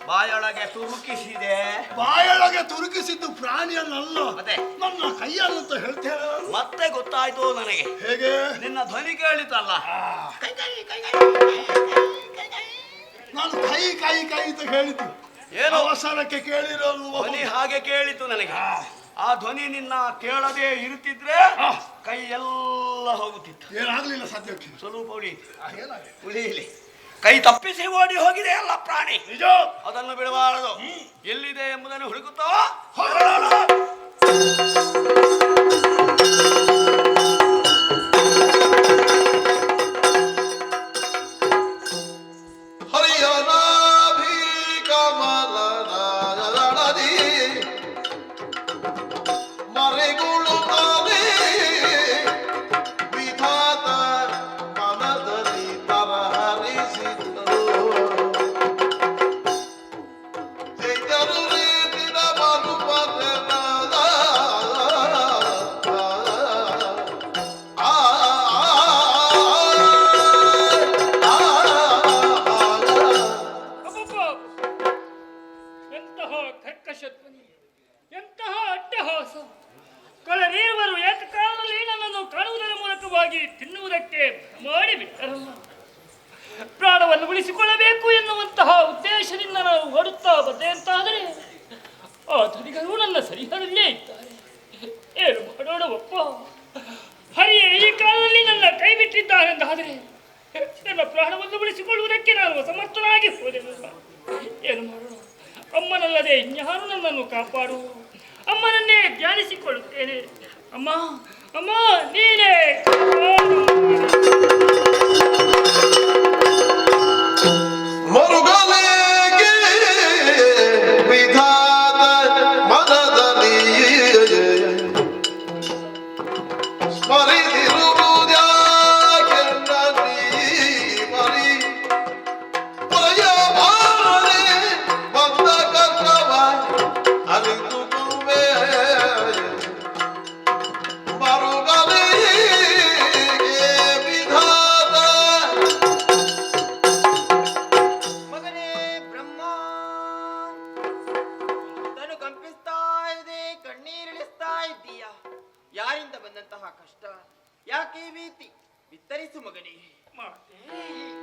ಬಾಯೊಳಗೆ ತುರುಕಿಸಿದೆ. ಬಾಯೊಳಗೆ ತುರುಕಿಸಿದ್ದು ಪ್ರಾಣಿಯನ್ನಲ್ಲ, ಮತ್ತೆ ನನ್ನ ಕೈಯನ್ನಂತ ಹೇಳ್ತೇನೆ. ಮತ್ತೆ ಗೊತ್ತಾಯ್ತು ನನಗೆ. ಹೇಗೆ? ನಿನ್ನ ಧ್ವನಿ ಕೇಳಿತಲ್ಲ. ನಾನು ಕೈ ಕೈ ಕೈ ಅಂತ ಹೇಳಿದ್ದು ಏನು ಅವಸರಕ್ಕೆ ಕೇಳಿರೋದು. ಧ್ವನಿ ಹಾಗೆ ಕೇಳಿತು ನನಗೆ. ಆ ಧ್ವನಿ ನಿನ್ನ ಕೇಳದೆ ಇರುತ್ತಿದ್ರೆ ಕೈ ಎಲ್ಲ ಹೋಗುತ್ತಿತ್ತು. ಏನಾಗ್ಲಿಲ್ಲ ಸದ್ಯಕ್ಕೆ. ಸ್ವಲ್ಪ ಉಳಿಯಿತು. ಏನಾಗಿದೆ? ಉಳಿಯಲಿ. ಕೈ ತಪ್ಪಿಸಿ ಓಡಿ ಹೋಗಿದೆ ಅಲ್ಲ ಪ್ರಾಣಿ. ನಿಜ. ಅದನ್ನು ಬಿಡಬಾರದು. ಎಲ್ಲಿದೆ ಎಂಬುದನ್ನು ಹುಡುಕುತ್ತೋ. ಹರಿಯನಾಭಿ ಕಮಲನದಿ ಮರೆಗೊಳ್ಳುತ್ತಾನೆ ವಿಧಾತ ಮನದಲ್ಲಿ ತರಹರಿಸಿದರು ಚೈತರು ರೀತಿನ ಮರುಪದನಾದ ಎಂತಹ ಕರ್ಕಶ ಧ್ವನಿ, ಎಂತಹ ಅಟ್ಟಹಾಸ! ಕಳನೀರ್ವರು ಏಕಕಾಲದಲ್ಲಿ ನನ್ನನ್ನು ಕಾಣುವುದರ ಮೂಲಕವಾಗಿ ತಿನ್ನುವುದಕ್ಕೆ ಮಾಡಿಬಿಟ್ಟರಲ್ಲ. ಪ್ರಾಣವನ್ನು ಉಳಿಸಿಕೊಳ್ಳಬೇಕು ಎನ್ನುವಂತಹ ಉದ್ದೇಶದಿಂದ ನಾವು ಓಡುತ್ತಾ ಬಂದೆ ಅಂತಾದರೆ ಆ ಧ್ವನಿಗಳು ನನ್ನ ಸರಿಹದಲ್ಲೇ ಇದ್ದಾರೆ. ಏನು ಮಾಡೋಣ ಒಪ್ಪ? ಹರಿಯೇ ಈ ಕಾಲದಲ್ಲಿ ನನ್ನ ಕೈ ಬಿಟ್ಟಿದ್ದಾರೆಂದಾದರೆ ನನ್ನ ಪ್ರಾಣವನ್ನು ಉಳಿಸಿಕೊಳ್ಳುವುದಕ್ಕೆ ನಾನು ಸಮರ್ಥನಾಗಿ ಹೋದೆನಲ್ಲ. ಏನು ಮಾಡೋಣ? ಅಮ್ಮನಲ್ಲದೆ ಇನ್ಯಾರು ನನ್ನನ್ನು ಕಾಪಾಡು? ಅಮ್ಮನನ್ನೇ ಧ್ಯಾನಿಸಿಕೊಳ್ಳುತ್ತೇನೆ. ಅಮ್ಮ, ಅಮ್ಮ, ನೀನೇ ಕಾಪಾಡು. ಮರುಗಲೇಗೆ ವಿಧಾತ ಮನದಲ್ಲಿ ಸ್ಮರಿಸಿರುವುದ್ಯಾಕೆಂದ ಮರಿ ಪರಯಮಾರನೆ ಬಂದ ಕರ್ತವ ಅರಿತು ಗುರುವೇ ಮರುಗಲೇಗೆ ವಿಧಾತ ಮಗನೇ ಬ್ರಹ್ಮ, ತನು ಕಂಪಿಸ್ತಾ ಇದೆ, ಕಣ್ಣೀರಿಳಿಸ್ತಾ ಇದ್ದೀಯ. ಯಾರಿಂದ ಬಂದಂತಹ ಕಷ್ಟ? ಯಾಕೆ ಈ ಭೀತಿ? ವಿತ್ತರಿಸು ಮಗನೇ.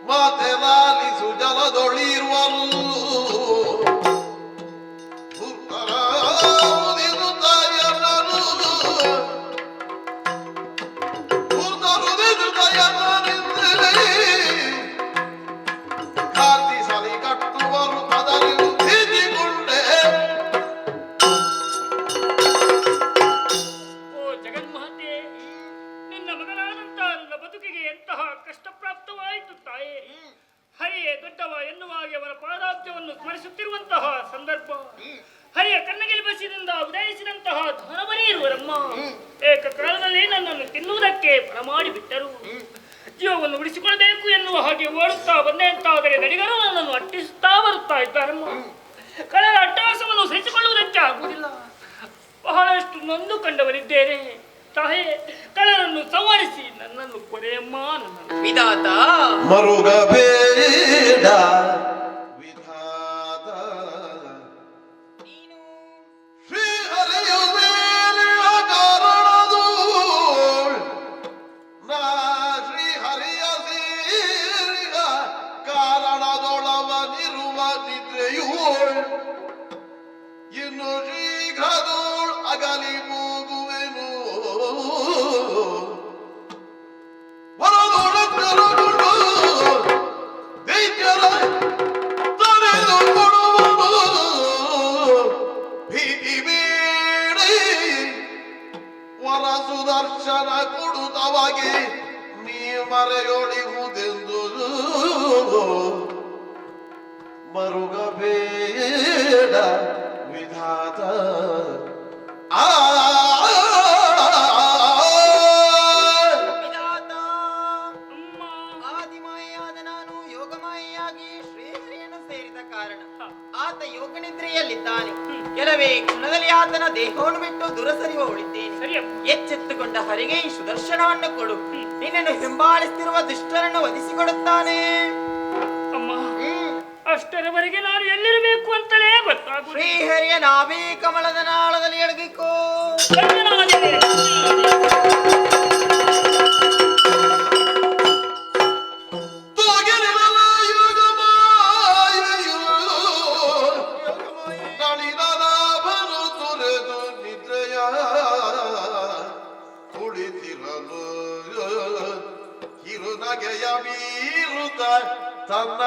ಮಾತೆ ಲಾಲಿಸು ಜಲದೊಳಿರುವನು ಕಾತಿ ಸಲಿ ಕಟ್ಟುವರು ಅದರಿಗೂ ತಿದ್ದಿಕೊಂಡೆ ಓ ಜಗನ್ಮಾತೆ, ನಿನ್ನ ಮಗನಾದಂತ ನನ್ನ ಬದುಕಿಗೆ ಎಂತಹ ಕಷ್ಟಪ್ರಾಪ್ತವಾಯಿತು ತಾಯೇ. ಹರಿಯೇ ದೊಡ್ಡವ ಎನ್ನುವ ಹಾಗೆ ಅವರ ಪಾದಾಬ್ಜವನ್ನು ಸ್ಮರಿಸುತ್ತಿರುವಂತಹ ಸಂದರ್ಭ, ಹರಿಯ ಕಣ್ಣಗಿಲಿ ಬಸಿದಿಂದ ಉದಯಿಸಿದಂತಹ ಧನವನೇ ಇರುವರಮ್ಮ ಏಕಕಾಲದಲ್ಲಿ ನನ್ನನ್ನು ತಿನ್ನುವುದಕ್ಕೆ ಪಣ ಮಾಡಿಬಿಟ್ಟರು. ಜೀವವನ್ನು ಉಳಿಸಿಕೊಳ್ಳಬೇಕು ಎನ್ನುವ ಹಾಗೆ ಓಡುತ್ತಾ ಬಂದೆ ಅಂತಾದರೆ ನಡಿಗರು ನನ್ನನ್ನು ಅಟ್ಟಿಸುತ್ತಾ ಬರುತ್ತಾ ಇದ್ದಾರಮ್ಮ. ಕಳೆದ ಅಟ್ಟಹಾಸವನ್ನು ಸಹಿಸಿಕೊಳ್ಳುವುದಕ್ಕೆ ಆಗುವುದಿಲ್ಲ. ಬಹಳಷ್ಟು ನೊಂದು ಕಂಡವರಿದ್ದೇನೆ ತಾಯೇ. ಕಳರನ್ನು ಸಂಹರಿಸಿ ನನ್ನನ್ನು ಕೊರೆಯಮ್ಮ. ನನ್ನನ್ನು ವಿಧಾತ ಮರುಗಬೇಡ ವಿಧಾತ ನೀನು ಶ್ರೀ ಹರಿಯು ಮೇಲಿನ ಕಾರಣದು ನಾ ಶ್ರೀ ಹರಿಯ ಸೇರಿದ ಕಾರಣದೊಳವನಿರುವ ನಿದ್ರೆಯೂ ಇನ್ನು ಶೀಘ್ರದೋಳ್ ಅಗಲಿ ಹೋಗುವೆನು ಹೊರದೊಳಗರಗೊಂಡು ದೈತ್ಯರ ತೊರೆದು ಕೊಡುವನು ಭೀತಿ ಬೇಡಿ ವರ ಸುದರ್ಶನ ಕೊಡುತ್ತವಾಗಿ ನೀ ಮರೆಯೊಳಿಹುದೆಂದು ಮರುಗಬೇಡ ವಿಧಾತ ವಿಧಾತ, ಅಮ್ಮ. ಆದಿಮಾಯೆಯಾದ ನಾನು ಯೋಗಮಾಯೆಯಾಗಿ ಶ್ರೀಹರಿಯನ್ನು ಸೇರಿದ ಕಾರಣ ಆತ ಯೋಗನಿದ್ರೆಯಲ್ಲಿದ್ದಾನೆ. ಕೆಲವೇ ಕ್ಷಣದಲ್ಲಿ ಆತನ ದೇಹವನ್ನು ಬಿಟ್ಟು ದುರಸರಿವ ಉಳಿದ್ದೇನೆ. ಸರಿಯಪ್ಪ. ಎಚ್ಚೆತ್ತುಕೊಂಡ ಹರಿಗೆ ಈ ಸುದರ್ಶನವನ್ನು ಕೊಡು. ನಿನ್ನನ್ನು ಹಿಂಬಾಲಿಸುತ್ತಿರುವ ದುಷ್ಟರನ್ನು ವಧಿಸಿಕೊಡುತ್ತಾನೆ. ಅಮ್ಮ, ಅಷ್ಟರವರೆಗೆ ನಾನು ಎಲ್ಲಿರಬೇಕು ಅಂತಲೇ ಗೊತ್ತಾಗುವುದು. ಶ್ರೀಹರಿಯ ನಾಭಿ ಕಮಲದ ನಾಳದಲ್ಲಿ ಎಡಗಿಕೋ. ಕುಳಿತಿರಲು ಕಿರುನಗೆಯ ಬೀರುತ್ತ ತನ್ನ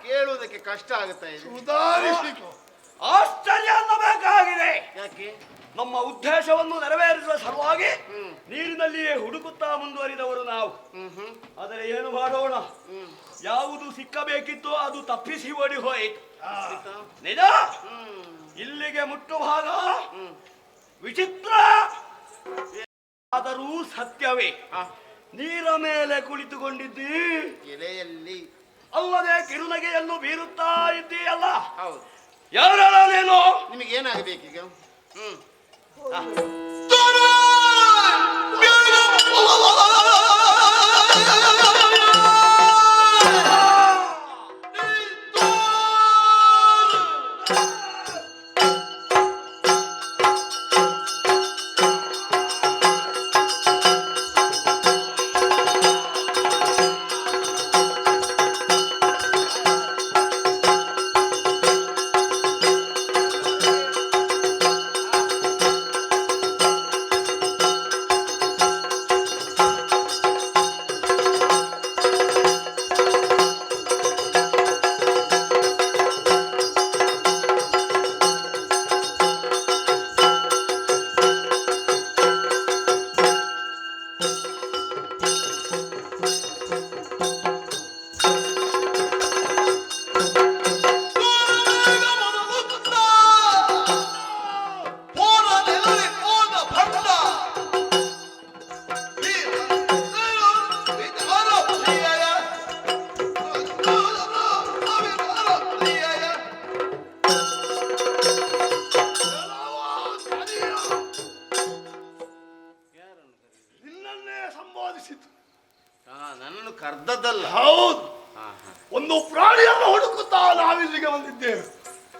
ಕೇಳುವುದಕ್ಕೆ ಕಷ್ಟ ಆಗುತ್ತಾ ಇದೆ. ಸುಧಾರಿಸಿಕೊ. ಆಶ್ಚರ್ಯ ಅನ್ನಬೇಕಾಗಿದೆ. ಯಾಕೆ? ನಮ್ಮ ಉದ್ದೇಶವನ್ನು ನೆರವೇರಿಸುವ ಸಲುವಾಗಿ ನೀರಿನಲ್ಲಿಯೇ ಹುಡುಕುತ್ತಾ ಮುಂದುವರಿದವರು ನಾವು. ಆದರೆ ಏನು ಮಾಡೋಣ, ಯಾವುದು ಸಿಕ್ಕಬೇಕಿತ್ತು ಅದು ತಪ್ಪಿಸಿ ಓಡಿ ಹೋಯಿತು. ನಿಜ, ಇಲ್ಲಿಗೆ ಮುಟ್ಟುವಾಗ ವಿಚಿತ್ರ ಆದರೂ ಸತ್ಯವೇ. ನೀರ ಮೇಲೆ ಕುಳಿತುಕೊಂಡಿದ್ದಿ, ಎಲೆಯಲ್ಲಿ ಅಲ್ಲದೆ ಕಿರುನಗೆಯನ್ನು ಬೀರುತ್ತಾ ಇದ್ದೀಯಲ್ಲ. ಹೌದು. ಯಾರಲ್ಲ ನೀನು? ನಿಮಗೆ ಏನಾಗಬೇಕೀಗ? ನನ್ನನ್ನು ಕರ್ದದ್ದಲ್ಲ. ಹೌದು, ಒಂದು ಪ್ರಾಣಿಯನ್ನು ಹುಡುಕುತ್ತಾ ನಾವಿಲ್ಲಿಗೆ ಬಂದಿದ್ದೇವೆ.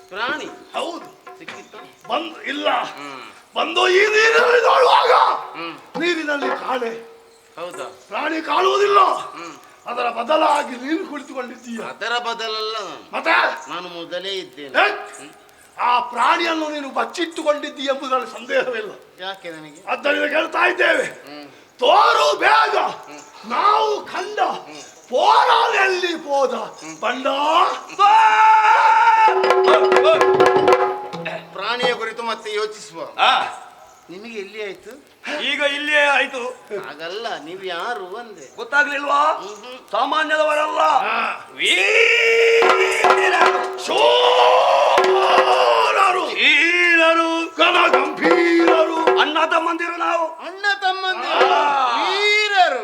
ಪ್ರಾಣಿ? ಹೌದು. ಸಿಕ್ಕಿತ್ತು? ಇಲ್ಲ, ಬಂದು ಈ ನೀರಿನಲ್ಲಿ ನೋಡುವಾಗ ನೀರಿನಲ್ಲಿ ಕಾಣೆ. ಹೌದಾ? ಪ್ರಾಣಿ ಕಾಣುವುದಿಲ್ಲ, ಅದರ ಬದಲಾಗಿ ನೀನು ಕುಳಿತುಕೊಂಡಿದ್ದೀಯ. ಅದರ ಬದಲಲ್ಲ, ಮತ್ತೆ ನಾನು ಮೊದಲೇ ಇದ್ದೇನೆ. ಆ ಪ್ರಾಣಿಯನ್ನು ನೀನು ಬಚ್ಚಿಟ್ಟುಕೊಂಡಿದ್ದೀ ಎಂಬುದರಲ್ಲಿ ಸಂದೇಹವಿಲ್ಲ. ಯಾಕೆ ನನಗೆ? ಆದ್ದರಿಂದ ಕೇಳ್ತಾ ಇದ್ದೇವೆ, ತೋರು ಬೇಗ ನಾವು ಕಂಡ ಪೋರಾದಲ್ಲಿ ಹೋದ ಬಂಡ. ಪ್ರಾಣಿಯ ಕುರಿತು ಮತ್ತೆ ಯೋಚಿಸುವ. ನಿಮಗೆ ಎಲ್ಲಿ ಆಯ್ತು? ಈಗ ಇಲ್ಲಿಯೇ ಆಯ್ತು. ಹಾಗಲ್ಲ, ನೀವು ಯಾರು ಅಂದೆ. ಗೊತ್ತಾಗ್ಲಿಲ್ವಾ? ಸಾಮಾನ್ಯದವರಲ್ಲ, ಶೂರರು, ಧೀರರು, ಗಂಭೀರರು, ಅಣ್ಣ ತಮ್ಮಂದಿರು ನಾವು. ಅಣ್ಣ ತಮ್ಮಂದಿರು, ವೀರರು.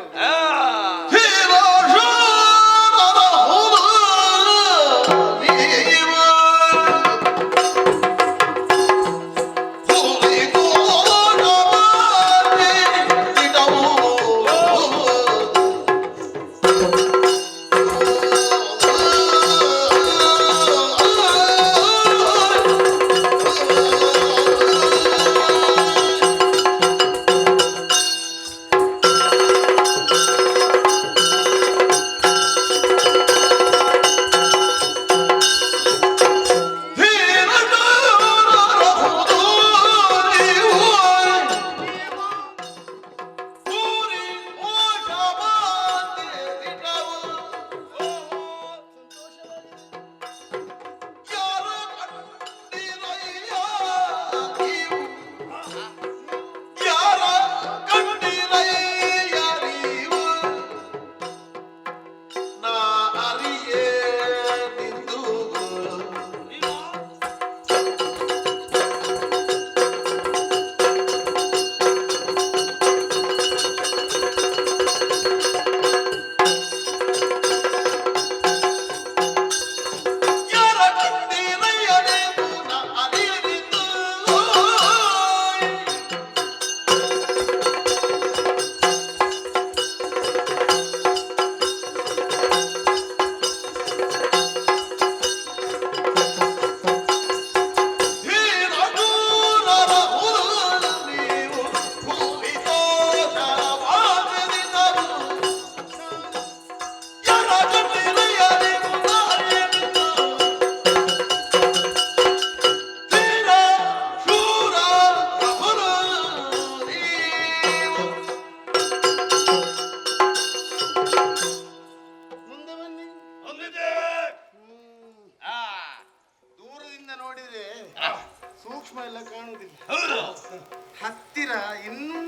ಹತ್ತಿರ ಇನ್ನೂ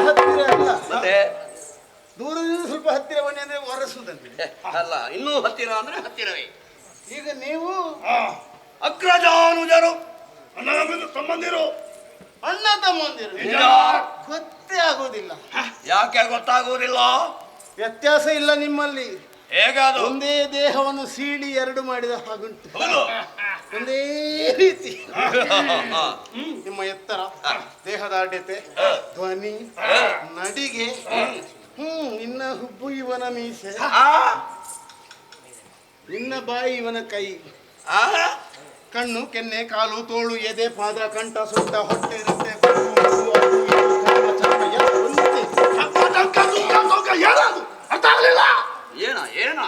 ಹತ್ತಿರ ಅಲ್ಲ, ಮತ್ತೆ ದೂರದಿಂದ ಸ್ವಲ್ಪ ಹತ್ತಿರ ಬನ್ನಿ ಅಂದ್ರೆ ಒರೆಸುವುದಂತೆ. ಅಲ್ಲ, ಇನ್ನೂ ಹತ್ತಿರ ಅಂದ್ರೆ ಹತ್ತಿರವೇ. ಈಗ ನೀವು ಅಗ್ರಜಾನುಜರು ನನ್ನ ಸಂಬಂಧಿರು ಅಣ್ಣ ತಮ್ಮಂದಿರು, ನಿಜ. ಗೊತ್ತೇ ಆಗುವುದಿಲ್ಲ. ಯಾಕೆ ಗೊತ್ತಾಗುವುದಿಲ್ಲ? ವ್ಯತ್ಯಾಸ ಇಲ್ಲ ನಿಮ್ಮಲ್ಲಿ. ಹೇಗಾದು? ಒಂದೇ ದೇಹವನ್ನು ಸೀಳಿ ಎರಡು ಮಾಡಿದ ಹಾಗುಂಟು, ಹೌದು. ಒಂದೇ ರೀತಿ. ನಿಮ್ಮ ಎತ್ತರ, ದೇಹದಾಢ್ಯತೆ, ಧ್ವನಿ, ನಡಿಗೆ, ನಿನ್ನ ಹುಬ್ಬು ಇವನ ಮೀಸೆ, ನಿನ್ನ ಬಾಯಿ ಇವನ ಕೈ, ಕಣ್ಣು, ಕೆನ್ನೆ, ಕಾಲು, ತೋಳು, ಎದೆ, ಪಾದ, ಕಂಠ, ಸೊಂಟ, ಹೊಟ್ಟೆ, ರಟ್ಟೆ, ಕೊಬ್ಬು, ಮುಳ್ಳು, ಅದು, ಇದು, ಚರ್ಮ, ಚರ್ಮ ಎಲ್ಲ ಒಂದೇ. ಅರ್ಥ ಆಗಲಿಲ್ಲ. ಏನ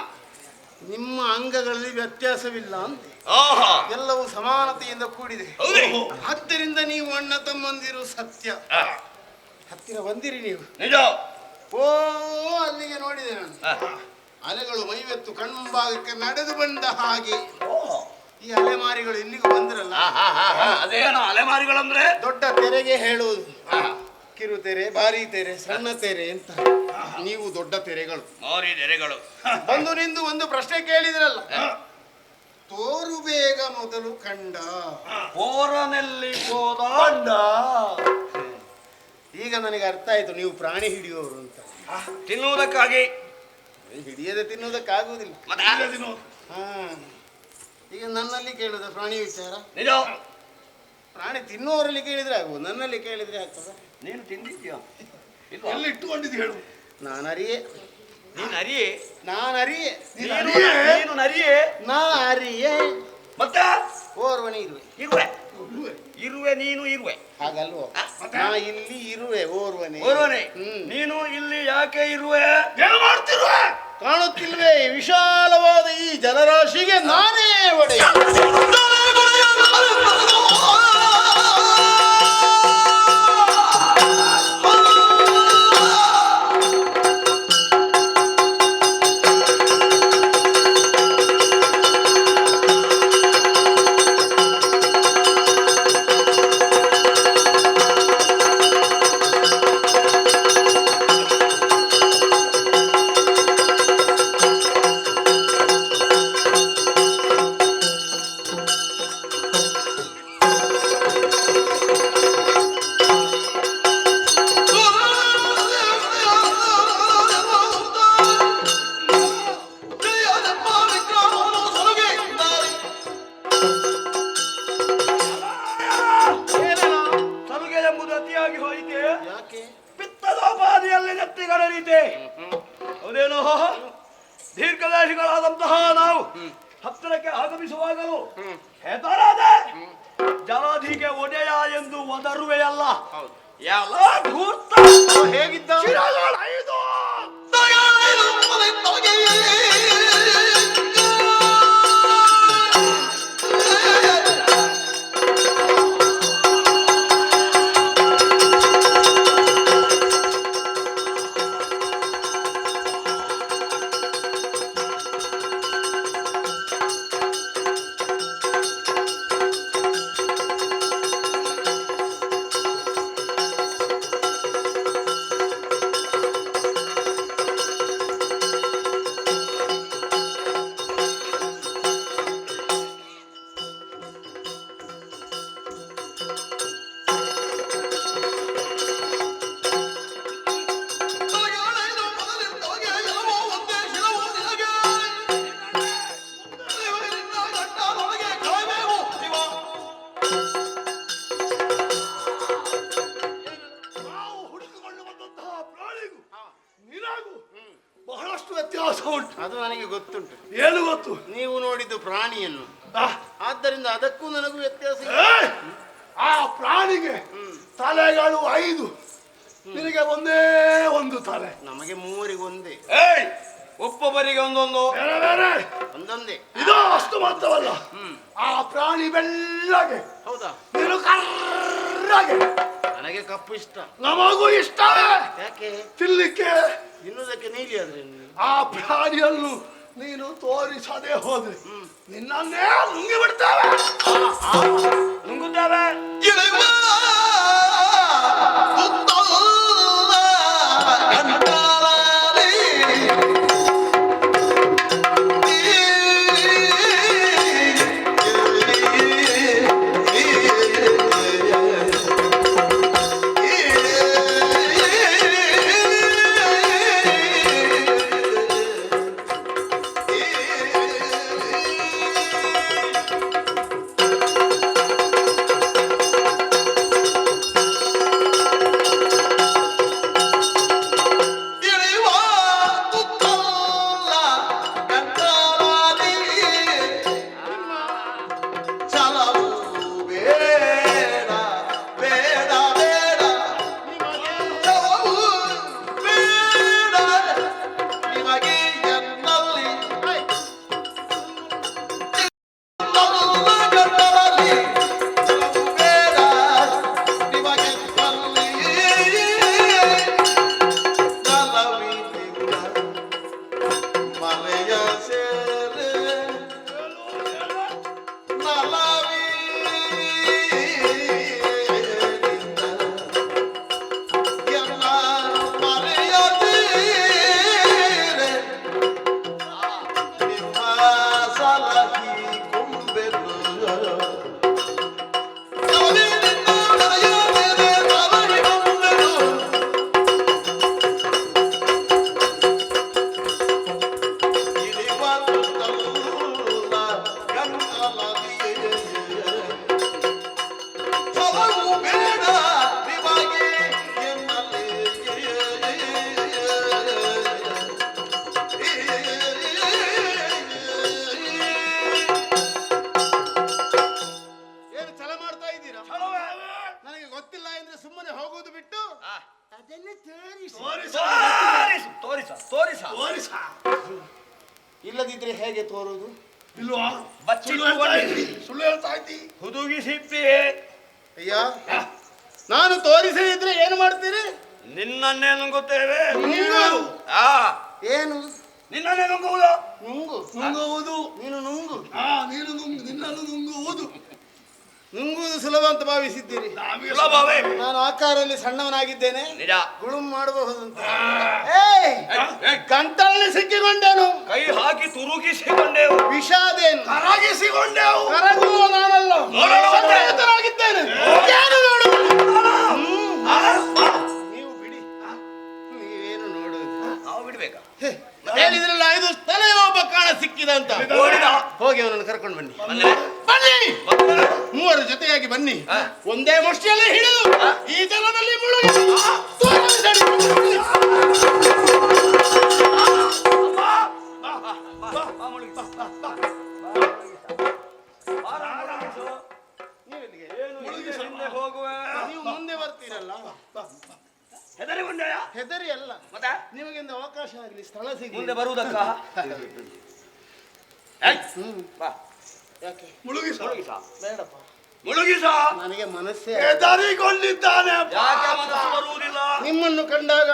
ನಿಮ್ಮ ಅಂಗಗಳಲ್ಲಿ ವ್ಯತ್ಯಾಸವಿಲ್ಲ ಅಂತ, ಆಹಾ, ಎಲ್ಲವೂ ಸಮಾನತೆಯಿಂದ ಕೂಡಿದೆ. ಹೌದೇ? ಆದ್ದರಿಂದ ನೀವು ಅಣ್ಣ ತಮ್ಮಂದಿರು ಸತ್ಯ. ಹತ್ತಿರ ಬಂದಿರಿ ನೀವು. ನಿಜ. ಓ ಅಲ್ಲಿಗೆ ನೋಡಿದೆ ನಾನು. ಅಲೆಗಳು ಮೈವೆತ್ತು ಕಣ್ಮುಂಭಾಗಕ್ಕೆ ನಡೆದು ಬಂದ ಹಾಗೆ ಈ ಅಲೆಮಾರಿಗಳು ಇಲ್ಲಿಗೂ ಬಂದಿರಲ್ಲ. ಅದೇನು ಅಲೆಮಾರಿಗಳಂದ್ರೆ? ದೊಡ್ಡ ತೆರೆಗೆ ಹೇಳುವುದು ಕಿರು ತೆರೆ, ಭಾರಿ ತೆರೆ, ಸಣ್ಣ ತೆರೆ ಅಂತ. ನೀವು ದೊಡ್ಡ ತೆರೆಗಳು. ಮಾರಿ ತೆರೆಗಳು. ಬಂದು ನಿಂದು ಒಂದು ಪ್ರಶ್ನೆ ಕೇಳಿದ್ರಲ್ಲ, ತೋರು ಬೇಗ ಮೊದಲು ಕಂಡ ಹೋರನಲ್ಲಿ ಹೋದ ಈಗ ನನಗೆ ಅರ್ಥ ಆಯ್ತು, ನೀವು ಪ್ರಾಣಿ ಹಿಡಿಯುವವರು ಅಂತ. ತಿನ್ನುವುದಕ್ಕಾಗಿ. ಹಿಡಿಯದೆ ತಿನ್ನುವುದಕ್ಕಾಗುವುದಿಲ್ಲ. ಮತ್ತೆ ಹಾ, ಈಗ ನನ್ನಲ್ಲಿ ಕೇಳುದ ಪ್ರಾಣಿ ವಿಚಾರ? ನಿಜ. ಪ್ರಾಣಿ ತಿನ್ನುವವರಲ್ಲಿ ಕೇಳಿದ್ರೆ ಆಗುವುದು, ನನ್ನಲ್ಲಿ ಕೇಳಿದ್ರೆ ಆಗ್ತದ? ನೀನು ತಿಂದಿದ್ಯಾ? ಎಲ್ಲಿ ಇಟ್ಟುಕೊಂಡಿದ್ದು ಹೇಳು. ನಾನು ಅರಿಯೇ, ನೀನು ಅರಿಯೇ? ನಾನು ಅರಿಯೇ, ನೀನು ನರಿಯೇ? ನಾ ಅರಿಯೇ. ಮತ್ತೆ ಓರ್ವನಿ ಇರುವೆ. ಇರುವೆ ನೀನು ಇರುವೆ ಹಾಗಲ್ವೋ? ನಾ ಇಲ್ಲಿ ಇರುವೆ, ಓರ್ವನೆ. ಓರ್ವನೆ. ನೀನು ಇಲ್ಲಿ ಯಾಕೆ ಇರುವೆ? ಏನು ಮಾಡ್ತಿರುವೆ? ಕಾಣುತ್ತಿಲ್ವೇ ವಿಶಾಲವಾದ ಈ ಜಲರಾಶಿಗೆ ನಾನೇ ಒಡೆಯ. ಯಾಕೆ? ಪಿತ್ತದೋಪಾದಿಯಲ್ಲಿ ನೆತ್ತಿಗಡರಿತೆ. ಹೌದೇನೋ? ದೀರ್ಘದೇಶಿಗಳಾದಂತಹ ನಾವು ಹತ್ತಿರಕ್ಕೆ ಆಗಮಿಸುವಾಗಲೂ ಹೆದರದೆ ಜಲಧಿಗೆ ಒಡೆಯ ಎಂದು ಒದರುವೆಯಲ್ಲ. ಎಲ್ಲ ಧೂರ್ತ. ಹೇಗಿದ್ದ? ಚಿರಗಳೈದು. ಬಹಳಷ್ಟು ವ್ಯತ್ಯಾಸ ಉಂಟು. ಅದು ನನಗೆ ಗೊತ್ತುಂಟು. ಏನು ಗೊತ್ತು? ನೀವು ನೋಡಿದ್ದು ಪ್ರಾಣಿಯನ್ನು, ಆದ್ದರಿಂದ ಅದಕ್ಕೂ ನನಗೂ ವ್ಯತ್ಯಾಸ ಇಲ್ಲ. ಆ ಪ್ರಾಣಿಗೆ ತಲೆಗಳು 5, ನಿನಗೆ ಒಂದೇ ಒಂದು ತಲೆ. ನಮಗೆ ಮೂವರಿಗೆ ಒಂದೇ. ಒಬ್ಬೊಬ್ಬರಿಗೆ ಒಂದೊಂದು. ಬೇರೆ ಬೇರೆ ಒಂದೊಂದೇ. ಇದು ಅಷ್ಟು ಮಾತ್ರವಲ್ಲ, ಆ ಪ್ರಾಣಿ ಬೆಳ್ಳಗೆ, ಹೌದಾ? ನೀನು ಕರ್ರಗೆ. ನನಗೆ ಕಪ್ಪು ಇಷ್ಟ. ನಮಗೂ ಇಷ್ಟವೇ. ಯಾಕೆ? ತಿನ್ಲಿಕ್ಕೆ. ತಿನ್ನುವುದಕ್ಕೆ ನೀಲಿ ಆದ್ರೆ ಆ ಪ್ರಾಣಿಯನ್ನು ನೀನು ತೋರಿಸದೆ ಹೋದ್ರೆ ನಿನ್ನನ್ನೇ ನುಂಗಿ ಬಿಡ್ತೇವೆ. ನುಂಗುತ್ತೇವೆ. ಲೋಭವು ಬೇಡ ನಿಮಗೆ ಎನ್ನಲಿ. ಏನು ಛಲ ಮಾಡ್ತಾ ಇದ್ದೀರಾ? ನನಗೆ ಗೊತ್ತಿಲ್ಲ ಅಂದ್ರೆ ಸುಮ್ಮನೆ ಹೋಗುವುದು ಬಿಟ್ಟು ಅದನ್ನೇ ತೋರಿಸ ಇಲ್ಲದಿದ್ರೆ ಹೇಗೆ ತೋರುವುದು? ಇಲ್ವಾ? ಸುಳ್ಳು ಹೇಳ್ತಾ ಇದ್ದಿ. ಹುದುಗಿಸಿಪ್ಪಿ ಅಯ್ಯ, ನಾನು ತೋರಿಸದಿದ್ರೆ ಏನು ಮಾಡ್ತೀರಿ? ನಿನ್ನನ್ನೇ ನುಂಗುತ್ತೇವೆ. ನುಂಗುವುದು? ಆ ಏನು ನಿನ್ನನ್ನೇ ನುಂಗುವುದು. ನುಂಗು? ನುಂಗುವುದು. ನೀನು ನುಂಗು. ನೀನು ನಿನ್ನನ್ನು ನುಂಗುವುದು. ನುಂಗುವುದು ಸುಲಭ ಅಂತ ಭಾವಿಸಿದ್ದೀರಿ? ಸುಲಭವೇ. ನಾನು ಆಕಾರದಲ್ಲಿ ಸಣ್ಣವನಾಗಿದ್ದೇನೆ, ನಿಜ. ಗುಳುಂ ಮಾಡಬಹುದು ಅಂತ. ಗಂಟಲಲ್ಲಿ ಸಿಕ್ಕಿಕೊಂಡೇನು, ಕೈ ಹಾಕಿ ತುರುಗಿಸಿಕೊಂಡೆವು. ವಿಷಾದೇನು, ಕರಗಿಸಿಕೊಂಡೆವು. ಕರಗುವ ನಾನಲ್ಲ, ನೋಡಲು ಬಂದೆ. ಸಚೇತನಾಗಿದ್ದೇನೆ. ಏನು ನೋಡುವುದು? ನೀವು ಬಿಡಿ, ನೀವೇನು ನೋಡುವುದು? ನಾವು ಬಿಡ್ಬೇಕಾ? ಹೇಳಿದ್ರಲ್ಲ, ಇದು ತಲೆಯ ಒಬ್ಬ ಕಾಣ ಸಿಕ್ಕಿದ ಅಂತ. ನೋಡಿದ. ಹೋಗಿ ಅವನನ್ನು ಕರ್ಕೊಂಡು ಬನ್ನಿ. ಬಂದ್ರೆ? ಬನ್ನಿ, ಮೂವರು ಜೊತೆಯಾಗಿ ಬನ್ನಿ. ಒಂದೇ ಮುಷ್ಟಿಯಲ್ಲಿ ಹಿಡಿದು ಈ ಜಲದಲ್ಲಿ ಮುಳುಗಿ ಹೋಗುವೆ. ನೀವು ಮುಂದೆ ಬರ್ತೀರಲ್ಲ, ಹೆದರಿಕೊಂಡೆಯಾ? ಹೆದರಿ ಅಲ್ಲ, ಮತ್ತೆ ನಿಮಗೆಂದು ಅವಕಾಶ ಆಗಲಿ, ಸ್ಥಳ ಸಿಗಲಿ. ಮುಂದೆ ಬರುವುದಕ್ಕ? ಬಾ. ಯಾಕೆ ಮುಳುಗಿಸ. ಬೇಡಪ್ಪ, ಮುಳುಗಿಸ. ನನಗೆ ಮನಸ್ಸೇ ಹೆದರಿಕೊಂಡಿದ್ದಾನೆ. ಯಾಕೆ ಮನಸ್ಸು ಬರುವುದಿಲ್ಲ? ನಿಮ್ಮನ್ನು ಕಂಡಾಗ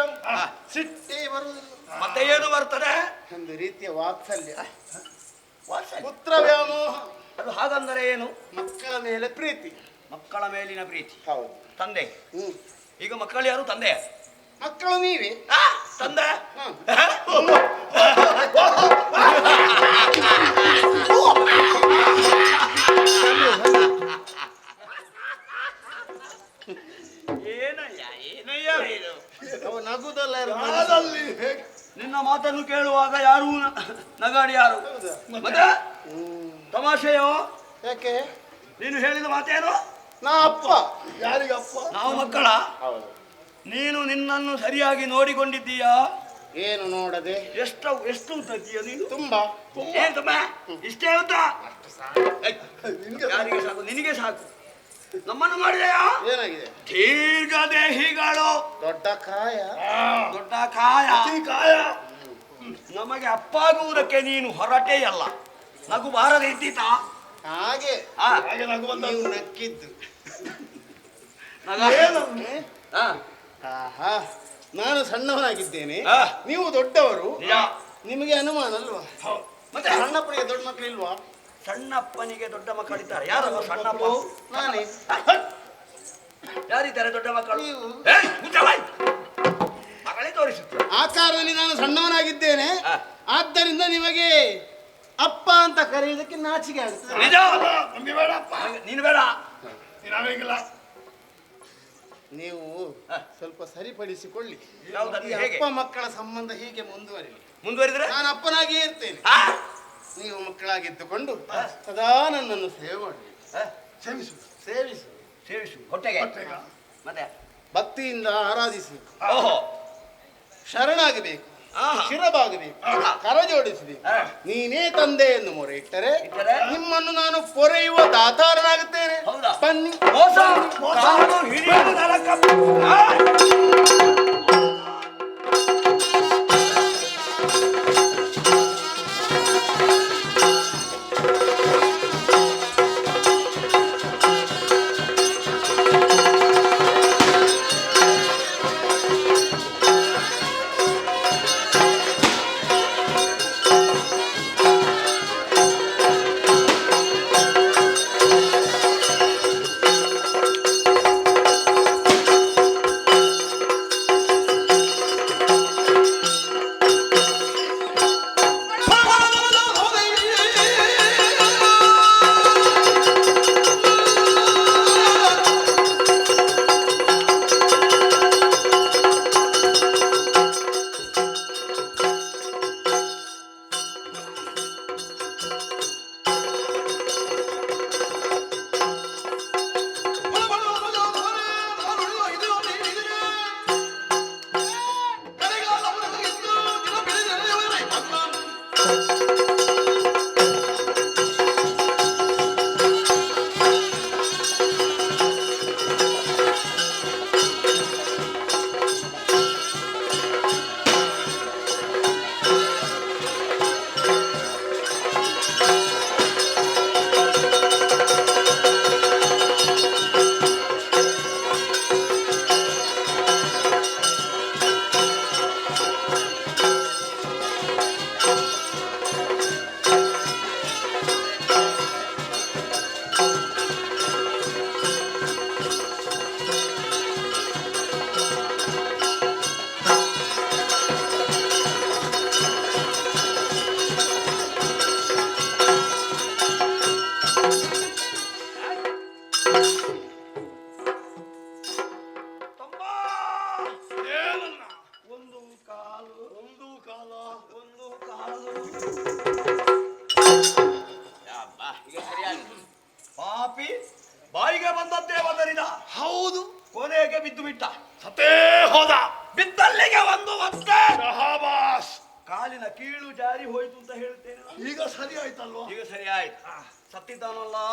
ಸಿಟ್ಟೇ ಬರುವುದಿಲ್ಲ, ಮತ್ತೆ ಏನು ಬರ್ತದೆ? ಒಂದು ರೀತಿಯ ವಾತ್ಸಲ್ಯ, ವಾತ್ಸಲ್ಯ. ಪುತ್ರ ವ್ಯಾಮೋಹ, ಅದು ಹಾಗಂದರೆ ಏನು? ಮಕ್ಕಳ ಮೇಲೆ ಪ್ರೀತಿ. ಮಕ್ಕಳ ಮೇಲಿನ ಪ್ರೀತಿ. ಹೌದು. ತಂದೆ. ಈಗ ಮಕ್ಕಳು ಯಾರು? ತಂದೆ. ಮಕ್ಕಳು ನೀವೇ. ತಂದೆ. ಏನಯ್ಯ ಏನಯ್ಯ ಇದು? ಅವ ನಗುದಲ್ಲ ಕಾಲದಲ್ಲಿ ನಿನ್ನ ಮಾತನ್ನು ಕೇಳುವಾಗ ಯಾರು ನಗಾಡಿ ಯಾರು? ಮತ್ತೆ ತಮಾಷೆಯೋ? ಯಾಕೆ? ನೀನು ಹೇಳಿದ ಮಾತೇನು? ನಾ ಅಪ್ಪ. ಯಾರಿಗಪ್ಪ? ನಾವು ಮಕ್ಕಳ. ನೀನು ನಿನ್ನನ್ನು ಸರಿಯಾಗಿ ನೋಡಿಕೊಂಡಿದ್ದೀಯಾ? ಏನು ನೋಡದೆ? ಎಷ್ಟು ಉಂಟೀಯ ನೀನು? ತುಂಬಾ. ಏನ್ ತುಂಬ? ಇಷ್ಟೇ ಉಂಟ? ಯಾರಿಗೆ ಸಾಕು? ನಿನಗೆ ಸಾಕು. ನಮ್ಮನ್ನು ಮಾಡಿದೆಯಾ? ಏನಾಗಿದೆ? ದೀರ್ಘ ದೇಹಿಗಳು, ದೊಡ್ಡ ಕಾಯ, ದೊಡ್ಡ ಕಾಯ. ಕಾಯ. ನಮಗೆ ಅಪ್ಪಾಗುವುದಕ್ಕೆ ನೀನು ಹೊರಟೇ ಅಲ್ಲ. ನಗು ಬಾರದೆ ಇದ್ದೀತಾ? ಹಾಗೆ ಹಾಗೆ ನಗು ಬಂದ. ನೀವು ನಕ್ಕಿದ್ದು. ಹಾ. ಆಹಾ, ನಾನು ಸಣ್ಣವನಾಗಿದ್ದೇನೆ, ಆ. ನೀವು ದೊಡ್ಡವರು, ನಿಜ. ನಿಮಗೆ ಅನುಮಾನ ಅಲ್ವಾ? ಮತ್ತೆ ಸಣ್ಣಪ್ಪನಿಗೆ ದೊಡ್ಡ ಮಕ್ಕಳು ಇಲ್ವಾ? ಸಣ್ಣಪ್ಪನಿಗೆ ದೊಡ್ಡ ಮಕ್ಕಳಿದ್ದಾರೆ. ಯಾರಲ್ಲ ಸಣ್ಣಪ್ಪ? ನಾನೇ. ಯಾರಿದ್ದಾರೆ ದೊಡ್ಡ ಮಕ್ಕಳು? ನೀವು. ಮಗಳೇ ತೋರಿಸುತ್ತೆ. ಆಕಾರದಲ್ಲಿ ನಾನು ಸಣ್ಣವನಾಗಿದ್ದೇನೆ, ಆ. ಆದ್ದರಿಂದ ನಿಮಗೆ ಅಪ್ಪ ಅಂತ ಕರೆಯುವುದಕ್ಕೆ ನಾಚಿಕೆ ಆಗುತ್ತದೆ. ನಿಜ. ನಮ್ಗೆ ಬೇಡಪ್ಪ. ನೀನು ಬೇಡ. ನಾವೇಗಿಲ್ಲ. ನೀವು ಸ್ವಲ್ಪ ಸರಿಪಡಿಸಿಕೊಳ್ಳಿ. ಯಾವುದನ್ನು ಈ ಹೇಗೆ? ಅಪ್ಪ ಮಕ್ಕಳ ಸಂಬಂಧ ಹೀಗೆ ಮುಂದುವರಿಲಿ. ಮುಂದುವರಿದ್ರೆ ನಾನು ಅಪ್ಪನಾಗಿಯೇ ಇರ್ತೇನೆ, ಆ. ನೀವು ಮಕ್ಕಳಾಗಿದ್ದುಕೊಂಡು ಸದಾ ನನ್ನನ್ನು ಸೇವೆ ಮಾಡಿ, ಕ್ಷಮಿಸು. ಸೇವಿಸು, ಸೇವಿಸು ಹೊಟ್ಟೆಗೆ. ಹೊಟ್ಟೆಗ. ಮತ್ತೆ ಭಕ್ತಿಯಿಂದ ಆರಾಧಿಸಬೇಕು, ಓಹೋ. ಶರಣಾಗಬೇಕು, ಆಹಾ. ಶಿರಬಾಗಬೇಕು, ಆಹಾ. ಕರ ಜೋಡಿಸಬೇಕು. ಆ. ನೀನೇ ತಂದೆ ಎಂದು ಮೊರೆ ಇಟ್ಟರೆ ಇಟ್ಟರೆ? ನಿಮ್ಮನ್ನು ನಾನು ಪೊರೆಯುವ ದಾತಾರನಾಗುತ್ತೇನೆ. ಹೌದಾ? ಬನ್ನಿ. ಮೋಸ ಕಾಲು ಹಿಡಿಯುವುದು ನರಕ. ಆ.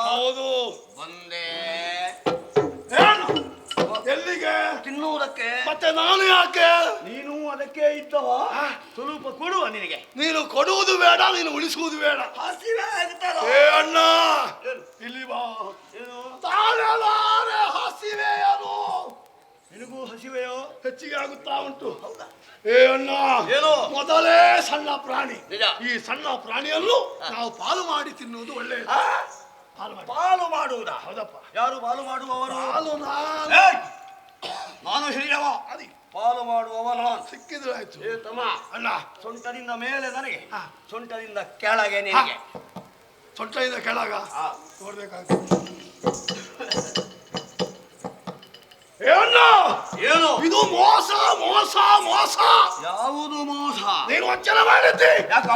ಹೌದು. ಬಂದೆ ಏನು? ಎಲ್ಲಿಗೆ? ತಿನ್ನುವುದಕ್ಕೆ. ಮತ್ತೆ ನಾನು ಯಾಕೆ? ನೀನು ಅದಕ್ಕೆ ಇದ್ದವ. ಸ್ವಲ್ಪ ಕೊಡುವ ನಿನಗೆ. ನೀನು ಕೊಡುವುದು ಬೇಡ, ನೀನು ಉಳಿಸುವುದು ಬೇಡ. ಹಸಿವೆ ಆಗ್ತದ. ಏ ಅಣ್ಣ, ಇಲ್ಲಿ ಬಾ. ಏನು? ತಾಳಲಾರೆ ಹಸಿವೆಯನು. ನಿನಗೂ ಹಸಿವೆಯೋ? ಹೆಚ್ಚಿಗೆ ಆಗುತ್ತಾ ಉಂಟು. ಹೌದಾ? ಏ ಅಣ್ಣ, ಏನು? ಮೊದಲೇ ಸಣ್ಣ ಪ್ರಾಣಿ. ನಿಜ. ಈ ಸಣ್ಣ ಪ್ರಾಣಿಯನ್ನು ನಾವು ಪಾಲು ಮಾಡಿ ತಿನ್ನುವುದು ಒಳ್ಳೆಯದು. ಆ? ಪಾಲು ಮಾಡಿ. ಪಾಲು ಮಾಡುವುದಾ? ಹೌದಪ್ಪ. ಯಾರು ಪಾಲು ಮಾಡುವವರು? ಪಾಲು ನಾನು. ಏಯ್! ನಾನು ಹಿರಿಯವ. ಅದಿ ಪಾಲು ಮಾಡುವವ ನಾನು. ಸಿಕ್ಕಿದ್ರೆ ಆಯ್ತು. ಏ ತಮ್ಮ, ಅಣ್ಣ, ಸೊಂಟದಿಂದ ಮೇಲೆ ನನಗೆ, ಹಾ. ಸೊಂಟದಿಂದ ಕೆಳಗೆ ನಿನಗೆ. ಸೊಂಟದಿಂದ ಕೆಳಗ ಹಾ. ನೋಡ್ಬೇಕಾಗ್ತದೆ. ಏ ಅಣ್ಣ, ಏನು? ಇದು ಮೋಸ ಮೋಸ ಮೋಸ. ಯಾವುದು ಮೋಸ? ನೀನು ವಂಚನೆ ಮಾಡಿದ್ದಿ. ಯಾಕ?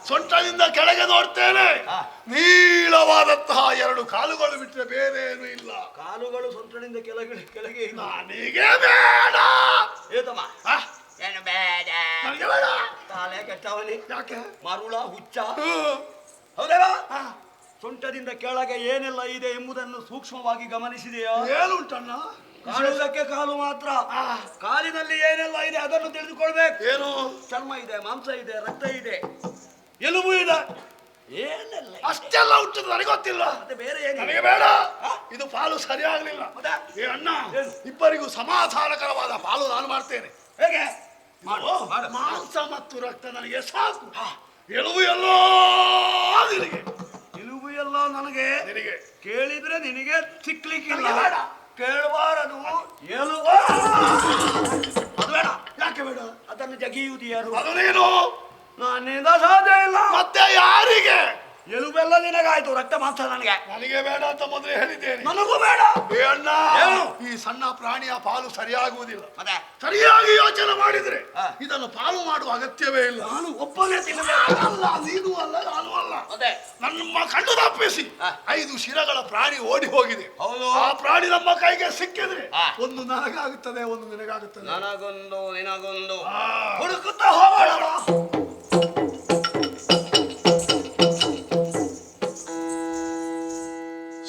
ಸೊಂಟದಿಂದ ಕೆಳಗೆ ನೋಡ್ತೇನೆ, ಹಾ. ನೀಳವಾದಂತಹ 2 ಕಾಲುಗಳು ಬಿಟ್ಟರೆ ಬೇರೆ ಏನು ಇಲ್ಲ. ಕಾಲುಗಳು ಸೊಂಟದಿಂದ ಕೆಳಗೆ ಕೆಳಗೆ ಇಲ್ಲ. ನನಗೆ ಬೇಡ. ಏ ತಮ್ಮ, ಹಾ? ಏನು ಬೇಡ? ನನಗೆ ಬೇಡ. ತಾಲೆ ಕೆಟ್ಟವನಿ, ಯಾಕೆ? ಮರುಳ ಹುಚ್ಚ. ಹ್ಮ್. ಹೌದಾ? ಹಾ. ಸೊಂಟದಿಂದ ಕೆಳಗೆ ಏನೆಲ್ಲ ಇದೆ ಎಂಬುದನ್ನು ಸೂಕ್ಷ್ಮವಾಗಿ ಗಮನಿಸಿದೆಯೋ? ಏನುಂಟಣ್ಣ? ಕಾಣುವುದಕ್ಕೆ ಕಾಲು ಮಾತ್ರ. ಕಾಲಿನಲ್ಲಿ ಏನೆಲ್ಲ ಇದೆ ಅದನ್ನು ತಿಳಿದುಕೊಳ್ಬೇಕು. ಏನು? ಚರ್ಮ ಇದೆ, ಮಾಂಸ ಇದೆ, ರಕ್ತ ಇದೆ, ಎಲುಬು ಇದೆ, ಏನೆಲ್ಲ ಇದೆ. ಅಷ್ಟೆಲ್ಲ ಉಂಟು ನನಗೆ ಗೊತ್ತಿಲ್ಲ. ಮತ್ತೆ ಬೇರೆ ಏನಿದೆ? ನನಗೆ ಬೇಡ. ಇದು ಪಾಲು ಸರಿಯಾಗಲಿಲ್ಲ. ಮತ್ತೆ? ಏ ಅಣ್ಣ, ಏನು? ಇಬ್ಬರಿಗೂ ಸಮಾಧಾನಕರವಾದ ಪಾಲು ನಾನು ಮಾಡ್ತೇನೆ. ಹೇಗೆ? ಮಾಡು, ಮಾಡು. ಮಾಂಸ ಮತ್ತು ರಕ್ತ ನನಗೆ ಸಾಕು. ಎಲುಬು ಎಲ್ಲೋ ನಿನಗೆ. ಎಲುಬು ಎಲ್ಲ ನನಗೆ. ನಿನಗೆ ಕೇಳಿದ್ರೆ ನಿನಗೆ ಸಿಕ್ಲಿಕ್ಕಿಲ್ಲ. ನನಗೆ ಬೇಡ. ಕೇಳಬಾರದು. ಎಲುಬು ಅದು ಬೇಡ. ಯಾಕೆ ಬೇಡ? ಅದನ್ನು ಜಗಿಯುವುದು ಯಾರು? ಅದು ನೀನು. ನನ್ನಿಂದ ಸಾಧ್ಯ ಇಲ್ಲ. ಮತ್ತೆ ಯಾರಿಗೆ? ಎಲುಬೆಲ್ಲ ನಿನಗಾಯ್ತು, ರಕ್ತ ಮಾಂಸ ನನಗೆ. ನನಗೆ ಬೇಡ ಅಂತ ಮೊದಲೇ ಹೇಳಿದ್ದೇನೆ. ನನಗೂ ಬೇಡ. ಏ ಅಣ್ಣ, ಏನು? ಈ ಸಣ್ಣ ಪ್ರಾಣಿಯ ಪಾಲು ಸರಿಯಾಗುವುದಿಲ್ಲ. ಮತ್ತೆ ಸರಿಯಾಗಿ ಯೋಚನೆ ಮಾಡಿದ್ರೆ ಹಾ. ಇದನ್ನು ಪಾಲು ಮಾಡುವ ಅಗತ್ಯವೇ ಇಲ್ಲ. ನಾನು ಒಬ್ಬನೇ ತಿನ್ನಬೇಕು. ಅಲ್ಲ, ನೀನು ಅಲ್ಲ, ನಾನು ಅಲ್ಲ. ಮತ್ತೆ ನಮ್ಮ ಕಣ್ಣು ತಪ್ಪಿಸಿ ಹಾ. 5 ಶಿರಗಳ ಪ್ರಾಣಿ ಓಡಿ ಹೋಗಿದೆ. ಹೌದು. ಆ ಪ್ರಾಣಿ ನಮ್ಮ ಕೈಗೆ ಸಿಕ್ಕಿದ್ರೆ ಹಾ. ಒಂದು ನನಗಾಗುತ್ತದೆ, ಒಂದು ನಿನಗಾಗುತ್ತದೆ. ನನಗೊಂದು ನಿನಗೊಂದು ಹಾ. ಹುಡುಕುತ್ತಾ ಹೋಗೋಣ.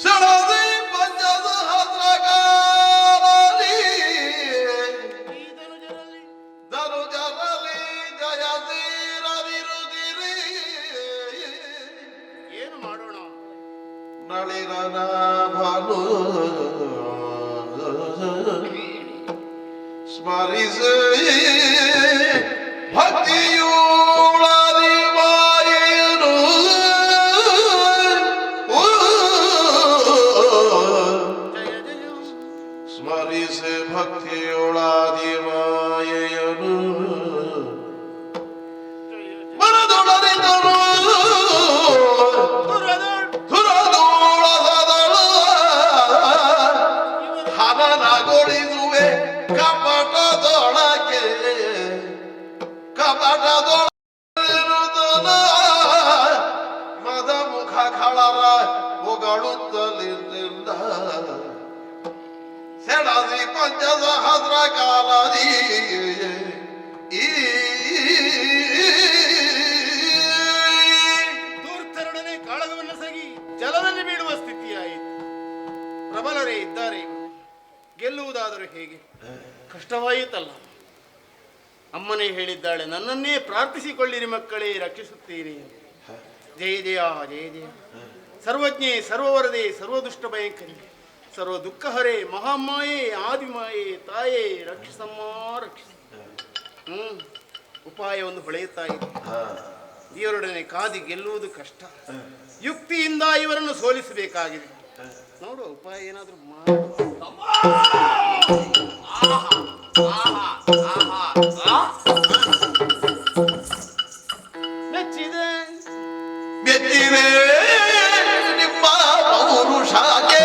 ಶರಣದಿ ಪಂಚದ ಹತ್ರಗಾರಲಿ ಧನುಜರಲಿ ಜಯದೀರವಿರುದಿರಿ. ಏನು ಮಾಡೋಣ? ನಳಿರನ ಭಾನು ಸ್ಮರಿಸಿ ಭಕ್ತಿಯುಳರಿ ಮಾಯೇನು ಸ್ಮರಿಸಿ ಭಕ್ತಿಯುಳಾದಿ ಮಾಯೆಯನು ಮನದೊಳರಿದರು ಧುರದೋಳದಳು ಹನನಗೊಳಿಸುವೆ ಕಪಟದೊಳಗೆ ಕಪಟದೊಳಗಿರುತ್ತಲ ಮದ ಮುಖ ಖಳರ ಹೊಗಳುತ್ತಲಿಲ್ಲ ಸೆಳದಿ ಪಂಚಸಹಸ್ರ ಕಾಲದಿ ಧೂರ್ತರೊಡನೆ ಕಾಳಗವನ್ನು ಸಗಿ ಜಲದಲ್ಲಿ ಬೀಳುವ ಸ್ಥಿತಿಯಾಯಿತು. ಪ್ರಬಲರೇ ಇದ್ದಾರೆ, ಗೆಲ್ಲುವುದಾದರೂ ಹೇಗೆ? ಕಷ್ಟವಾಯಿತಲ್ಲ. ಅಮ್ಮನೇ ಹೇಳಿದ್ದಾಳೆ, ನನ್ನನ್ನೇ ಪ್ರಾರ್ಥಿಸಿಕೊಳ್ಳಿರಿ ಮಕ್ಕಳೇ, ರಕ್ಷಿಸುತ್ತೀರಿ. ಜಯ ಜಯ ಜಯ ಜಯ. ಸರ್ವಜ್ಞೆ, ಸರ್ವವರದೆ, ಸರ್ವದುಷ್ಟ ಭಯಂಕರಿ, ಸರ್ವ ದುಃಖಹರೇ, ಮಹಾಮಾಯೆ, ಆದಿಮಾಯೆ, ತಾಯೇ, ರಕ್ಷಿಸಮ್ಮ ರಕ್ಷಿಸ. ಉಪಾಯವನ್ನು ಹೊಳೆಯುತ್ತಾ ಇದೆ. ದೇವರೊಡನೆ ಕಾದಿ ಗೆಲ್ಲುವುದು ಕಷ್ಟ. ಯುಕ್ತಿಯಿಂದ ಇವರನ್ನು ಸೋಲಿಸಬೇಕಾಗಿದೆ. ನೋಡುವ ಉಪಾಯ ಏನಾದರೂ ಮಾಡುವ. ಮೆಚ್ಚಿದೆ ಮೆಚ್ಚಿದೆ ನಿಮ್ಮ ಪೌರುಷಕ್ಕೆ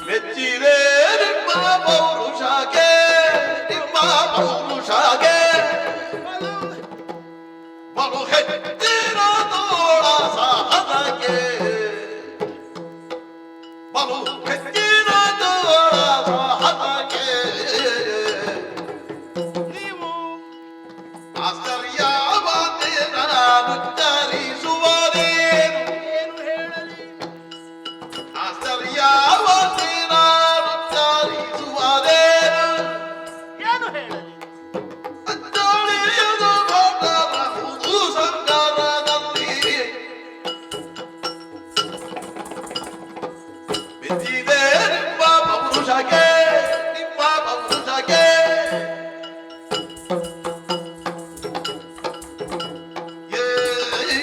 ಮೆಚ್ಚಿದೆ ನಿಮ್ಮ ಪೌರುಷಗೆ ಬಲು ಹೆಚ್ಚಿನ ತೋಳ ಸಾಹಸಕ್ಕೆ ಬಲು ಹೆಚ್ಚಿನ ತೋಳ ಸಾಹಸಕ್ಕೆ ನೀವು ಆಶ್ಚರ್ಯವಾದೇನುಚ್ಚರಿಸುವುದೇನು ಏನು ಹೇಳಲಿ? ಆಶ್ಚರ್ಯವಾದೇನುಚ್ಚರಿಸುವುದೇನು ಏನು ಹೇಳಲಿ? ಅಚ್ಚಳಿಯದ ಭಟರಹುದು ಸಂಗರದಲ್ಲಿ ಬಿದ್ದಿದೆ ನಿಮ್ಮ ಪೌರುಷಗೆ ನಿಮ್ಮ ಪೌರುಷಗೆ ಏ, ಏ, ಏ,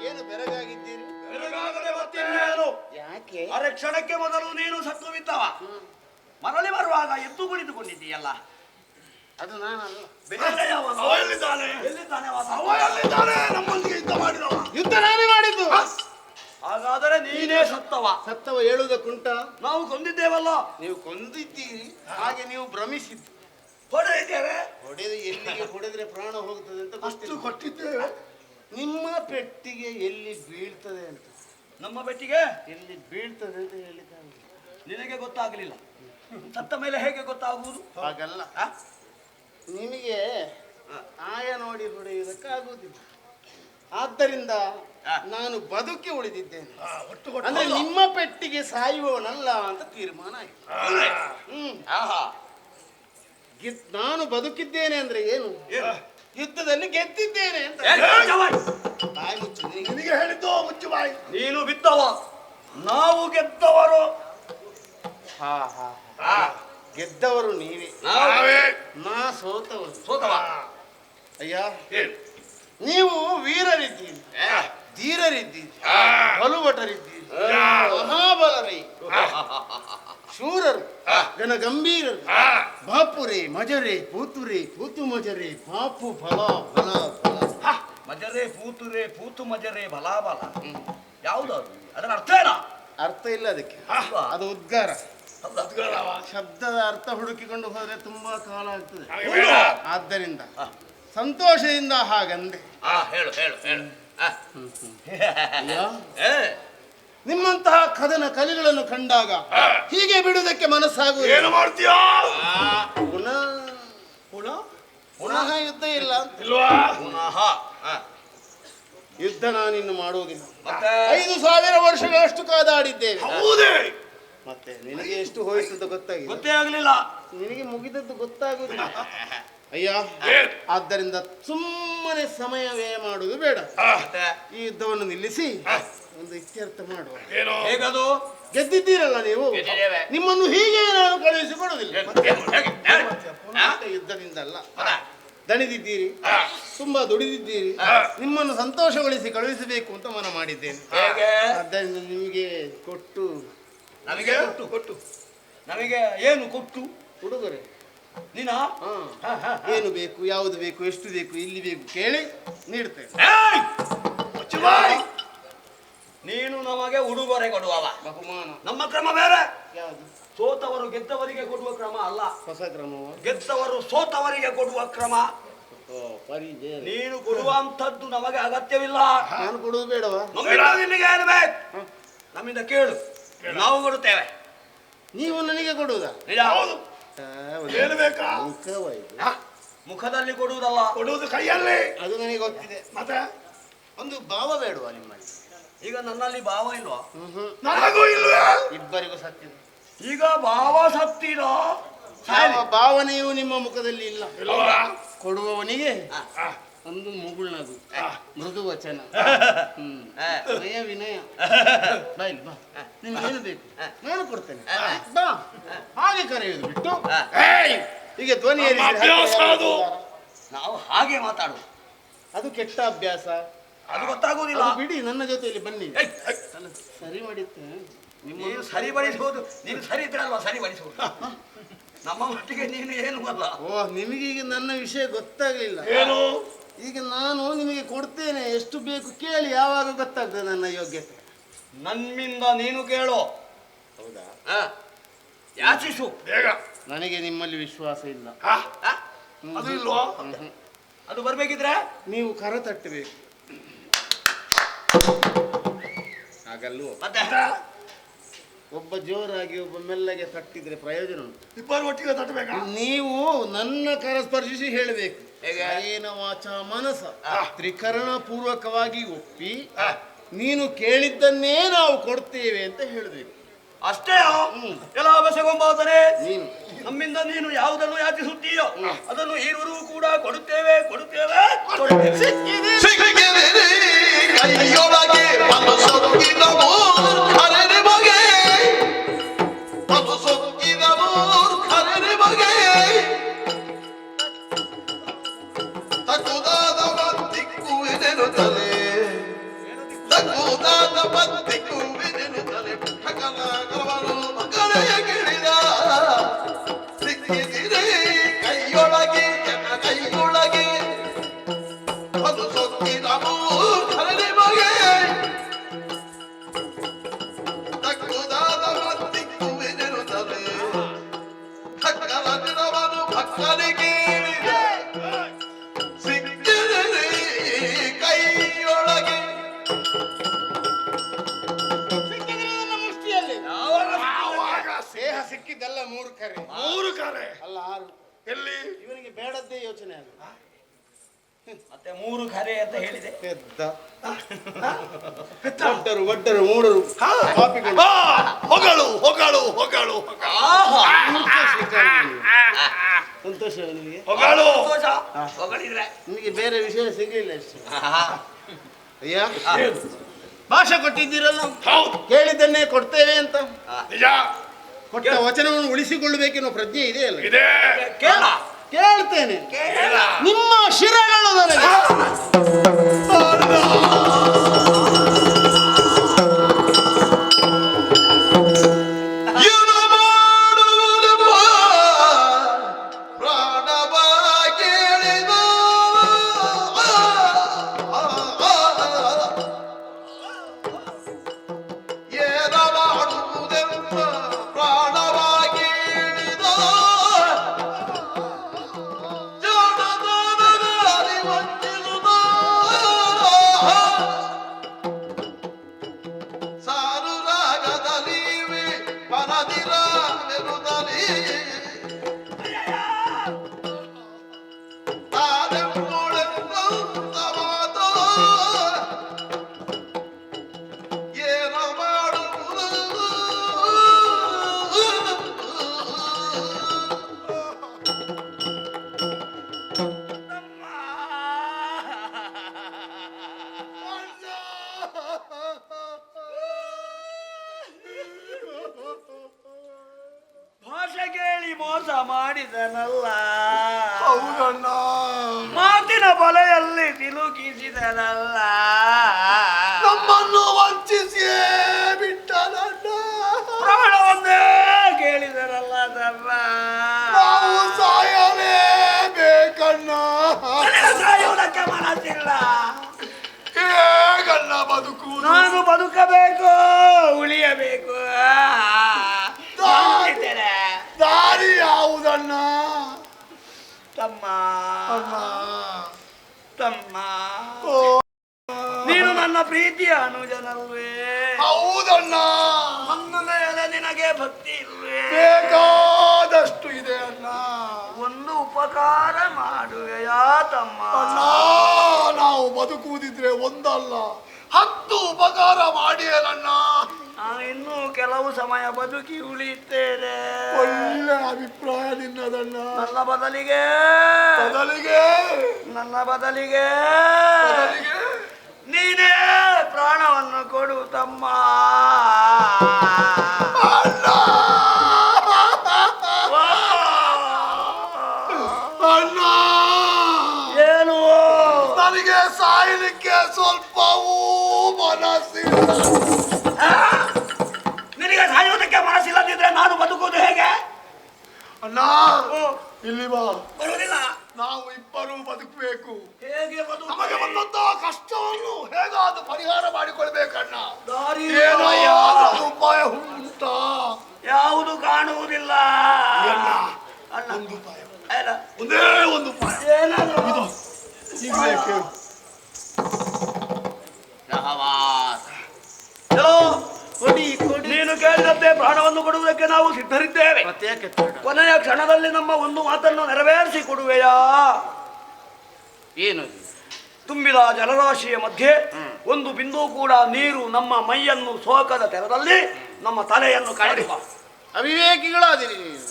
ಏನು ಬೆರಗಾಗಿದ್ದೀರಿ? ಬೆರಗಾಗದೆ ಮತ್ತಿನ್ನೇನು? ಯಾಕೆ? ಅರೆ ಕ್ಷಣಕ್ಕೆ ಮೊದಲು ನೀನು ಸತ್ತು ಬಿದ್ದವ ಮರಳಿ ಬರುವಾಗ ಎದ್ದು ಕುಳಿತುಕೊಂಡಿದ್ದೀಯಲ್ಲ. ಅದು ನಾನಲ್ಲ. ಬೇರೆ ಯಾವನು? ಎಲ್ಲಿದ್ದಾನೆ ಅವ? ಎಲ್ಲಿದ್ದಾನೆ ನಮ್ಮೊಂದಿಗೆ ಯುದ್ಧ ಮಾಡಿದವ? ಯುದ್ಧ ನಾನೇ ಮಾಡಿದ್ದು. ಹಾಗಾದರೆ ನೀನೇ ಸತ್ತವ. ಸತ್ತವ ಹೇಳುವುದಕ್ಕುಂಟ? ನಾವು ಕೊಂದಿದ್ದೇವಲ್ಲ. ನೀವು ಕೊಂದಿದ್ದೀರಿ, ಹಾಗೆ ನೀವು ಭ್ರಮಿಸಿದ್ದು. ಹೊಡೆಯಿದ್ದೇವೆ. ಹೊಡೆದು ಎಲ್ಲಿಗೆ ಹೊಡೆದ್ರೆ ಪ್ರಾಣ ಹೋಗ್ತದೆ ಅಂತ ಅಷ್ಟು ಗೊತ್ತಿಲ್ಲ. ಕೊಟ್ಟಿದ್ದೇವೆ. ನಿಮ್ಮ ಪೆಟ್ಟಿಗೆ ಎಲ್ಲಿ ಬೀಳ್ತದೆ ಅಂತ, ನಮ್ಮ ಬೆಟ್ಟಿಗೆ ಎಲ್ಲಿ ಬೀಳ್ತದೆ ಅಂತ ಹೇಳಿದ್ದಾನೆ. ನಿನಗೆ ಗೊತ್ತಾಗಲಿಲ್ಲ. ಸತ್ತ ಮೇಲೆ ಹೇಗೆ ಗೊತ್ತಾಗುವುದು? ಹಾಗಲ್ಲ, ಆ? ನಿಮಗೆ ಆಯ ನೋಡಿ ಹೊಡೆಯುವುದಕ್ಕಾಗುವುದಿಲ್ಲ. ಆದ್ದರಿಂದ ನಾನು ಬದುಕಿ ಉಳಿದಿದ್ದೇನೆ. ಒಟ್ಟು ಕೊಟ್ಟು ಅಂದ್ರೆ ನಿಮ್ಮ ಪೆಟ್ಟಿಗೆ ಸಾಯುವವನಲ್ಲ ಅಂತ ತೀರ್ಮಾನ ಆಯ್ತು. ಆಹಾ. ನಾನು ಬದುಕಿದ್ದೇನೆ ಅಂದ್ರೆ ಏನು? ಏನು? ಯುದ್ಧದಲ್ಲಿ ಗೆದ್ದಿದ್ದೇನೆ ಅಂತ. ಏ, ಜವಾನ್! ಬಾಯಿ ಮುಚ್ಚು ನಿನಗೆ. ನಿನಗೆ ಹೇಳಿದ್ದು ಮುಚ್ಚು ಬಾಯಿ. ನೀನು ಬಿದ್ದವ, ನಾವು ಗೆದ್ದವರು. ಹಾ ಹಾ, ಆ, ಗೆದ್ದವರು ನೀವೇ, ನಾವೇ ನಾ ಸೋತವರು. ಸೋತವ. ಅಯ್ಯ, ಏನು? ನೀವು ವೀರರಿದ್ದೀರಿ, ಧೀರರಿದ್ದೀರಿ, ಬಲುಭಟರಿದ್ದೀರಿ, ಮಹಾಬಲರೈ, ಶೂರರು, ಗಣಗಂಭೀರರು, ಬಾಪುರೆ ಮಜರೆ ಪೂತುರೆ ಪೂತು ಮಜರೆ ಬಾಪು ಫಲ ಫಲ ಫಲ. ಮಜರೆ ಪೂತುರೆ ಪೂತು ಮಜರೆ ಬಲಾಬಲ. ಯಾವುದದು? ಅದರ ಅರ್ಥ ಏನ? ಅರ್ಥ ಇಲ್ಲ ಅದಕ್ಕೆ, ಅದು ಉದ್ಗಾರ. ಹೌದಾ? ಶಬ್ದದ ಅರ್ಥ ಹುಡುಕಿಕೊಂಡು ಹೋದ್ರೆ ತುಂಬಾ ಕಾಲ ಆಗ್ತದೆ. ಹೌದಾ? ಆದ್ದರಿಂದ ಸಂತೋಷದಿಂದ ಹಾಗಂದೆ. ಹೇಳು ಹೇಳು ಹೇಳು. ಆ. ಅಯ್ಯ, ಏ, ನಿಮ್ಮಂತಹ ಕದನ ಕಲಿಗಳನ್ನು ಕಂಡಾಗ ಹೀಗೆ ಬಿಡುವುದಕ್ಕೆ ಮನಸ್ಸಾಗುವುದು. ಏನು ಮಾಡ್ತೀಯಾ? ಪುನಃ ಪುನಃ ಪುನಃ ಯುದ್ಧ ಇಲ್ಲ ಅಂತ. ಇಲ್ವಾ? ಪುನಃ. ಆ. ಯುದ್ಧ ನಾನಿನ್ನು ಮಾಡುವುದಿಲ್ಲ. ಮತ್ತೆ 5000 ವರ್ಷಗಳಷ್ಟು ಕಾದಾಡಿದ್ದೇವೆ. ಹೌದೇ? ಮತ್ತೆ ನಿನಗೆ ಎಷ್ಟು ಹೋಯ್ತು ಅಂತ ಗೊತ್ತಾಗಿದೆ. ಗೊತ್ತೇ ಆಗಲಿಲ್ಲ. ನಿನಗೆ ಮುಗಿದದ್ದು ಗೊತ್ತಾಗುದಿಲ್ಲ. ಅಯ್ಯ, ಆದ್ದರಿಂದ ಸುಮ್ಮನೆ ಸಮಯ ವ್ಯಯ ಮಾಡುವುದು ಬೇಡ. ಮತ್ತೆ ಈ ಯುದ್ಧವನ್ನು ನಿಲ್ಲಿಸಿ ಒಂದು ಇತ್ಯರ್ಥ ಮಾಡುವ. ಏನು? ಹೇಗದು? ಗೆದ್ದಿದ್ದೀರಲ್ಲ ನೀವು, ಗೆದ್ದಿದ್ದೇವೆ. ನಿಮ್ಮನ್ನು ಹೀಗೆ ನಾನು ಕಳುಹಿಸಿಕೊಡುವುದಿಲ್ಲ. ಹೇಗೆ? ಮತ್ತೆ ಯುದ್ಧದಿಂದ ಅಲ್ಲ, ದಣಿದಿದ್ದೀರಿ, ತುಂಬಾ ದುಡಿದಿದ್ದೀರಿ, ನಿಮ್ಮನ್ನು ಸಂತೋಷಗೊಳಿಸಿ ಕಳುಹಿಸಬೇಕು ಅಂತ ಮನ ಮಾಡಿದ್ದೇನೆ. ಹೇಗೆ? ಆದ್ದರಿಂದ ನಿಮಗೆ ಕೊಟ್ಟು ನಮಗೆ ಕೊಟ್ಟು ನಮಗೆ ಏನು ಕೊಟ್ಟು? ಉಡುಗೊರೆ. ನೀನ ಏನು ಬೇಕು, ಯಾವುದು ಬೇಕು, ಎಷ್ಟು ಬೇಕು, ಇಲ್ಲಿ ಬೇಕು ಕೇಳಿ ನೀಡ್ತೇನೆ. ಮುಚ್ಚು ಬಾಯಿ. ನೀನು ನಮಗೆ ಉಡುಗೊರೆ ಕೊಡುವವ. ಬಹುಮಾನ ನಮ್ಮ ಕ್ರಮ ಬೇರೆ. ಯಾವುದು? ಸೋತವರು ಗೆದ್ದವರಿಗೆ ಕೊಡುವ ಕ್ರಮ ಅಲ್ಲ, ಹೊಸ ಕ್ರಮವ? ಗೆದ್ದವರು ಸೋತವರಿಗೆ ಕೊಡುವ ಕ್ರಮ. ಬೇರೆ. ನೀನು ಕೊಡುವಂಥದ್ದು ನಮಗೆ ಅಗತ್ಯವಿಲ್ಲ. ನಾನು ಕೊಡುವುದು ಬೇಡವಾ? ನಮ್ಮಿಂದ ನಿನಗೆ ಏನು ಬೇಕು? ನಮ್ಮಿಂದ ಕೇಳು, ನಾವು ಕೊಡುತ್ತೇವೆ. ನೀವು ನನಗೆ ಕೊಡುವುದಾ? ನಿಜ. ಹೌದು. ಏನು ಬೇಕಾ? ಮುಖವಾಯಿತು. ಮುಖದಲ್ಲಿ ಕೊಡುವುದಲ್ಲ, ಕೊಡುವುದು ಕೈಯಲ್ಲಿ. ಅದು ನನಗೆ ಗೊತ್ತಿದೆ. ಮತ್ತೆ ಒಂದು ಭಾವ ಬೇಡವಾ ನಿಮ್ಮಲ್ಲಿ? ಈಗ ನನ್ನಲ್ಲಿ ಭಾವ ಇಲ್ವಾ? ನನಗೂ ಇಲ್ವೇ? ಇಬ್ಬರಿಗೂ ಸತ್ತಿದೆ. ಈಗ ಭಾವ ಸತ್ತಿದ. ಯಾವ ಭಾವನೆಯೂ ನಿಮ್ಮ ಮುಖದಲ್ಲಿ ಇಲ್ಲ. ಇಲ್ವಾ? ಕೊಡುವವನಿಗೆ ಒಂದು ಮುಗುಳ್ನಗು, ಮೃದು ವಚನ, ನಯ ವಿನಯ. ಬಾ ಇಲ್ಲಿ ಬಾ, ನಿಮ್ಗೇನು ಬೇಕು ನಾನು ಕೊಡ್ತೇನೆ, ಬಾ. ಹಾಗೆ ಕರೆಯುವುದು ಬಿಟ್ಟು ಹೀಗೆ ಧ್ವನಿ ನಮ್ಮ ಅಭ್ಯಾಸ ಅದು. ನಾವು ಹಾಗೆ ಮಾತಾಡು, ಅದು ಕೆಟ್ಟ ಅಭ್ಯಾಸ. ಅದು ಗೊತ್ತಾಗುವುದಿಲ್ಲ. ಅದು ಬಿಡಿ, ನನ್ನ ಜೊತೆಯಲ್ಲಿ ಬನ್ನಿ. ಏಯ್, ಏಯ್. ಅಲ್ಲ, ಸರಿ ಮಾಡಿದ್ದೇನೆ. ನೀನು ಸರಿಪಡಿಸುವುದು, ನೀನು ಸರಿ ಇದ್ರಲ್ವಾ ಸರಿಪಡಿಸುವುದು. ನಮ್ಮ ಮಟ್ಟಿಗೆ ನೀನು ಏನು ಅಲ್ಲ. ಓ, ನಿಮಗೆ ಈಗ ನನ್ನ ವಿಷಯ ಗೊತ್ತಾಗ್ಲಿಲ್ಲ. ಏನು? ಎಷ್ಟು ಬೇಕು ಕೇಳಿ, ಯಾವಾಗ ಗೊತ್ತಾಗ್ತದೆ ನನ್ನ ಯೋಗ್ಯತೆ. ನನ್ನಿಂದ ನೀನು ಕೇಳು. ಹೌದಾ? ಆ, ಯಾಚಿಸು ಬೇಗ. ನನಗೆ ನಿಮ್ಮಲ್ಲಿ ವಿಶ್ವಾಸ ಇಲ್ಲ. ಆ, ಅದು ಇಲ್ವಾ? ಅದು ಬರ್ಬೇಕಿದ್ರೆ ನೀವು ಕರ ತಟ್ಟಬೇಕು. ಹಾಗಲ್ವೋ? ಮತ್ತೆ ಒಬ್ಬ ಜೋರಾಗಿ ಒಬ್ಬ ಮೆಲ್ಲಗೆ ತಟ್ಟಿದ್ರೆ ಪ್ರಯೋಜನ ಉಂಟು. ಇಬ್ಬರು ಒಟ್ಟಿಗೆ ತಟ್ಟಬೇಕಾ? ನೀವು ನನ್ನ ಕರ ಸ್ಪರ್ಶಿಸಿ ಹೇಳಬೇಕು. ಕಾಯೇನ ವಾಚ ಮನಸ ತ್ರಿಕರಣ ಪೂರ್ವಕವಾಗಿ ಒಪ್ಪಿ ನೀನು ಕೇಳಿದ್ದನ್ನೇ ನಾವು ಕೊಡ್ತೇವೆ ಅಂತ ಹೇಳಬೇಕು. ಅಷ್ಟೇ. ಎಲ್ಲ ಬಸಗೊಂಬಾತನೆ, ನೀನು ನಮ್ಮಿಂದ ನೀನು ಯಾವುದನ್ನು ಯಾಚಿಸುತ್ತೀಯೋ ಅದನ್ನು ಇರುವರು ಕೂಡ ಕೊಡುತ್ತೇವೆ ಕೊಡುತ್ತೇವೆ ಕೊಡುತ್ತೇವೆ. ಸಿಕ್ಕಿದೆ ಕೈಯೊಳಗೆ ಮನಸೊಕ್ಕಿದ ಮೂರ್ಖರನೆ ಬಗೆ, ಮನಸೊಕ್ಕಿದ ಮೂರ್ಖರನೆ ಬಗೆ, ತಗುದಾದ ದಿಕ್ಕುವೆನೆನುತ್ತಲೆ, ತಗುದಾದ ದಿಕ್ಕುವೆನೆನುತ್ತಲೆ, ಠಕಲಾಗವನು ಮಗನೆಯ ಗಿಳಿದ. ಸಿಕ್ಕಿದೆ ಕೈಯೊಳಗೆ ಜನ ಕೈಯೊಳಗೆ ಮನಸೊಕ್ಕಿದ ಮೂರ್ಖರನೆ ಬಗೆ, ತಗುದಾದ ದಿಕ್ಕುವೆನೆನುತ್ತಲೆ, ಠಕಲಾಗವನು ಭಕ್ತನಿಗೆ ಸಿಕ್ಕಿದೆ ಕೈಯೊಳಗೆ. ದೇಹ ಸಿಕ್ಕಿದ್ದಲ್ಲ ಮೂರ್ಖರೇ. ಮೂರು ಕರೆ ಅಲ್ಲ ಆರು. ಎಲ್ಲಿ? ಇವನಿಗೆ ಬೇಡದ್ದೇ ಯೋಚನೆ ಅಲ್ಲ. ಮತ್ತೆ ಮೂರು ಕರೆ ಅಂತ ಹೇಳಿದೆ. ಪೆದ್ದ ಒಡ್ಡರು ಒಡ್ಡರು ಮೂಡರು ಪಾಪಿಗಳು. ಹೊಗಳು ಹೊಗಳು ಹೊಗಳು ಸಂತೋಷ ನಿಮಗೆ? ಹೊಗಳು. ಸಂತೋಷ. ಹೊಗಳಿದ್ರೆ ನಿಮಗೆ ಬೇರೆ ವಿಷಯ ಸಿಗಲಿಲ್ಲ ಅಷ್ಟೇ. ಅಯ್ಯ ಭಾಷೆ ಕೊಟ್ಟಿದ್ದೀರಲ್ಲ, ಹೌದು, ಕೇಳಿದ್ದನ್ನೇ ಕೊಡ್ತೇವೆ ಅಂತ. ನಿಜ ಕೊಟ್ಟ ವಚನವನ್ನು ಉಳಿಸಿಕೊಳ್ಳಬೇಕೆನ್ನೋ ಪ್ರಜ್ಞೆ ಇದೆಯಲ್ಲ. ಇದೆ. ಕೇಳ ಕೇಳ್ತೇನೆ. ಕೇಳ. ನಿಮ್ಮ ಶಿರಗಳು ನನಗೆ ಏನು ಮಾಡುವುದಪ್ಪ ಪ್ರಾಣವ ಕೇಳಿದ, ಏನ ಮಾಡುವುದೆಂಬ ಪ್ರಾಣವ ಕೇಳಿದ, ಜಾಣದಾನನ ಅರಿವಂಚಿಸುದ, ಸಾರು ರಾಗದಲ್ಲಿ ಮನದಿರವೆನುದಲಿ, ತಾನೆಂಬುಳೆಂಬ ಮಾತ ಏನ ಮಾಡುವುದು. ಭಾಷೆ ಕೇಳಿ ಮೋಸ ಮಾಡಿದನಲ್ಲ, ಹೌದಣ್ಣ. ಮಾತಿನ ಬಲೆಯಲ್ಲಿ ಸಿಲುಕಿಸಿದನಲ್ಲ, ನಮ್ಮನ್ನು ವಂಚಿಸಿಯೇ ಬಿಟ್ಟನಣ್ಣ. ಪ್ರಾಣವನ್ನೇ ಕೇಳಿದನಲ್ಲ ತಮ್ಮ. ನಾವು ಸಾಯಲೇಬೇಕಣ್ಣ. ನನಗೆ ಸಾಯುವುದಕ್ಕೆ ಮನಸ್ಸಿಲ್ಲ. ಹೇಗಣ್ಣ ಬದುಕುವುದು? ನಾನು ಬದುಕಬೇಕು, ಉಳಿಯಬೇಕು. ಬಂದಿದ್ದೇನೆ. ದಾರಿ ಯಾವುದಣ್ಣ? ತಮ್ಮ ಅಣ್ಣ. ತಮ್ಮ, ಓ, ನೀನು ನನ್ನ ಪ್ರೀತಿಯ ಅನುಜನಲ್ವೇ? ಹೌದಣ್ಣ. ನನ್ನ ಮೇಲೆ ನಿನಗೆ ಭಕ್ತಿ ಇಲ್ವೇ? ಬೇಕಾದಷ್ಟು ಇದೆ ಅಣ್ಣ. ಒಂದು ಉಪಕಾರ ಮಾಡುವೆಯಾ ತಮ್ಮ? ಅಣ್ಣ, ನಾವು ಬದುಕುವುದಿದ್ರೆ ಒಂದಲ್ಲ 10 ಉಪಕಾರ ಮಾಡಿಯೇನಣ್ಣ. ನಾನು ಇನ್ನೂ ಕೆಲವು ಸಮಯ ಬದುಕಿ ಉಳಿಯುತ್ತೇನೆ. ಒಳ್ಳೆ ಅಭಿಪ್ರಾಯ ನಿನ್ನದಣ್ಣ. ನನ್ನ ಬದಲಿಗೆ ಬದಲಿಗೆ ನನ್ನ ಬದಲಿಗೆ ಬದಲಿಗೆ ನೀನೇ ಪ್ರಾಣವನ್ನು ಕೊಡು ತಮ್ಮ. ಅಣ್ಣ. ಅಣ್ಣ, ಏನು? ನನಗೆ ಸಾಯಲಿಕ್ಕೆ ಸ್ವಲ್ಪವೂ ಮನಸ್ಸಿಲ್ಲ. ನಿನಗೆ ಸಾಯುವುದಕ್ಕೆ ಮನಸ್ಸಿಲ್ಲದಿದ್ರೆ ನಾನು ಬದುಕುವುದು ಹೇಗೆ? ಅಣ್ಣ, ಇಲ್ಲಿ ಬಾ. ಬರುವುದಿಲ್ಲ. ನಾವು ಇಬ್ಬರೂ ಬದುಕಬೇಕು. ಹೇಗೆ ಬದುಕು? ನಮಗೆ ಬಂದಂತಹ ಕಷ್ಟವನ್ನು ಹೇಗಾದ್ರೂ ಪರಿಹಾರ ಮಾಡಿಕೊಳ್ಬೇಕಣ್ಣ. ದಾರಿ ಏನಾದ್ರೂ ಉಪಾಯ ಉಂಟಾ? ಯಾವುದು ಕಾಣುವುದಿಲ್ಲ ಅಣ್ಣ, ಅಣ್ಣ. ಒಂದು ಉಪಾಯ, ಅಲ್ಲ, ಒಂದೇ ಒಂದು ಉಪಾಯ. ಏನಾದ್ರು ಇದು ಈಗಲೇ ಕೇಳು. ಚಲೋ, ನೀನು ಕೇಳಿದಂತೆ ಪ್ರಾಣವನ್ನು ಕೊಡುವುದಕ್ಕೆ ನಾವು ಸಿದ್ಧರಿದ್ದೇವೆ. ಕೊನೆಯ ಕ್ಷಣದಲ್ಲಿ ನಮ್ಮ ಒಂದು ಮಾತನ್ನು ನೆರವೇರಿಸಿ ಕೊಡುವೆಯಾ? ಏನು? ತುಂಬಿದ ಜಲರಾಶಿಯ ಮಧ್ಯೆ ಒಂದು ಬಿಂದು ಕೂಡ ನೀರು ನಮ್ಮ ಮೈಯನ್ನು ಸೋಕದ ತೆರದಲ್ಲಿ ನಮ್ಮ ತಲೆಯನ್ನು ಕಾಡಿಪ. ಅವಿವೇಕಿಗಳಾದಿರಿ ನೀವು.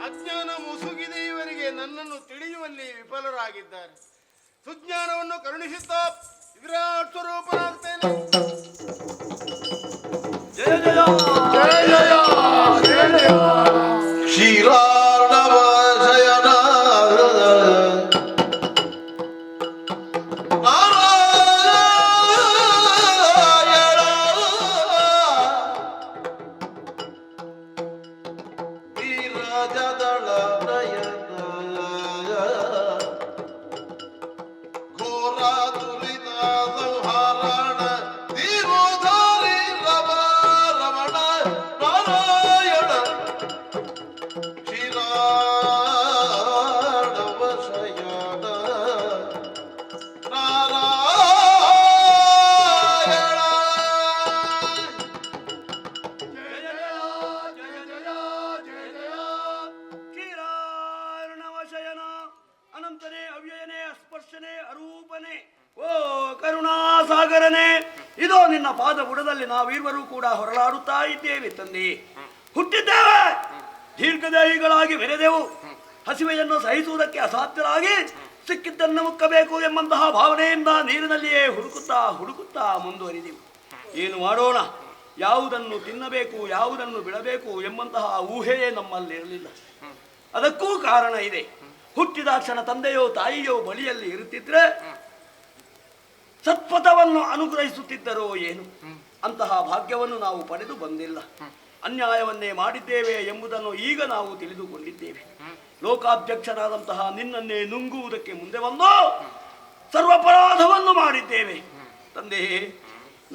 ಅಜ್ಞಾನ ಮುಸುಗಿದೆ ಇವರಿಗೆ, ನನ್ನನ್ನು ತಿಳಿಯುವಲ್ಲಿ ವಿಫಲರಾಗಿದ್ದಾರೆ. ಸುಜ್ಞಾನವನ್ನು ಕರುಣಿಸುತ್ತಾ ವಿರಾಟ್ ಸ್ವರೂಪನಾಗ್ತೇನೆ. ಜಯ ಜಯ ಜಯ ಜಯ ಜಯ ಜಯ. ಕ್ಷೀರಾರ್ಣವ ಶಯನ ಅನಂತನೇ, ಅವ್ಯಯನೇ, ಅಸ್ಪರ್ಶನೇ, ಅರೂಪನೇ, ಓ ಕರುಣಾಸಾಗರನೇ, ಇದೋ ನಿನ್ನ ಪಾದ ಬುಡದಲ್ಲಿ ನಾವಿರುವರು ಕೂಡ ಹೊರಲಾಡುತ್ತಾ ಇದ್ದೇವೆ ತಂದೆ. ಹುಟ್ಟಿದ್ದೇವೆ, ದೀರ್ಘದೇಹಿಗಳಾಗಿ ಬೆರೆದೆವು. ಹಸಿವೆಯನ್ನು ಸಹಿಸುವುದಕ್ಕೆ ಅಸಾಧ್ಯರಾಗಿ ಸಿಕ್ಕಿದ್ದನ್ನು ಮುಕ್ಕಬೇಕು ಎಂಬಂತಹ ಭಾವನೆಯಿಂದ ನೀರಿನಲ್ಲಿಯೇ ಹುಡುಕುತ್ತಾ ಮುಂದುವರಿದೆವು. ಏನು ಮಾಡೋಣ, ಯಾವುದನ್ನು ತಿನ್ನಬೇಕು, ಯಾವುದನ್ನು ಬಿಡಬೇಕು ಎಂಬಂತಹ ಊಹೆಯೇ ನಮ್ಮಲ್ಲಿರಲಿಲ್ಲ. ಅದಕ್ಕೂ ಕಾರಣ ಇದೆ. ಹುಟ್ಟಿದ ಕ್ಷಣ ತಂದೆಯೋ ತಾಯಿಯೋ ಬಳಿಯಲ್ಲಿ ಇರುತ್ತಿದ್ರೆ ಸತ್ಪಥವನ್ನು ಅನುಗ್ರಹಿಸುತ್ತಿದ್ದರೋ ಏನು. ಅಂತಹ ಭಾಗ್ಯವನ್ನು ನಾವು ಪಡೆದು ಬಂದಿಲ್ಲ. ಅನ್ಯಾಯವನ್ನೇ ಮಾಡಿದ್ದೇವೆ ಎಂಬುದನ್ನು ಈಗ ನಾವು ತಿಳಿದುಕೊಂಡಿದ್ದೇವೆ. ಲೋಕಾಧ್ಯಕ್ಷನಾದಂತಹ ನಿನ್ನನ್ನೇ ನುಂಗುವುದಕ್ಕೆ ಮುಂದೆ ಬಂದು ಸರ್ವಪರಾಧವನ್ನು ಮಾಡಿದ್ದೇವೆ ತಂದೆ.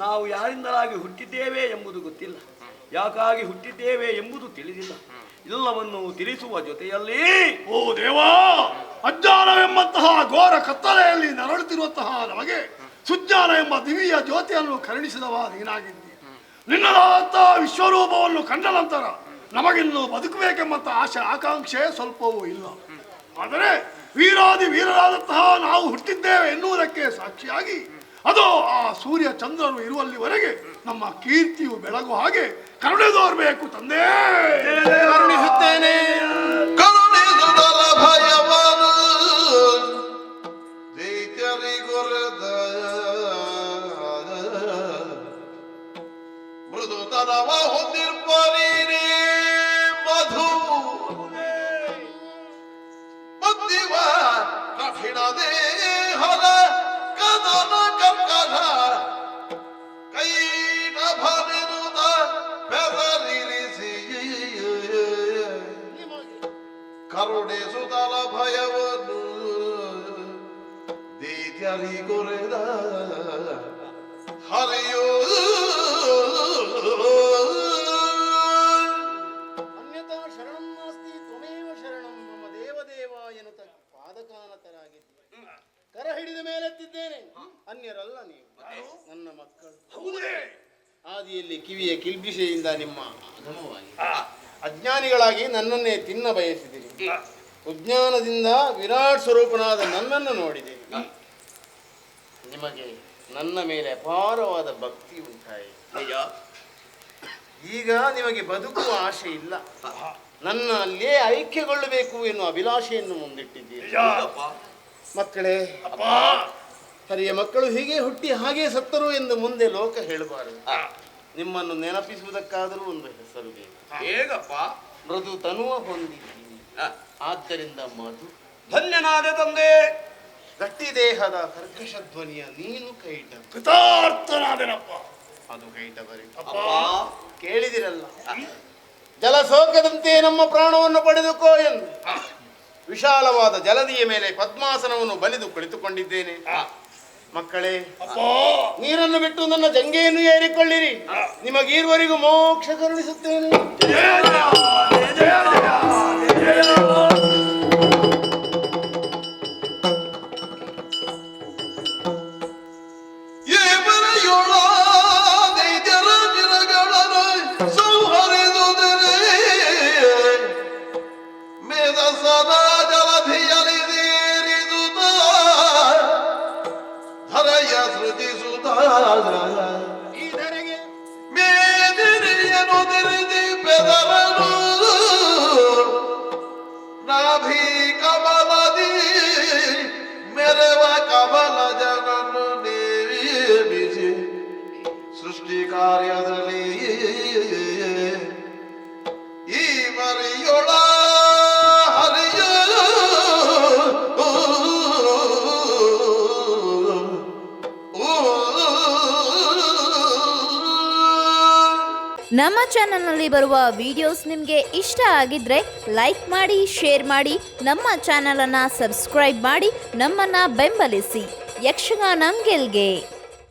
ನಾವು ಯಾರಿಂದಲಾಗಿ ಹುಟ್ಟಿದ್ದೇವೆ ಎಂಬುದು ಗೊತ್ತಿಲ್ಲ, ಯಾಕಾಗಿ ಹುಟ್ಟಿದ್ದೇವೆ ಎಂಬುದು ತಿಳಿದಿಲ್ಲ. ಎಲ್ಲವನ್ನು ತಿಳಿಸುವ ಜೊತೆಯಲ್ಲಿ ಓ ದೇವಾ, ಅಜ್ಞಾನವೆಂಬಂತಹ ಘೋರ ಕತ್ತಲೆಯಲ್ಲಿ ನರಳುತ್ತಿರುವಂತಹ ನಮಗೆ ಸುಜ್ಞಾನ ಎಂಬ ದಿವ್ಯ ಜ್ಯೋತಿಯನ್ನು ಕರುಣಿಸಿದವ ನೀನಾಗಿದ್ದೀಯ. ನಿನ್ನದಾದಂತಹ ವಿಶ್ವರೂಪವನ್ನು ಕಂಡ ನಂತರ ನಮಗಿನ್ನು ಬದುಕಬೇಕೆಂಬಂತ ಆಕಾಂಕ್ಷೆ ಸ್ವಲ್ಪವೂ ಇಲ್ಲ. ಆದರೆ ವೀರಾದಿ ವೀರರಾದಂತಹ ನಾವು ಹುಟ್ಟಿದ್ದೇವೆ ಎನ್ನುವುದಕ್ಕೆ ಸಾಕ್ಷಿಯಾಗಿ ಅದು ಆ ಸೂರ್ಯ ಚಂದ್ರರು ಇರುವಲ್ಲಿವರೆಗೆ ನಮ್ಮ ಕೀರ್ತಿಯು ಬೆಳಗು ಹಾಗೆ ಕರುಣೆ ತೋರಬೇಕು ತಂದೆ. ಕರುಣಿಸುತ್ತೇನೆ. ಕರುಣಿಸುವುದರ ಭಯವನ್ನು ದೈತ್ಯರಿಗೊರೆದ ಮೃದುತನವ ಹೊಂದಿರ್ಪರೀನೇ ಮಧು ಬುದ್ಧಿವ ಕಠಿಣ ದೇಹದ ಕದನ ಕರ್ಕಧ ಕೈಟ ಭನಿರುದ ಬೆದರಿರಿಸಿ ಕರುಣಿಸುತ್ತಲ ಭಯವನ್ನು ದೈತ್ಯರಿಗೊರೆದ ಹರಿಯೋ ಅನ್ಯತಾ ಶರಣಂ ನಾಸ್ತಿ ತ್ವಮೇವ ಶರಣಂ ಮಮ ದೇವದೇವ ಎನ್ನುತ್ತ ಪಾದಕಾನತರಾಗಿದ್ದೀರಿ. ಕರ ಹಿಡಿದ ಮೇಲೆತ್ತಿದ್ದೇನೆ, ಅನ್ಯರಲ್ಲ ನೀವು, ನನ್ನ ಮಕ್ಕಳು. ಆದಿಯಲ್ಲಿ ಕಿವಿಯ ಕಿಲ್ಬಿಷೆಯಿಂದ ನಿಮ್ಮ ಆಗಮವಾಗಿ ಅಜ್ಞಾನಿಗಳಾಗಿ ನನ್ನನ್ನೇ ತಿನ್ನ ಬಯಸಿದಿರಿ. ಉಜ್ಞಾನದಿಂದ ವಿರಾಟ್ ಸ್ವರೂಪನಾದ ನನ್ನನ್ನು ನೋಡಿದೆ. ನಿಮಗೆ ನನ್ನ ಮೇಲೆ ಅಪಾರವಾದ ಭಕ್ತಿ ಉಂಟಾಯಿತು. ನಿಜ. ಈಗ ನಿಮಗೆ ಬದುಕುವ ಆಶೆ ಇಲ್ಲ, ನನ್ನ ಅಲ್ಲೇ ಐಕ್ಯಗೊಳ್ಳಬೇಕು ಎನ್ನುವ ಅಭಿಲಾಷೆಯನ್ನು ಮುಂದಿಟ್ಟಿದ್ದೀರಿ. ಹೌದಪ್ಪ. ಮಕ್ಕಳೇ, ಹರಿಯ ಮಕ್ಕಳು ಹೀಗೆ ಹುಟ್ಟಿ ಹಾಗೆ ಸತ್ತರು ಎಂದು ಮುಂದೆ ಲೋಕ ಹೇಳಬಾರದು. ನಿಮ್ಮನ್ನು ನೆನಪಿಸುವುದಕ್ಕಾದರೂ ಒಂದು ಹೆಸರು ಬೇಕು. ಹೇಗಪ್ಪ? ಮೃದು ತನುವ ಹೊಂದಿದ್ದೀನಿ, ಆದ್ದರಿಂದ ಮಧು. ಧನ್ಯನಾದ ತಂದೆ. ಗಟ್ಟಿ ದೇಹದ ಕರ್ಕಶ ಧ್ವನಿಯ ನೀನು ಕೈಟ. ಕೃತಾರ್ಥನಾದೆನಪ್ಪ. ಅದು ಕೈಟ ಬರೀ ಅಪ್ಪ. ಕೇಳಿದಿರಲ್ಲ, ಜಲಸೋಕದಂತೆ ನಮ್ಮ ಪ್ರಾಣವನ್ನು ಪಡೆದುಕೋ ಎಂದು ವಿಶಾಲವಾದ ಜಲದಿಯ ಮೇಲೆ ಪದ್ಮಾಸನವನ್ನು ಬಲಿದು ಕುಳಿತುಕೊಂಡಿದ್ದೇನೆ. ಮಕ್ಕಳೇ, ನೀರನ್ನು ಬಿಟ್ಟು ನನ್ನ ಜಂಗೆಯನ್ನು ಏರಿಕೊಳ್ಳಿರಿ, ನಿಮಗೀರ್ವರೆಗೂ ಮೋಕ್ಷ ಕರುಣಿಸುತ್ತೇನೆ. ಸೃಷ್ಟಿ ಕಾರ್ಯದಲ್ಲಿ ಈ ಮರಿಯೊಳ ಹರಿಯ ನಮ್ಮ ಚಾನಲ್ನಲ್ಲಿ ಬರುವ ವಿಡಿಯೋಸ್ ನಿಮಗೆ ಇಷ್ಟ ಆಗಿದ್ರೆ ಲೈಕ್ ಮಾಡಿ, ಶೇರ್ ಮಾಡಿ, ನಮ್ಮ ಚಾನಲನ್ನು ಸಬ್ಸ್ಕ್ರೈಬ್ ಮಾಡಿ, ನಮ್ಮನ್ನು ಬೆಂಬಲಿಸಿ. ಯಕ್ಷಗಾನ ಗೆಲ್ಗೆ.